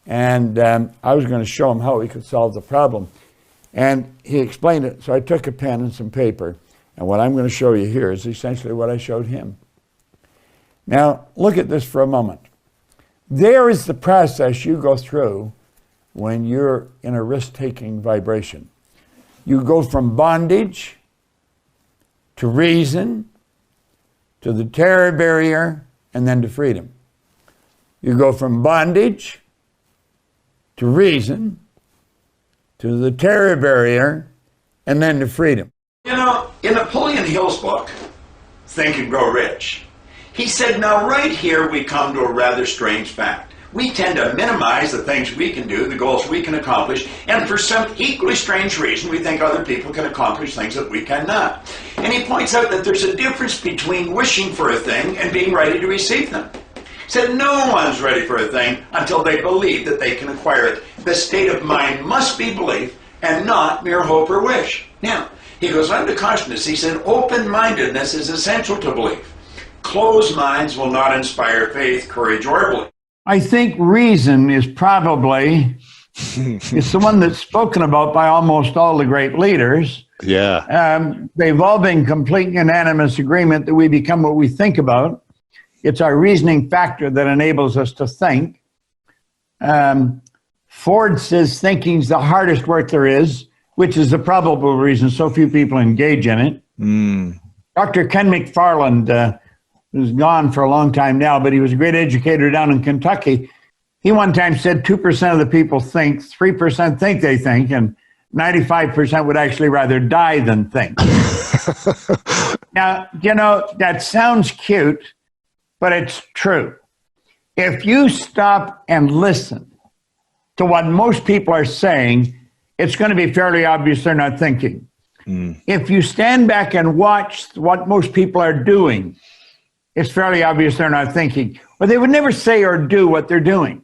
and I was going to show him how he could solve the problem. And he explained it, so I took a pen and some paper, and what I'm going to show you here is essentially what I showed him. Now, look at this for a moment. There is the process you go through when you're in a risk-taking vibration. You go from bondage to reason, to the terror barrier, and then to freedom. You go from bondage to reason, to the terror barrier, and then to freedom. You know, in Napoleon Hill's book, Think and Grow Rich, he said, now right here we come to a rather strange fact. We tend to minimize the things we can do, the goals we can accomplish, and for some equally strange reason, we think other people can accomplish things that we cannot. And he points out that there's a difference between wishing for a thing and being ready to receive them. He said, no one's ready for a thing until they believe that they can acquire it. The state of mind must be belief and not mere hope or wish. Now, he goes on to caution us. He said, open-mindedness is essential to belief. Closed minds will not inspire faith, courage, or belief. I think reason is probably it's the one that's spoken about by almost all the great leaders. Yeah. They've all been complete unanimous agreement that we become what we think about. It's our reasoning factor that enables us to think. Ford says thinking's the hardest work there is, which is the probable reason so few people engage in it. Dr. Ken McFarland, who's gone for a long time now, but he was a great educator down in Kentucky. He one time said 2% of the people think, 3% think they think, and 95% would actually rather die than think. Now, you know, that sounds cute, but it's true. If you stop and listen to what most people are saying, it's going to be fairly obvious they're not thinking. If you stand back and watch what most people are doing, it's fairly obvious they're not thinking. Or they would never say or do what they're doing.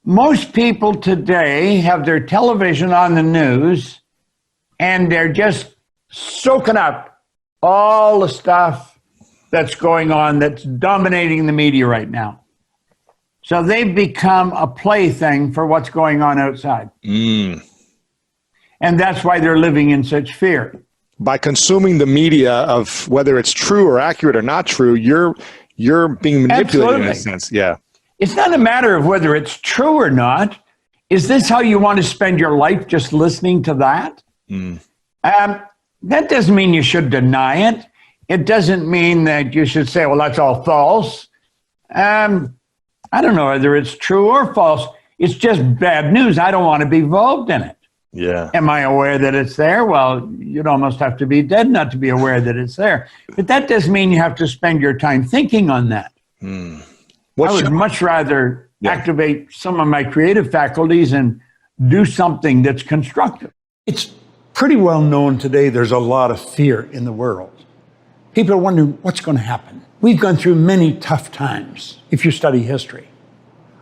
Most people today have their television on the news and they're just soaking up all the stuff that's going on that's dominating the media right now. So they've become a plaything for what's going on outside. And that's why they're living in such fear. By consuming the media of whether it's true or accurate or not true, you're being manipulated in a sense. Yeah. It's not a matter of whether it's true or not. Is this how you want to spend your life, just listening to that? That doesn't mean you should deny it. It doesn't mean that you should say, well, that's all false. I don't know whether it's true or false. It's just bad news. I don't want to be involved in it. Yeah. Am I aware that it's there? Well, you'd almost have to be dead not to be aware that it's there. But that doesn't mean you have to spend your time thinking on that. I would much rather activate some of my creative faculties and do something that's constructive. It's pretty well known today there's a lot of fear in the world. People are wondering what's going to happen. We've gone through many tough times if you study history.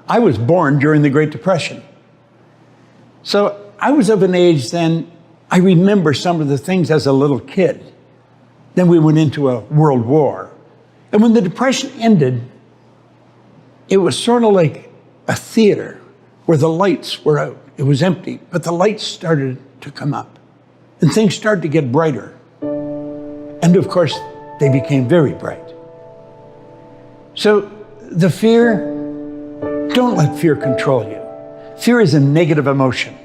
I was born during the Great Depression. So I was of an age then, I remember some of the things as a little kid. Then we went into a world war. And when the Depression ended, it was sort of like a theater where the lights were out. It was empty, but the lights started to come up and things started to get brighter. And of course, they became very bright. So the fear, don't let fear control you. Fear is a negative emotion.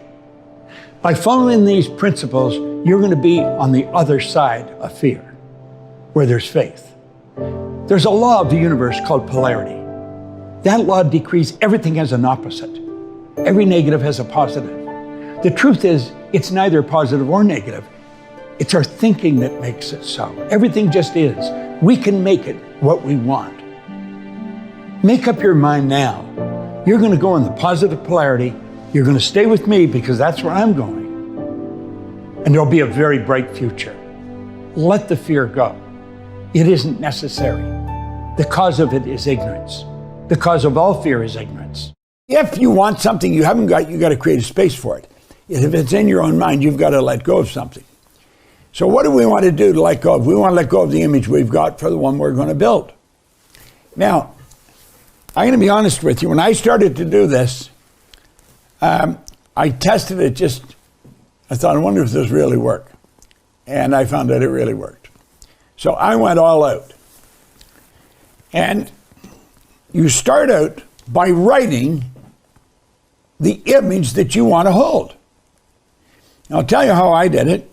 By following these principles, you're going to be on the other side of fear, where there's faith. There's a law of the universe called polarity. That law decrees everything has an opposite. Every negative has a positive. The truth is, it's neither positive or negative. It's our thinking that makes it so. Everything just is. We can make it what we want. Make up your mind now. You're going to go in the positive polarity. You're going to stay with me because that's where I'm going. And there'll be a very bright future. Let the fear go. It isn't necessary. The cause of it is ignorance. The cause of all fear is ignorance. If you want something you haven't got, you got to create a space for it. If it's in your own mind, you've got to let go of something. So what do we want to do to let go of? We want to let go of the image we've got for the one we're going to build. Now, I'm going to be honest with you. When I started to do this, I tested it I thought, I wonder if this really worked. And I found that it really worked. So I went all out. And you start out by writing the image that you want to hold. I'll tell you how I did it.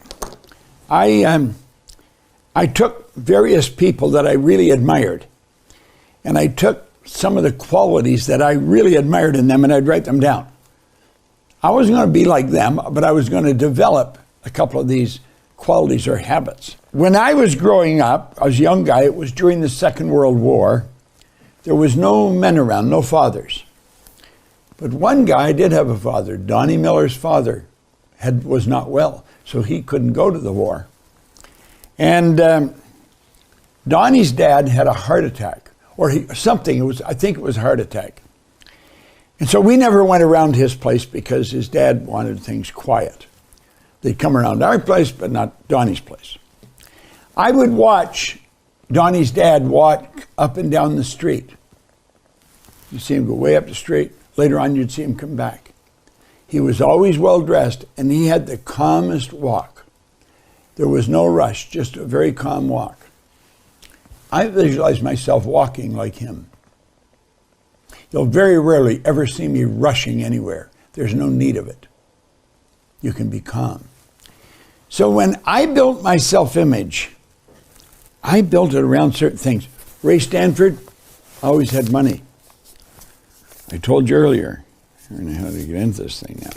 I took various people that I really admired, and I took some of the qualities that I really admired in them, and I'd write them down. I wasn't going to be like them, but I was going to develop a couple of these qualities or habits. When I was growing up, I was a young guy, it was during the Second World War. There was no men around, no fathers. But one guy did have a father. Donnie Miller's father was not well, so he couldn't go to the war. And Donnie's dad had a heart attack, or something. I think it was a heart attack. And so we never went around his place because his dad wanted things quiet. They'd come around our place, but not Donnie's place. I would watch Donnie's dad walk up and down the street. You'd see him go way up the street. Later on, you'd see him come back. He was always well-dressed, and he had the calmest walk. There was no rush, just a very calm walk. I visualized myself walking like him. You'll very rarely ever see me rushing anywhere. There's no need of it. You can be calm. So when I built my self-image, I built it around certain things. Ray Stanford always had money. I told you earlier. I don't know how to get into this thing now.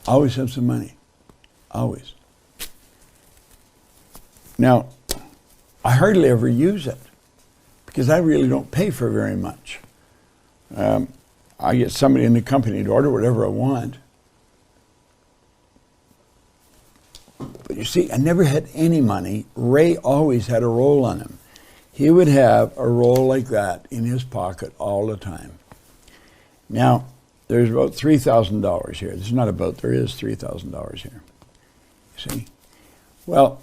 Always have some money. Always. Now, I hardly ever use it because I really don't pay for very much. I get somebody in the company to order whatever I want. But you see, I never had any money. Ray always had a roll on him. He would have a roll like that in his pocket all the time. Now, there's about $3,000 here. There's not about, there is $3,000 here. You see? Well,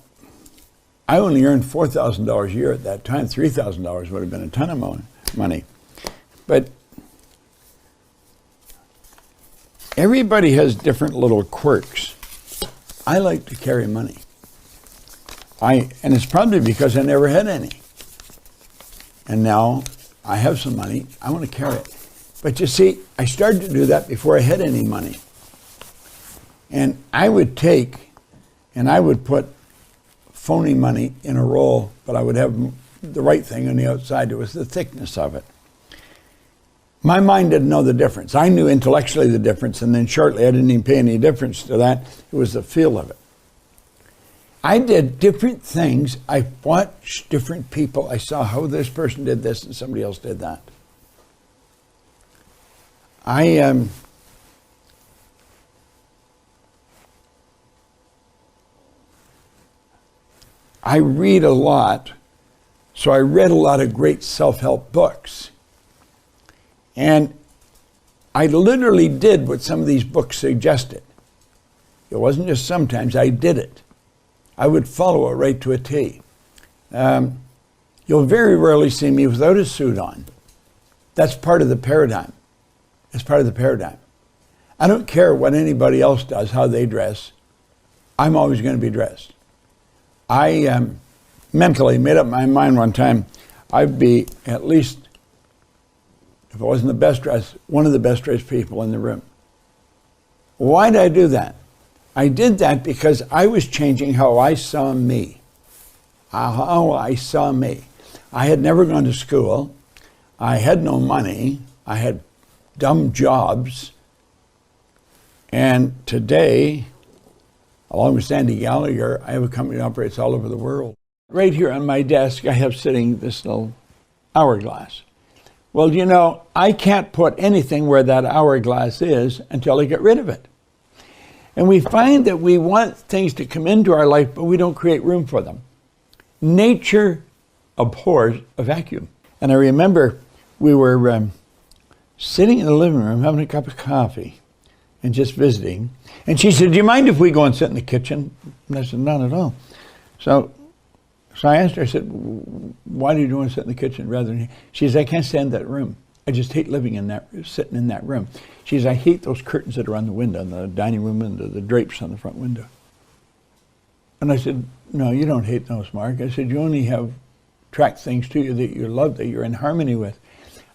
I only earned $4,000 a year at that time. $3,000 would have been a ton of money. But Everybody has different little quirks. I like to carry money. And it's probably because I never had any. And now I have some money, I want to carry it. But you see, I started to do that before I had any money. And I would take and I would put phony money in a roll, but I would have the right thing on the outside. It was the thickness of it. My mind didn't know the difference. I knew intellectually the difference, and then shortly I didn't even pay any difference to that. It was the feel of it. I did different things. I watched different people. I saw how this person did this and somebody else did that. I read a lot, so I read a lot of great self-help books. And I literally did what some of these books suggested. It wasn't just sometimes, I did it. I would follow it right to a T. You'll very rarely see me without a suit on. That's part of the paradigm. It's part of the paradigm. I don't care what anybody else does, how they dress. I'm always going to be dressed. I mentally made up my mind one time I'd be at least, if I wasn't the best dressed, one of the best dressed people in the room. Why did I do that? I did that because I was changing how I saw me. How I saw me. I had never gone to school. I had no money. I had dumb jobs. And today, along with Sandy Gallagher, I have a company that operates all over the world. Right here on my desk, I have sitting this little hourglass. Well, you know, I can't put anything where that hourglass is until I get rid of it. And we find that we want things to come into our life, but we don't create room for them. Nature abhors a vacuum. And I remember we were sitting in the living room having a cup of coffee and just visiting. And she said, do you mind if we go and sit in the kitchen? And I said, not at all. So I asked her, I said, why do you want to sit in the kitchen rather than here? She said, I can't stand that room. I just hate living in that, sitting in that room. She says, I hate those curtains that are on the window, in the dining room window, the drapes on the front window. And I said, no, you don't hate those, Mark. I said, you only have attract things to you that you love, that you're in harmony with.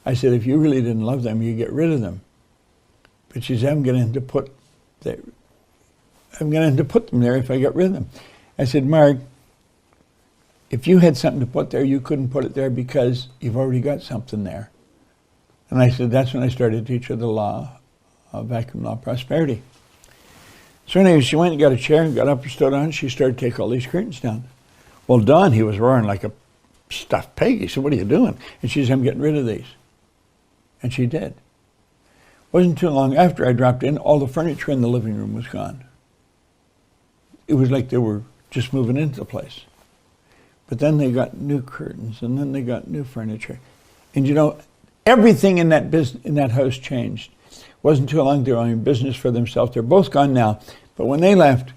I said, if you really didn't love them, you get rid of them. But she said, I'm going to put them there if I get rid of them. I said, Mark, if you had something to put there, you couldn't put it there because you've already got something there. And I said, that's when I started to teach her the law of vacuum law of prosperity. So anyway, she went and got a chair and got up and stood on it. She started to take all these curtains down. Well, Don, he was roaring like a stuffed pig. He said, what are you doing? And she said, I'm getting rid of these. And she did. Wasn't too long after I dropped in, all the furniture in the living room was gone. It was like they were just moving into the place. But then they got new curtains, and then they got new furniture. And you know, everything in that house changed. Wasn't too long they were in business for themselves. They're both gone now. But when they left,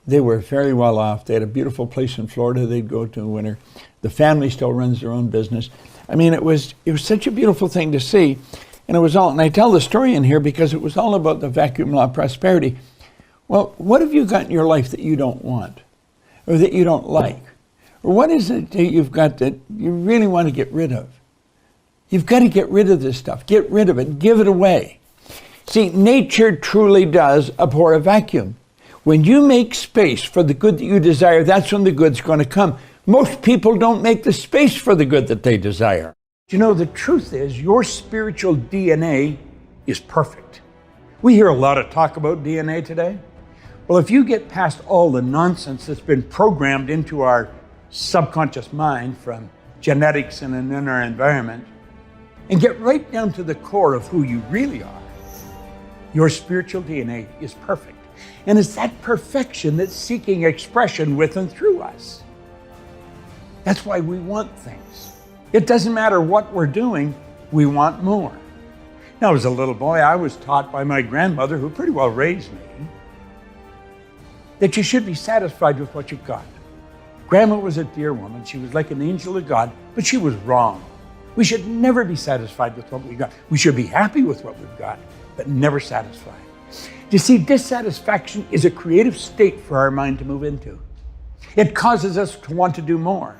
they were fairly well off. They had a beautiful place in Florida they'd go to in winter. The family still runs their own business. I mean, it was such a beautiful thing to see. And it was all, and I tell the story in here because it was all about the vacuum law of prosperity. Well, what have you got in your life that you don't want? Or that you don't like? Or what is it that you've got that you really want to get rid of? You've got to get rid of this stuff. Get rid of it. Give it away. See, nature truly does abhor a vacuum. When you make space for the good that you desire, that's when the good's going to come. Most people don't make the space for the good that they desire. You know, the truth is your spiritual DNA is perfect. We hear a lot of talk about DNA today. Well, if you get past all the nonsense that's been programmed into our subconscious mind from genetics and in our environment, and get right down to the core of who you really are, your spiritual DNA is perfect. And it's that perfection that's seeking expression with and through us. That's why we want things. It doesn't matter what we're doing, we want more. Now, as a little boy, I was taught by my grandmother, who pretty well raised me, that you should be satisfied with what you've got. Grandma was a dear woman. She was like an angel of God, but she was wrong. We should never be satisfied with what we got. We should be happy with what we've got, but never satisfied. You see, dissatisfaction is a creative state for our mind to move into. It causes us to want to do more.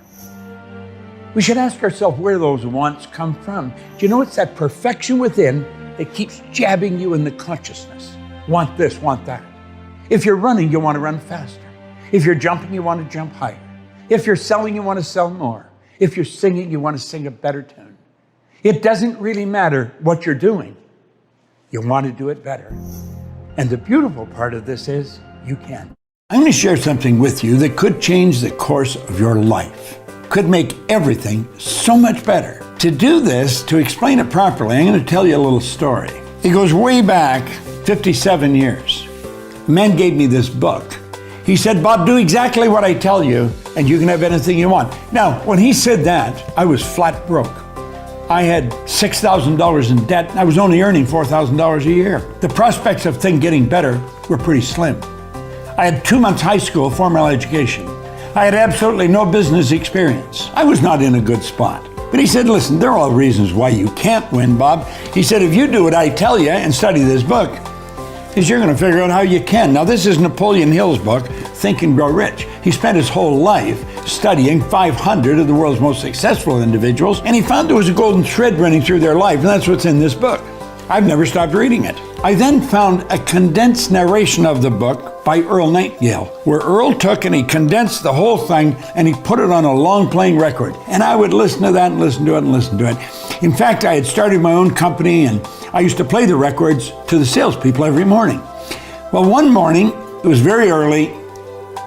We should ask ourselves where those wants come from. Do you know it's that perfection within that keeps jabbing you in the consciousness? Want this, want that. If you're running, you want to run faster. If you're jumping, you want to jump higher. If you're selling, you want to sell more. If you're singing, you want to sing a better tune. It doesn't really matter what you're doing. You want to do it better. And the beautiful part of this is you can. I'm going to share something with you that could change the course of your life, could make everything so much better. To do this, to explain it properly, I'm going to tell you a little story. It goes way back 57 years. A man gave me this book. He said, Bob, do exactly what I tell you, and you can have anything you want. Now, when he said that, I was flat broke. I had $6,000 in debt, and I was only earning $4,000 a year. The prospects of things getting better were pretty slim. I had 2 months high school formal education. I had absolutely no business experience. I was not in a good spot. But he said, listen, there are all reasons why you can't win, Bob. He said, if you do what I tell you and study this book, is you're going to figure out how you can. Now, this is Napoleon Hill's book, Think and Grow Rich. He spent his whole life studying 500 of the world's most successful individuals, and he found there was a golden thread running through their life, and that's what's in this book. I've never stopped reading it. I then found a condensed narration of the book by Earl Nightingale, where Earl took and he condensed the whole thing and he put it on a long playing record. And I would listen to that and listen to it and listen to it. In fact, I had started my own company and I used to play the records to the salespeople every morning. Well, one morning, it was very early,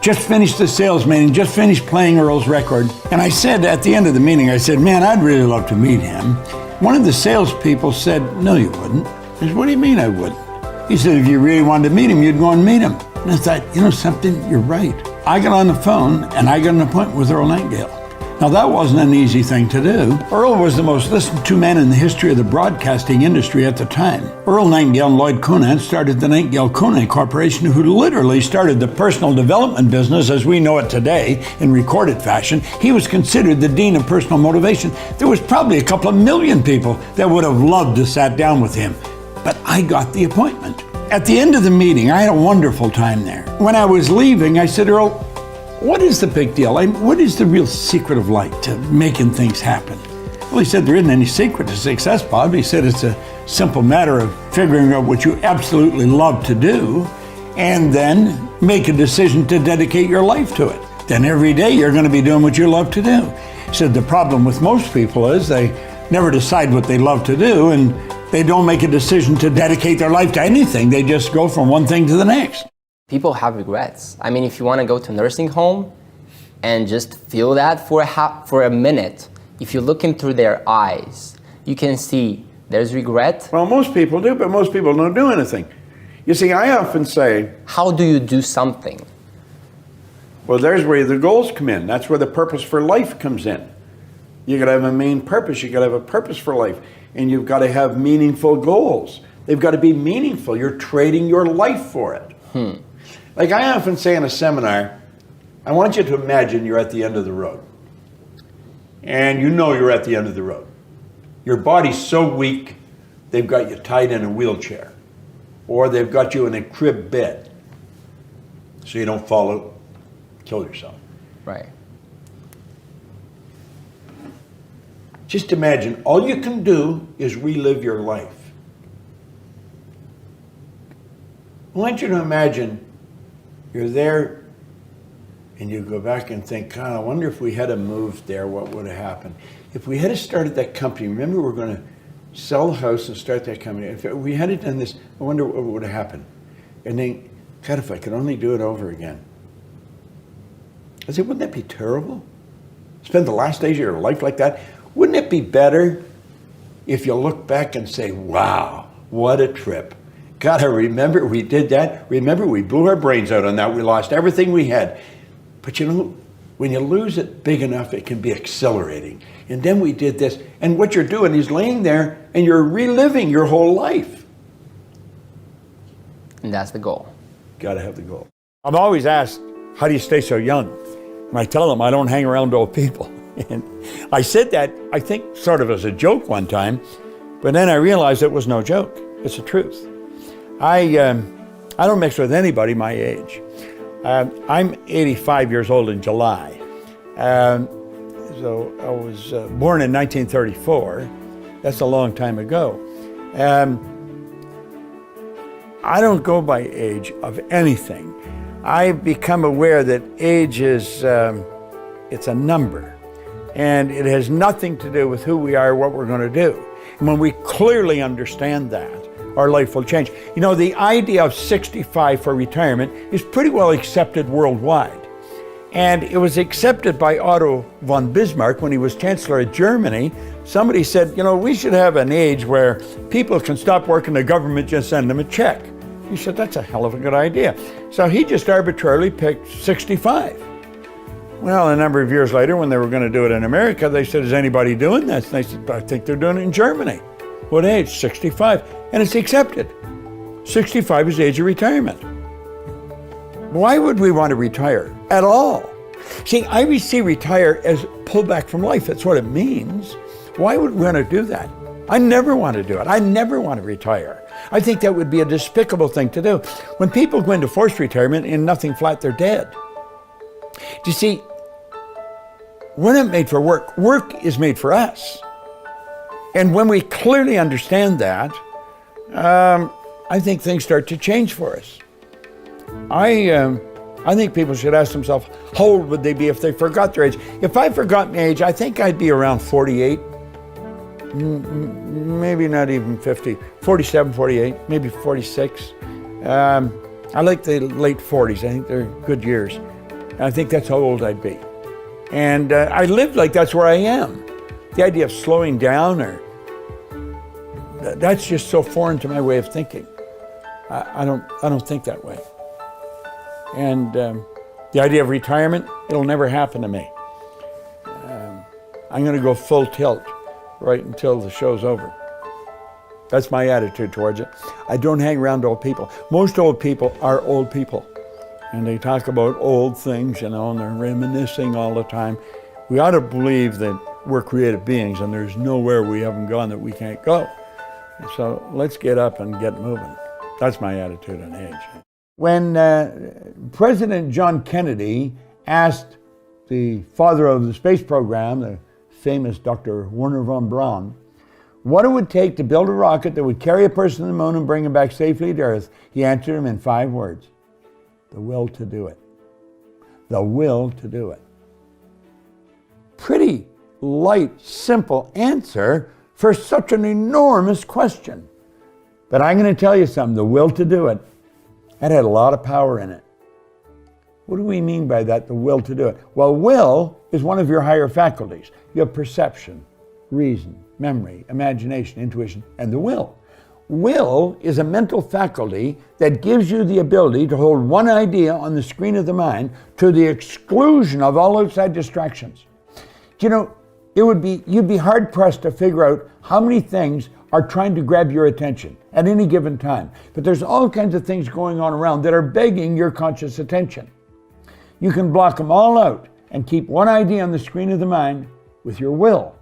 just finished the sales meeting, just finished playing Earl's record. And I said at the end of the meeting, I said, man, I'd really love to meet him. One of the salespeople said, no, you wouldn't. I said, what do you mean I wouldn't? He said, if you really wanted to meet him, you'd go and meet him. And I thought, you know something, you're right. I got on the phone and I got an appointment with Earl Nightingale. Now that wasn't an easy thing to do. Earl was the most listened to man in the history of the broadcasting industry at the time. Earl Nightingale and Lloyd Conant started the Nightingale-Conant Corporation, who literally started the personal development business as we know it today in recorded fashion. He was considered the dean of personal motivation. There was probably a couple of million people that would have loved to sat down with him. But I got the appointment. At the end of the meeting, I had a wonderful time there. When I was leaving, I said, Earl, what is the big deal? What is the real secret of life to making things happen? Well, he said, there isn't any secret to success, Bob. He said, it's a simple matter of figuring out what you absolutely love to do and then make a decision to dedicate your life to it. Then every day you're going to be doing what you love to do. He said, the problem with most people is they never decide what they love to do and they don't make a decision to dedicate their life to anything. They just go from one thing to the next. People have regrets. I mean, if you want to go to a nursing home and just feel that for a minute, if you look in through their eyes, you can see there's regret. Well, most people do, but most people don't do anything. You see, I often say, how do you do something? Well, there's where the goals come in. That's where the purpose for life comes in. You got to have a main purpose. You got to have a purpose for life. And you've got to have meaningful goals. They've got to be meaningful. You're trading your life for it. Like I often say in a seminar, I want you to imagine you're at the end of the road. And you know you're at the end of the road. Your body's so weak, they've got you tied in a wheelchair. Or they've got you in a crib bed. So you don't fall out, kill yourself. Right. Just imagine, all you can do is relive your life. I want you to imagine you're there and you go back and think, God, I wonder if we had moved there, what would have happened? If we had started that company, remember we're going to sell the house and start that company. If we had done this, I wonder what would have happened. And then, God, if I could only do it over again. I said, wouldn't that be terrible? Spend the last days of your life like that? Wouldn't it be better if you look back and say, wow, what a trip. God, I remember we did that. Remember we blew our brains out on that. We lost everything we had. But you know, when you lose it big enough, it can be exhilarating. And then we did this. And what you're doing is laying there and you're reliving your whole life. And that's the goal. Got to have the goal. I'm always asked, how do you stay so young? And I tell them I don't hang around old people. And I said that, I think, sort of as a joke one time. But then I realized it was no joke. It's the truth. I I don't mix with anybody my age. I'm 85 years old in July. So I was born in 1934. That's a long time ago. I don't go by age of anything. I've become aware that age is, it's a number. And it has nothing to do with who we are, what we're going to do. And when we clearly understand that, our life will change. You know, the idea of 65 for retirement is pretty well accepted worldwide. And it was accepted by Otto von Bismarck when he was Chancellor of Germany. Somebody said, you know, we should have an age where people can stop working, the government just send them a check. He said, that's a hell of a good idea. So he just arbitrarily picked 65. Well, a number of years later, when they were going to do it in America, they said, is anybody doing this? And they said, I think they're doing it in Germany. What age? 65. And it's accepted. 65 is the age of retirement. Why would we want to retire at all? See, I see retire as pull back from life. That's what it means. Why would we want to do that? I never want to do it. I never want to retire. I think that would be a despicable thing to do. When people go into forced retirement and nothing flat, they're dead. Do you see, we're not made for work. Work is made for us. And when we clearly understand that, I think things start to change for us. I think people should ask themselves, how old would they be if they forgot their age? If I forgot my age, I think I'd be around 48, maybe not even 50, 47, 48, maybe 46. I like the late 40s. I think they're good years. And I think that's how old I'd be. And I lived like that's where I am. The idea of slowing down, or that's just so foreign to my way of thinking. I don't think that way. And the idea of retirement, it'll never happen to me. I'm going to go full tilt right until the show's over. That's my attitude towards it. I don't hang around old people. Most old people are old people. And they talk about old things, you know, and they're reminiscing all the time. We ought to believe that we're creative beings and there's nowhere we haven't gone that we can't go. So let's get up and get moving. That's my attitude on age. When President John Kennedy asked the father of the space program, the famous Dr. Wernher von Braun, what it would take to build a rocket that would carry a person to the moon and bring him back safely to Earth, he answered him in 5 words: the will to do it. The will to do it. Pretty light, simple answer for such an enormous question. But I'm going to tell you something, the will to do it, that had a lot of power in it. What do we mean by that, the will to do it? Well, will is one of your higher faculties. You have perception, reason, memory, imagination, intuition, and the will. Will is a mental faculty that gives you the ability to hold one idea on the screen of the mind to the exclusion of all outside distractions. You know, you'd be hard pressed to figure out how many things are trying to grab your attention at any given time. But there's all kinds of things going on around that are begging your conscious attention. You can block them all out and keep one idea on the screen of the mind with your will.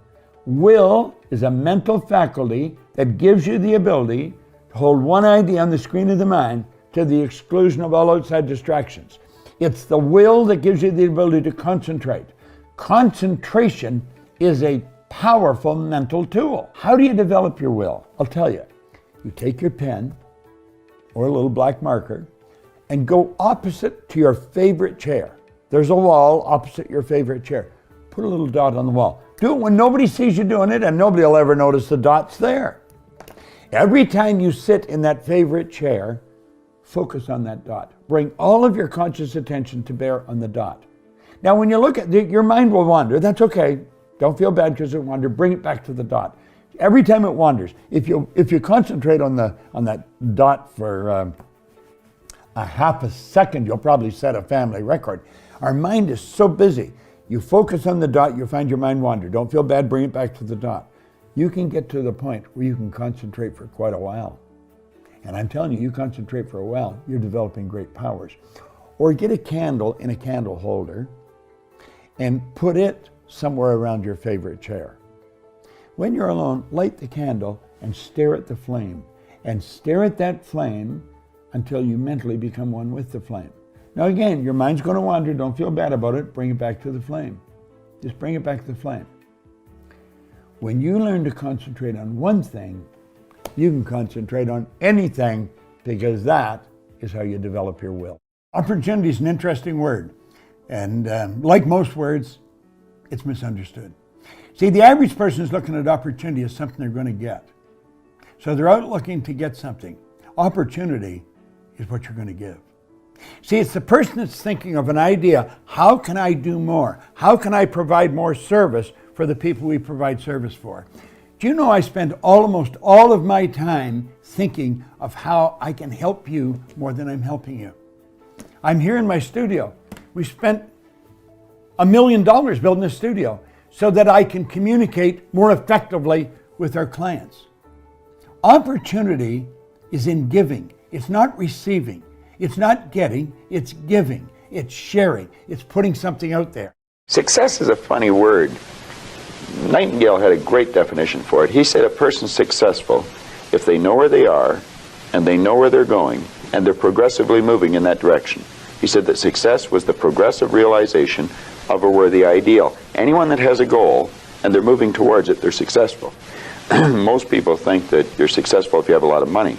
Will is a mental faculty that gives you the ability to hold one idea on the screen of the mind to the exclusion of all outside distractions. It's the will that gives you the ability to concentrate. Concentration is a powerful mental tool. How do you develop your will? I'll tell you. You take your pen or a little black marker and go opposite to your favorite chair. There's a wall opposite your favorite chair. Put a little dot on the wall. Do it when nobody sees you doing it, and nobody will ever notice the dot's there. Every time you sit in that favorite chair, focus on that dot. Bring all of your conscious attention to bear on the dot. Now, when you look at it, your mind will wander. That's okay. Don't feel bad because it wandered. Bring it back to the dot. Every time it wanders, if you concentrate on that dot for a half a second, you'll probably set a family record. Our mind is so busy. You focus on the dot, you find your mind wander. Don't feel bad, bring it back to the dot. You can get to the point where you can concentrate for quite a while. And I'm telling you, you concentrate for a while, you're developing great powers. Or get a candle in a candle holder and put it somewhere around your favorite chair. When you're alone, light the candle and stare at the flame. And stare at that flame until you mentally become one with the flame. Now again, your mind's going to wander. Don't feel bad about it. Bring it back to the flame. Just bring it back to the flame. When you learn to concentrate on one thing, you can concentrate on anything, because that is how you develop your will. Opportunity is an interesting word. And like most words, it's misunderstood. See, the average person is looking at opportunity as something they're going to get. So they're out looking to get something. Opportunity is what you're going to give. See, it's the person that's thinking of an idea. How can I do more? How can I provide more service for the people we provide service for? Do you know I spend almost all of my time thinking of how I can help you more than I'm helping you? I'm here in my studio. We spent $1 million building a studio so that I can communicate more effectively with our clients. Opportunity is in giving. It's not receiving. It's not getting, it's giving. It's sharing. It's putting something out there. Success is a funny word. Nightingale had a great definition for it. He said a person's successful if they know where they are and they know where they're going and they're progressively moving in that direction. He said that success was the progressive realization of a worthy ideal. Anyone that has a goal and they're moving towards it, they're successful. Most people think that you're successful if you have a lot of money.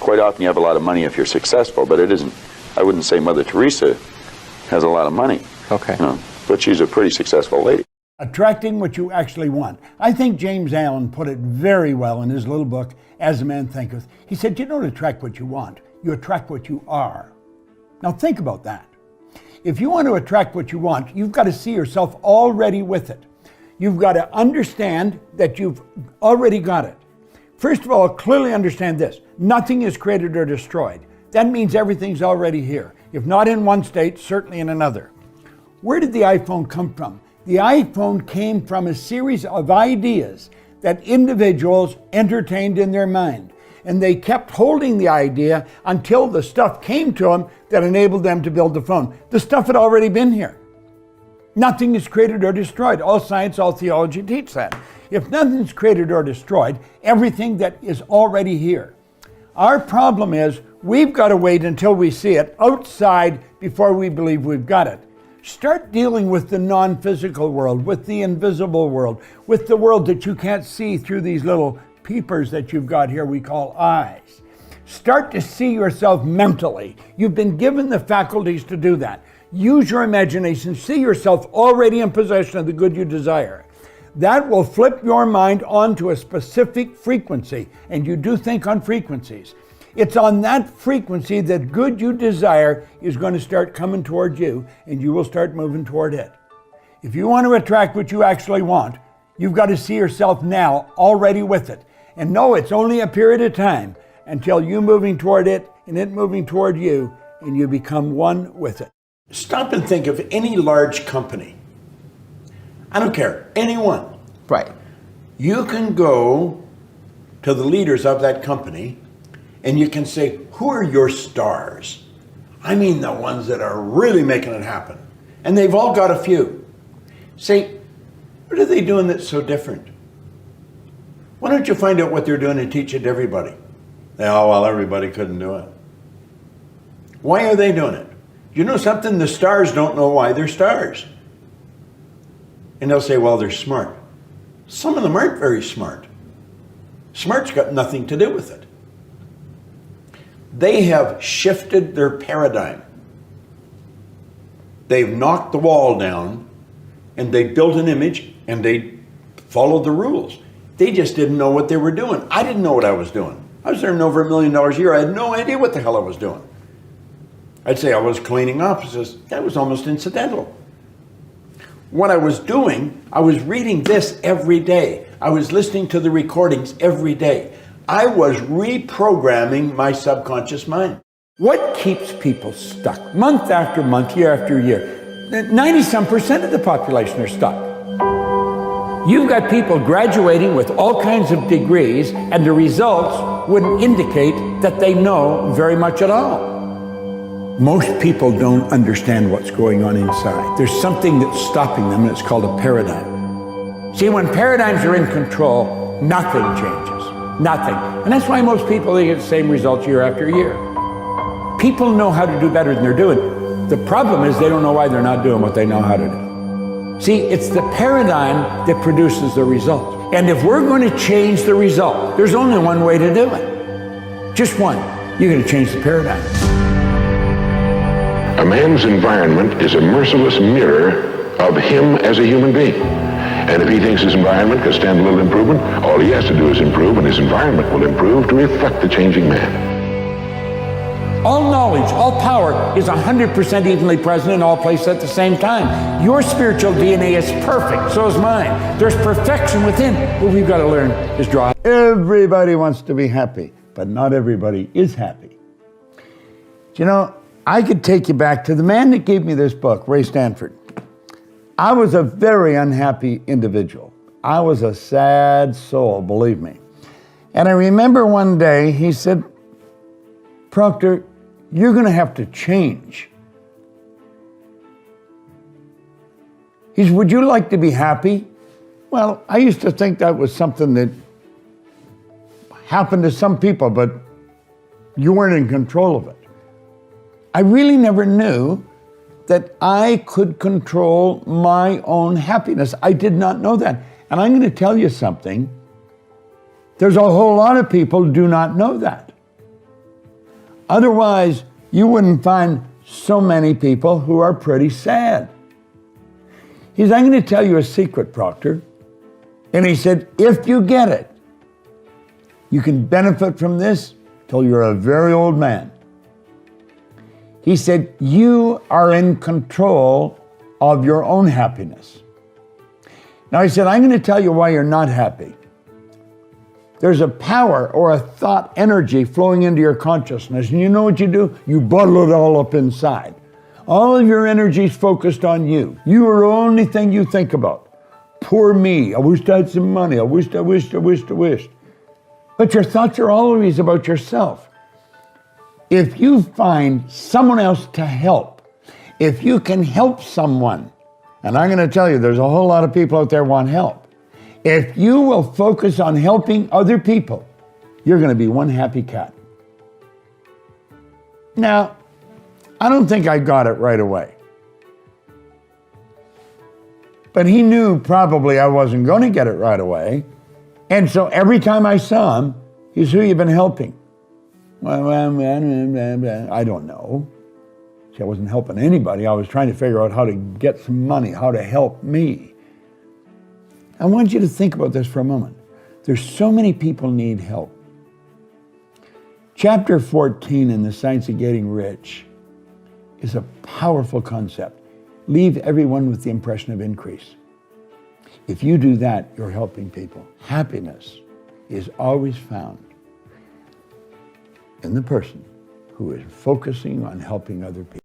Quite often you have a lot of money if you're successful, but it isn't. I wouldn't say Mother Teresa has a lot of money. Okay. You know, but she's a pretty successful lady. Attracting what you actually want. I think James Allen put it very well in his little book, As a Man Thinketh. He said, you don't attract what you want, you attract what you are. Now think about that. If you want to attract what you want, you've got to see yourself already with it. You've got to understand that you've already got it. First of all, clearly understand this. Nothing is created or destroyed. That means everything's already here. If not in one state, certainly in another. Where did the iPhone come from? The iPhone came from a series of ideas that individuals entertained in their mind. And they kept holding the idea until the stuff came to them that enabled them to build the phone. The stuff had already been here. Nothing is created or destroyed. All science, all theology teach that. If nothing's created or destroyed, everything that is already here. Our problem is we've got to wait until we see it outside before we believe we've got it. Start dealing with the non-physical world, with the invisible world, with the world that you can't see through these little peepers that you've got here we call eyes. Start to see yourself mentally. You've been given the faculties to do that. Use your imagination. See yourself already in possession of the good you desire. That will flip your mind onto a specific frequency, and you do think on frequencies. It's on that frequency that good you desire is going to start coming toward you, and you will start moving toward it. If you want to attract what you actually want, you've got to see yourself now already with it. And know it's only a period of time until you moving toward it and it moving toward you, and you become one with it. Stop and think of any large company. I don't care, anyone. Right. You can go to the leaders of that company and you can say, who are your stars? I mean the ones that are really making it happen. And they've all got a few. Say, what are they doing that's so different? Why don't you find out what they're doing and teach it to everybody? Oh, well, everybody couldn't do it. Why are they doing it? You know something? The stars don't know why they're stars. And they'll say, well, they're smart. Some of them aren't very smart. Smart's got nothing to do with it. They have shifted their paradigm. They've knocked the wall down and they built an image and they followed the rules. They just didn't know what they were doing. I didn't know what I was doing. I was earning over $1 million a year. I had no idea what the hell I was doing. I'd say I was cleaning offices. That was almost incidental. What I was doing, I was reading this every day. I was listening to the recordings every day. I was reprogramming my subconscious mind. What keeps people stuck month after month, year after year? 90-some% of the population are stuck. You've got people graduating with all kinds of degrees, and the results wouldn't indicate that they know very much at all. Most people don't understand what's going on inside. There's something that's stopping them, and it's called a paradigm. See, when paradigms are in control, nothing changes. Nothing. And that's why most people, they get the same results year after year. People know how to do better than they're doing. The problem is they don't know why they're not doing what they know how to do. See, it's the paradigm that produces the result. And if we're going to change the result, there's only one way to do it. Just one. You're going to change the paradigm. A man's environment is a merciless mirror of him as a human being. And if he thinks his environment can stand a little improvement, all he has to do is improve, and his environment will improve to reflect the changing man. All knowledge, all power is 100% evenly present in all places at the same time. Your spiritual DNA is perfect, so is mine. There's perfection within. What we've got to learn is draw. Everybody wants to be happy, but not everybody is happy. You know, I could take you back to the man that gave me this book, Ray Stanford. I was a very unhappy individual. I was a sad soul, believe me. And I remember one day he said, Proctor, you're going to have to change. He said, would you like to be happy? Well, I used to think that was something that happened to some people, but you weren't in control of it. I really never knew that I could control my own happiness. I did not know that. And I'm going to tell you something. There's a whole lot of people who do not know that. Otherwise, you wouldn't find so many people who are pretty sad. He said, I'm going to tell you a secret, Proctor. And he said, if you get it, you can benefit from this till you're a very old man. He said, you are in control of your own happiness. Now he said, I'm going to tell you why you're not happy. There's a power or a thought energy flowing into your consciousness. And you know what you do? You bottle it all up inside. All of your energy is focused on you. You are the only thing you think about. Poor me. I wish I had some money. I wished. But your thoughts are always about yourself. If you find someone else to help, if you can help someone, and I'm going to tell you, there's a whole lot of people out there want help. If you will focus on helping other people, you're going to be one happy cat. Now, I don't think I got it right away. But he knew probably I wasn't going to get it right away. And so every time I saw him, he said, who you been helping? Well, I don't know. See, I wasn't helping anybody. I was trying to figure out how to get some money, how to help me. I want you to think about this for a moment. There's so many people need help. Chapter 14 in The Science of Getting Rich is a powerful concept. Leave everyone with the impression of increase. If you do that, you're helping people. Happiness is always found in the person who is focusing on helping other people.